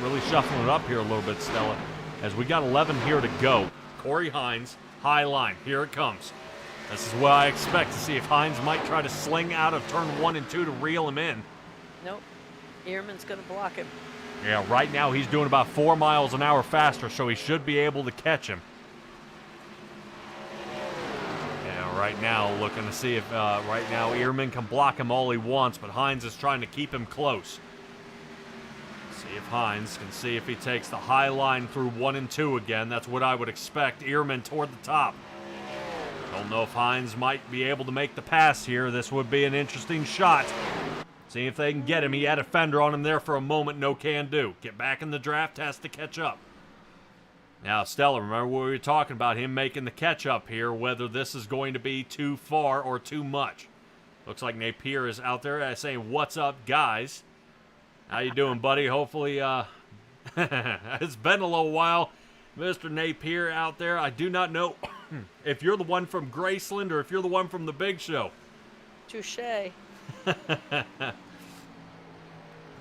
Speaker 5: really shuffling it up here a little bit, Stella, as we got 11 here to go. Corey Hines, high line, here it comes. This is what I expect to see if Hines might try to sling out of turn 1 and 2 to reel him in.
Speaker 6: Nope. Ehrman's going to block him.
Speaker 5: Yeah, right now he's doing about 4 miles an hour faster, so he should be able to catch him. Yeah, right now looking to see if right now Ehrman can block him all he wants, but Hines is trying to keep him close. See if Hines can see if he takes the high line through 1 and 2 again. That's what I would expect. Ehrman toward the top. Don't know if Hines might be able to make the pass here. This would be an interesting shot. See if they can get him. He had a fender on him there for a moment. No can do. Get back in the draft. Has to catch up. Now, Stella, remember what we were talking about, him making the catch up here, whether this is going to be too far or too much. Looks like Napier is out there saying, "What's up, guys? How you doing, buddy?" Hopefully, it's been a little while. Mr. Napier out there. I do not know if you're the one from Graceland or if you're the one from the Big Show.
Speaker 6: Touché.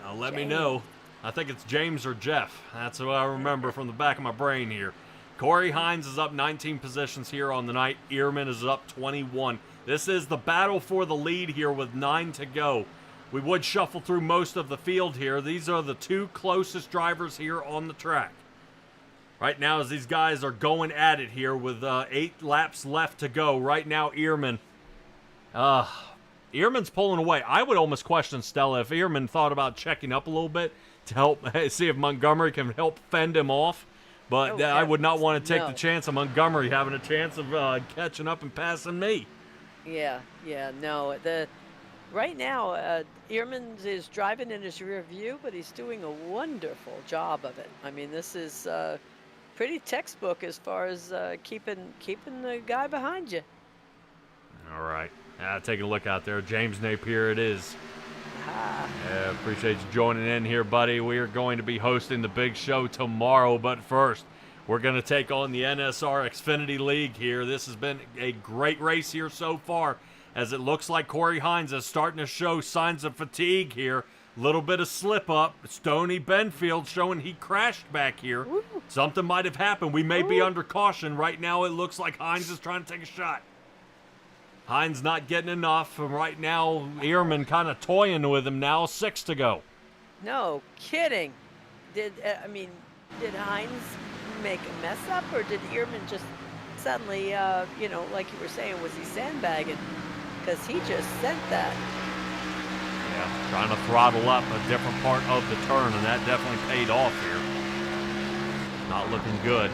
Speaker 5: Now let me know. I think it's James or Jeff. That's what I remember from the back of my brain here. Corey Hines is up 19 positions here on the night. Ehrman is up 21. This is the battle for the lead here with 9 to go. We would shuffle through most of the field here. These are the 2 closest drivers here on the track. Right now, as these guys are going at it here with 8 laps left to go. Right now, Ehrman's pulling away. I would almost question, Stella, if Ehrman thought about checking up a little bit to help see if Montgomery can help fend him off. But I would not want to take the chance of Montgomery having a chance of catching up and passing me.
Speaker 6: Yeah, no. Right now, Ehrman is driving in his rear view, but he's doing a wonderful job of it. I mean, this is pretty textbook as far as keeping the guy behind you.
Speaker 5: All right. Taking a look out there. James Napier it is. Yeah, appreciate you joining in here, buddy. We are going to be hosting the big show tomorrow, but first, we're going to take on the NSR Xfinity League here. This has been a great race here so far, as it looks like Corey Hines is starting to show signs of fatigue here. Little bit of slip up. Stoney Benfield showing he crashed back here.
Speaker 6: Ooh.
Speaker 5: Something might have happened. We may be under caution. Right now, it looks like Hines is trying to take a shot. Hines not getting enough. Right now, Ehrman kind of toying with him now. 6 to go.
Speaker 6: No kidding. Did Hines make a mess up, or did Ehrman just suddenly, like you were saying, was he sandbagging? Because he just sent that.
Speaker 5: Yeah, trying to throttle up a different part of the turn, and that definitely paid off here. Not looking good.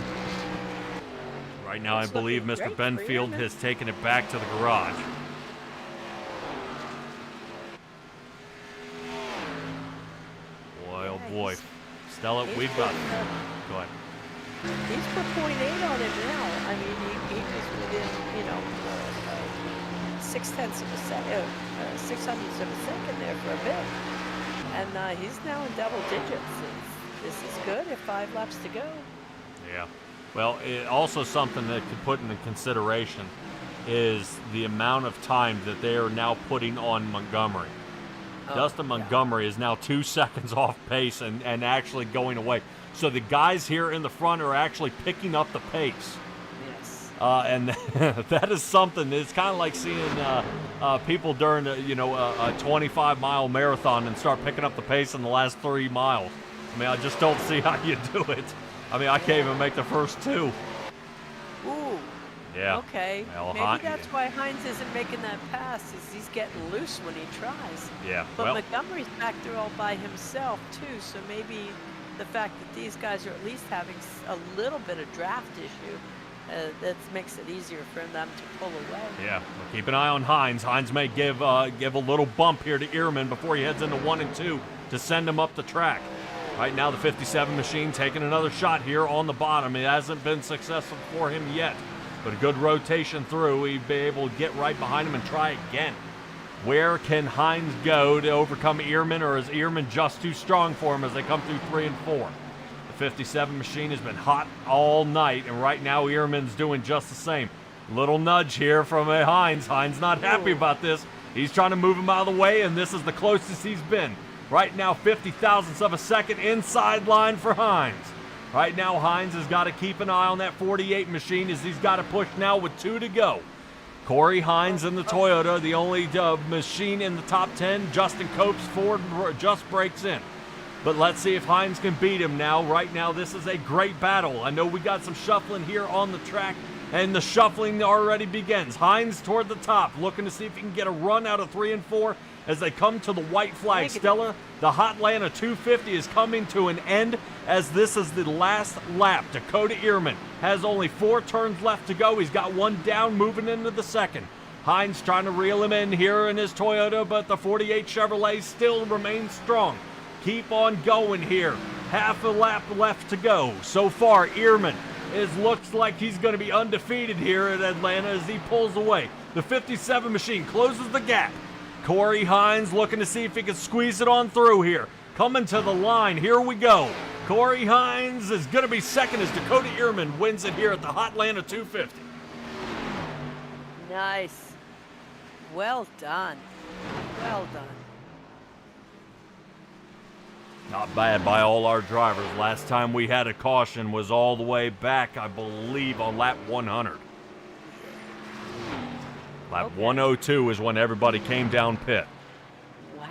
Speaker 5: Right now, I believe Mr. Benfield has taken it back to the garage. Boy, oh boy. Stella, we've got... Go ahead.
Speaker 6: He's for 0.8 on him now. I mean, he was within, 0.6 of a second, 0.06 of a second there for a bit. And he's now in double digits. This is good at 5 laps to go.
Speaker 5: Yeah. Well, also something that could put into consideration is the amount of time that they are now putting on Montgomery. Dustin Montgomery is now 2 seconds off pace and actually going away. So the guys here in the front are actually picking up the pace.
Speaker 6: Yes.
Speaker 5: And that is something. It's kind of like seeing people during a 25-mile marathon and start picking up the pace in the last 3 miles. I mean, I just don't see how you do it. I mean, I can't even make the first 2.
Speaker 6: Ooh.
Speaker 5: Yeah.
Speaker 6: Okay.
Speaker 5: Well,
Speaker 6: maybe that's why Hines isn't making that pass, is he's getting loose when he tries.
Speaker 5: Yeah.
Speaker 6: But Montgomery's back there all by himself, too, so maybe the fact that these guys are at least having a little bit of draft issue, that makes it easier for them to pull away.
Speaker 5: Yeah. Well, keep an eye on Hines. Hines may give a little bump here to Ehrman before he heads into 1 and 2 to send him up the track. Right now, the 57 machine taking another shot here on the bottom. It hasn't been successful for him yet. but a good rotation through. He'd be able to get right behind him and try again. Where can Hines go to overcome Ehrman, or is Ehrman just too strong for him as they come through 3 and 4? The 57 machine has been hot all night, and right now Ehrman's doing just the same. Little nudge here from Hines. Hines not happy about this. He's trying to move him out of the way, and this is the closest he's been. Right now, 50 thousandths of a second inside line for Hines. Right now, Hines has got to keep an eye on that 48 machine as he's got to push now with 2 to go. Corey Hines in the Toyota, the only machine in the top 10. Justin Cope's Ford just breaks in. But let's see if Hines can beat him now. Right now, this is a great battle. I know we got some shuffling here on the track, and the shuffling already begins. Hines toward the top, looking to see if he can get a run out of 3 and 4 as they come to the white flag. Stella, the Hotlanta 250 is coming to an end as this is the last lap. Dakota Ehrman has only 4 turns left to go. He's got 1 down, moving into the second. Hines trying to reel him in here in his Toyota, but the 48 Chevrolet still remains strong. Keep on going here. Half a lap left to go. So far, Ehrman looks like he's going to be undefeated here at Atlanta as he pulls away. The 57 machine closes the gap. Corey Hines looking to see if he can squeeze it on through here. Coming to the line. Here we go. Corey Hines is going to be second as Dakota Ehrman wins it here at the Hotlanta 250.
Speaker 6: Nice. Well done. Well done.
Speaker 5: Not bad by all our drivers. Last time we had a caution was all the way back, I believe, on lap 100. Lap 102 is when everybody came down pit.
Speaker 6: Wow.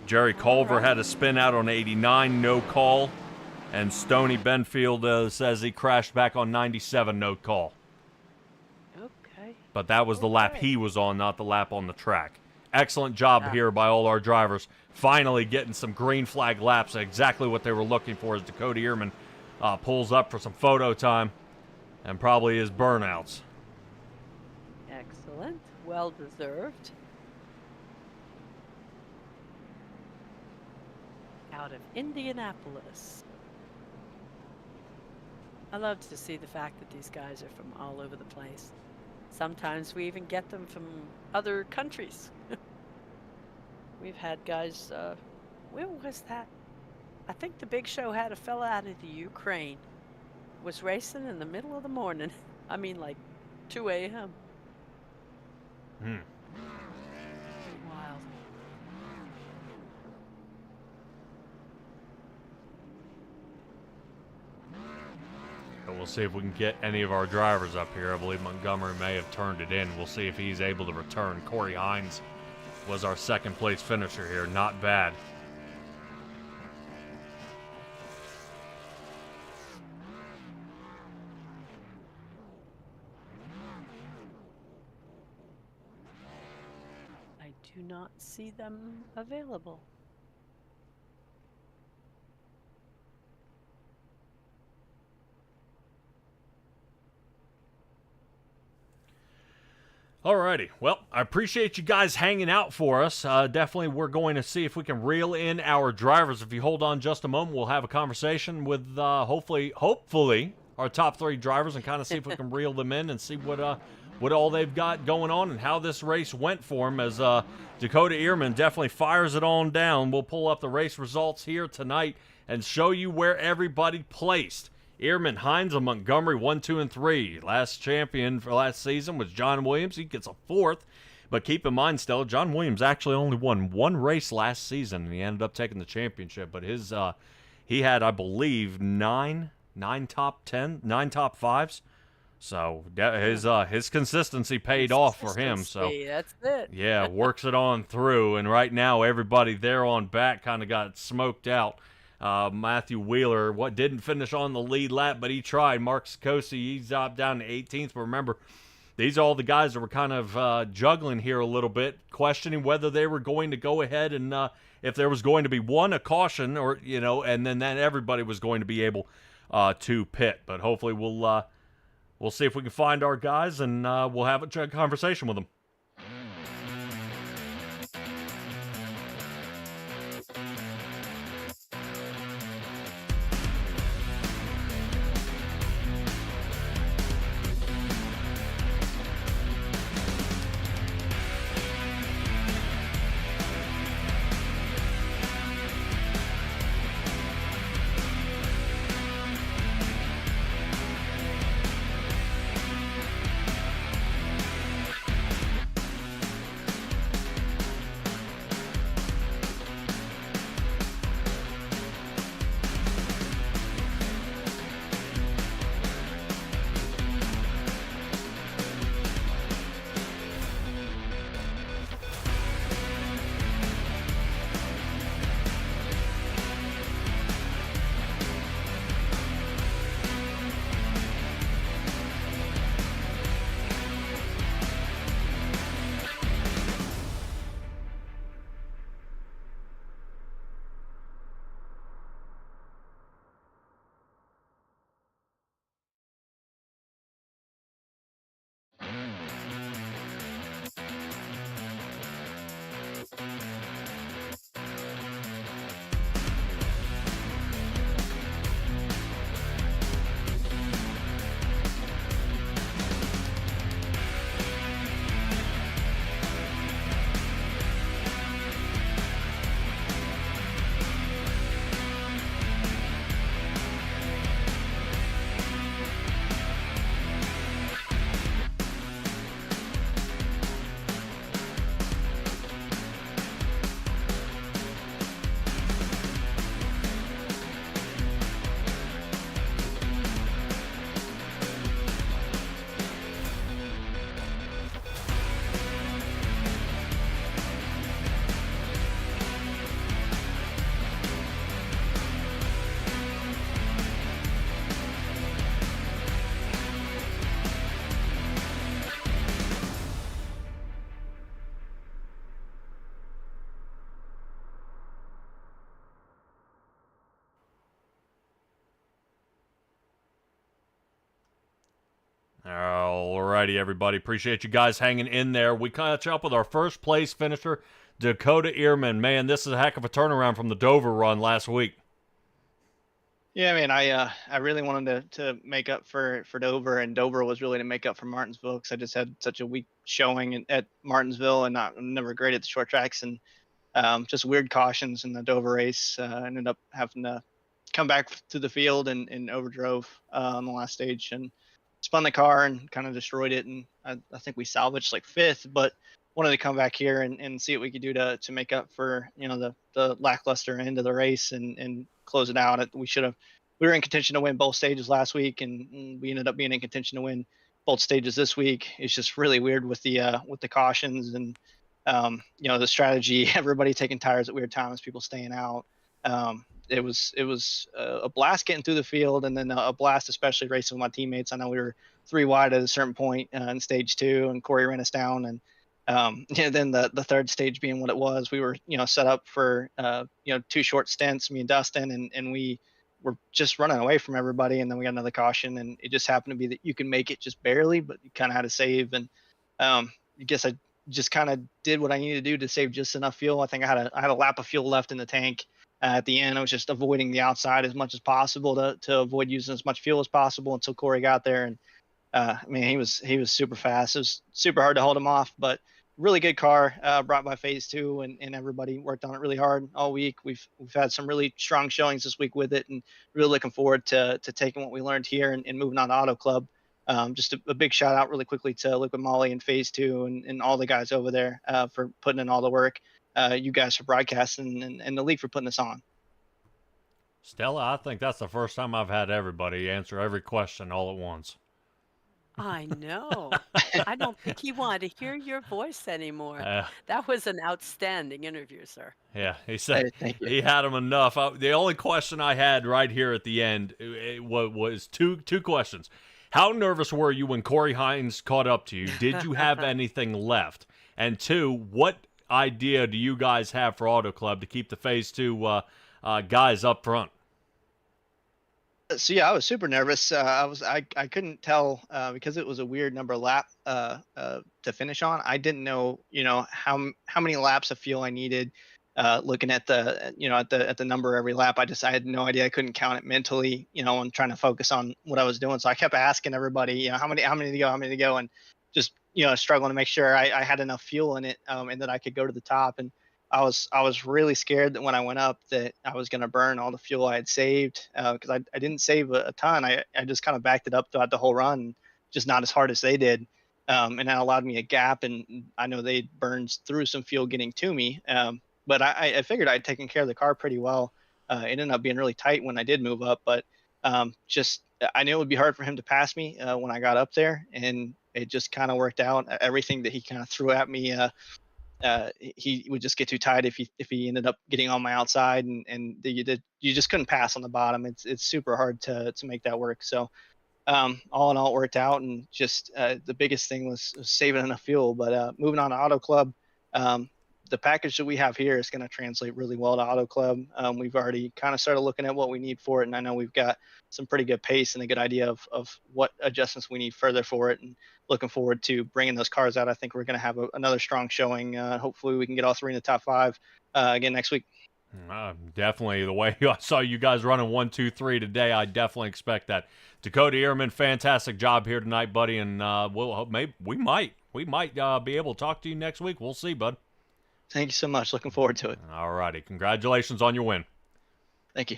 Speaker 5: Jerry Culver had a spin out on 89, no call. And Stoney Benfield says he crashed back on 97, no call.
Speaker 6: Okay.
Speaker 5: But that was the lap he was on, not the lap on the track. Excellent job here by all our drivers. Finally getting some green flag laps, exactly what they were looking for as Dakota Ehrman pulls up for some photo time and probably his burnouts.
Speaker 6: Excellent. Well deserved. Out of Indianapolis. I love to see the fact that these guys are from all over the place. Sometimes we even get them from other countries. We've had guys, where was that? I think the big show had a fella out of the Ukraine. Was racing in the middle of the morning. I mean, like 2 a.m. Wild.
Speaker 5: We'll see if we can get any of our drivers up here. I believe Montgomery may have turned it in. We'll see if he's able to return. Corey Hines was our second place finisher here. Not bad.
Speaker 6: I do not see them available.
Speaker 5: Alrighty, well, I appreciate you guys hanging out for us. Definitely we're going to see if we can reel in our drivers. If you hold on just a moment, we'll have a conversation with hopefully our top 3 drivers and kind of see if we can reel them in and see what all they've got going on and how this race went for them as Dakota Ehrman definitely fires it on down. We'll pull up the race results here tonight and show you where everybody placed. Ehrman, Hines, and Montgomery, 1, 2, and 3. Last champion for last season was John Williams. He gets a 4th. But keep in mind, Stella, John Williams actually only won 1 race last season, and he ended up taking the championship. But his, he had, I believe, 9 top 5s. So his consistency paid off for him. So
Speaker 6: that's it.
Speaker 5: Yeah, works it on through. And right now, everybody there on back kind of got smoked out. Matthew Wheeler, didn't finish on the lead lap, but he tried. Mark Sikosi, he's dropped down to 18th. But remember, these are all the guys that were kind of juggling here a little bit, questioning whether they were going to go ahead and if there was going to be a caution, or and then everybody was going to be able to pit. But hopefully we'll see if we can find our guys and we'll have a conversation with them. Alrighty, everybody. Appreciate you guys hanging in there. We catch up with our first place finisher, Dakota Ehrman. Man, this is a heck of a turnaround from the Dover run last week.
Speaker 11: Yeah, man, I really wanted to make up for Dover, and Dover was really to make up for Martinsville because I just had such a weak showing at Martinsville, and I'm never great at the short tracks, and just weird cautions in the Dover race. Ended up having to come back to the field and overdrove on the last stage and spun the car and kind of destroyed it. And I think we salvaged like fifth, but wanted to come back here and see what we could do to make up for the lackluster end of the race and close it out. We were in contention to win both stages last week, and we ended up being in contention to win both stages this week. It's just really weird with the cautions and the strategy, everybody taking tires at weird times, people staying out. It was a blast getting through the field, and then a blast especially racing with my teammates. I know we were 3 wide at a certain point in stage 2, and Corey ran us down, and then the third stage being what it was, we were set up for 2 short stints, me and Dustin, and we were just running away from everybody, and then we got another caution, and it just happened to be that you can make it just barely, but you kind of had to save. And I guess I just kind of did what I needed to do to save just enough fuel. I think I had a lap of fuel left in the tank. At the end, I was just avoiding the outside as much as possible to avoid using as much fuel as possible until Corey got there. And he was super fast. It was super hard to hold him off, but really good car brought by Phase 2, and everybody worked on it really hard all week. We've had some really strong showings this week with it, and really looking forward to taking what we learned here and moving on to Auto Club. Just a big shout out really quickly to Liquid Molly and Phase 2 and all the guys over there for putting in all the work. You guys for broadcasting and the league for putting this on.
Speaker 5: Stella, I think that's the first time I've had everybody answer every question all at once.
Speaker 6: I know. I don't think he wanted to hear your voice anymore. That was an outstanding interview, sir.
Speaker 5: Yeah, he said he had them enough. The only question I had right here at the end was two questions. How nervous were you when Corey Hines caught up to you? Did you have anything left? And 2, what idea do you guys have for Auto Club to keep the Phase 2 guys up front?
Speaker 11: So yeah, I was super nervous. I couldn't tell because it was a weird number lap to finish on. I didn't know how many laps of fuel I needed. Looking at the at the number every lap, I had no idea. I couldn't count it mentally, and trying to focus on what I was doing. So I kept asking everybody, how many to go, and just struggling to make sure I had enough fuel in it and that I could go to the top. And I was really scared that when I went up that I was going to burn all the fuel I had saved because I didn't save a ton. I just kind of backed it up throughout the whole run, just not as hard as they did. And that allowed me a gap, and I know they burned through some fuel getting to me. But I figured I'd taken care of the car pretty well. It ended up being really tight when I did move up, but I knew it would be hard for him to pass me when I got up there, and it just kind of worked out. Everything that he kind of threw at me, he would just get too tight if he ended up getting on my outside, and you just couldn't pass on the bottom. It's super hard to make that work. So all in all, it worked out, and just the biggest thing was saving enough fuel. But moving on to Auto Club, the package that we have here is going to translate really well to Auto Club. We've already kind of started looking at what we need for it, and I know we've got some pretty good pace and a good idea of what adjustments we need further for it, and looking forward to bringing those cars out. I think we're going to have another strong showing. Hopefully we can get all three in the top 5 again next week.
Speaker 5: Definitely the way I saw you guys running 1, 2, 3 today, I definitely expect that. Dakota Ehrman, fantastic job here tonight, buddy, and we might be able to talk to you next week. We'll see, bud.
Speaker 11: Thank you so much. Looking forward to it.
Speaker 5: All righty. Congratulations on your win.
Speaker 11: Thank you.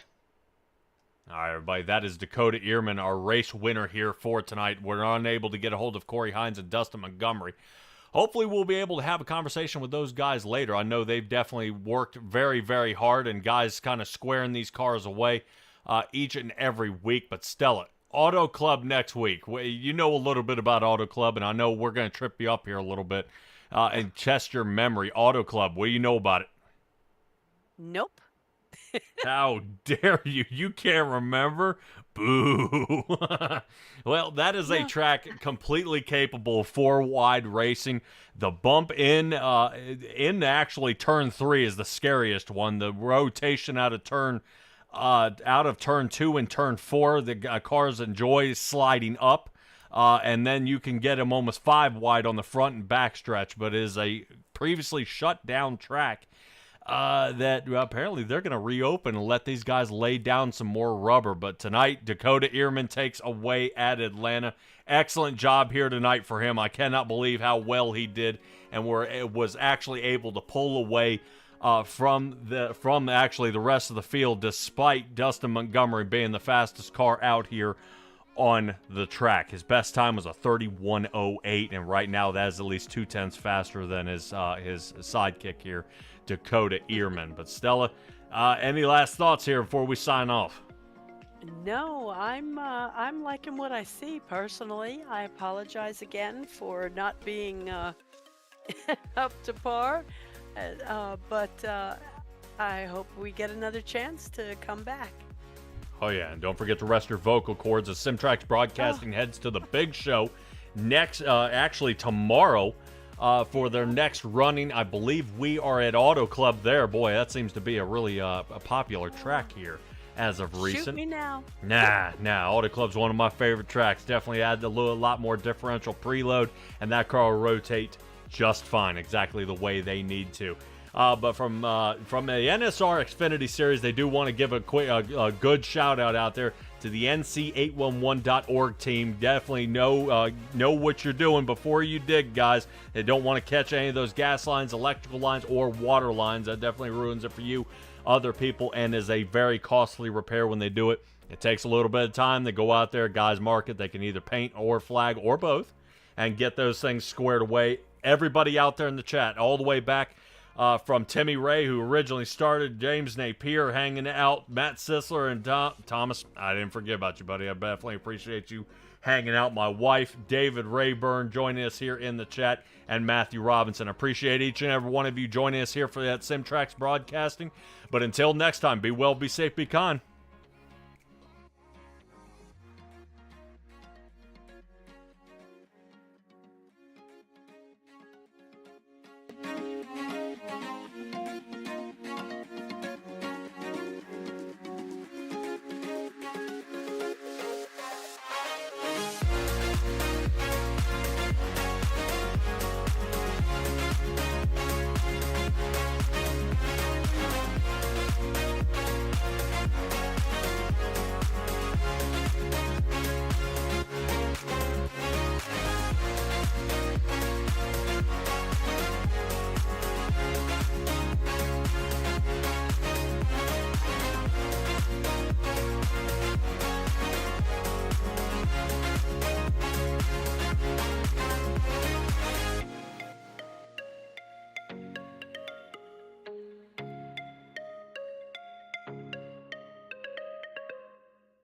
Speaker 5: All right, everybody. That is Dakota Ehrman, our race winner here for tonight. We're unable to get a hold of Corey Hines and Dustin Montgomery. Hopefully we'll be able to have a conversation with those guys later. I know they've definitely worked very, very hard, and guys kind of squaring these cars away each and every week. But Stella, Auto Club next week. You know a little bit about Auto Club, and I know we're going to trip you up here a little bit and test your memory. Auto Club, what do you know about it?
Speaker 6: Nope.
Speaker 5: How dare you? You can't remember? Boo. Well, that is a track completely capable of 4-wide racing. The bump in actually turn 3 is the scariest one. The rotation out of turn 2 and turn 4, the cars enjoy sliding up. And then you can get them almost 5 wide on the front and back stretch, but it is a previously shut down track that apparently they're going to reopen and let these guys lay down some more rubber. But tonight, Dakota Ehrman takes away at Atlanta. Excellent job here tonight for him. I cannot believe how well he did and was actually able to pull away from actually the rest of the field, despite Dustin Montgomery being the fastest car out here on the track. His best time was a 31:08, and right now that is at least 2/10 faster than his sidekick here, Dakota Ehrman. But Stella, any last thoughts here before we sign off?
Speaker 6: No, I'm liking what I see personally. I apologize again for not being up to par, but I hope we get another chance to come back.
Speaker 5: Oh, yeah, and don't forget to rest your vocal cords as SimTraX Broadcasting heads to the big show next, actually tomorrow, for their next running. I believe we are at Auto Club there. Boy, that seems to be a really a popular track here as of recent.
Speaker 6: Shoot me now.
Speaker 5: Nah, Auto Club's one of my favorite tracks. Definitely add a lot more differential preload, and that car will rotate just fine, exactly the way they need to. But from the NSR Xfinity Series, they do want to give a good shout out there to the NC811.org team. Definitely know what you're doing before you dig, guys. They don't want to catch any of those gas lines, electrical lines, or water lines. That definitely ruins it for you, other people, and is a very costly repair when they do it. It takes a little bit of time. They go out there, guys mark it. They can either paint or flag or both and get those things squared away. Everybody out there in the chat, all the way back from Timmy Ray, who originally started, James Napier hanging out, Matt Sisler, and Thomas. I didn't forget about you, buddy. I definitely appreciate you hanging out. My wife, David Rayburn, joining us here in the chat, and Matthew Robinson. Appreciate each and every one of you joining us here for that SimTraX Broadcasting. But until next time, be well, be safe, be kind.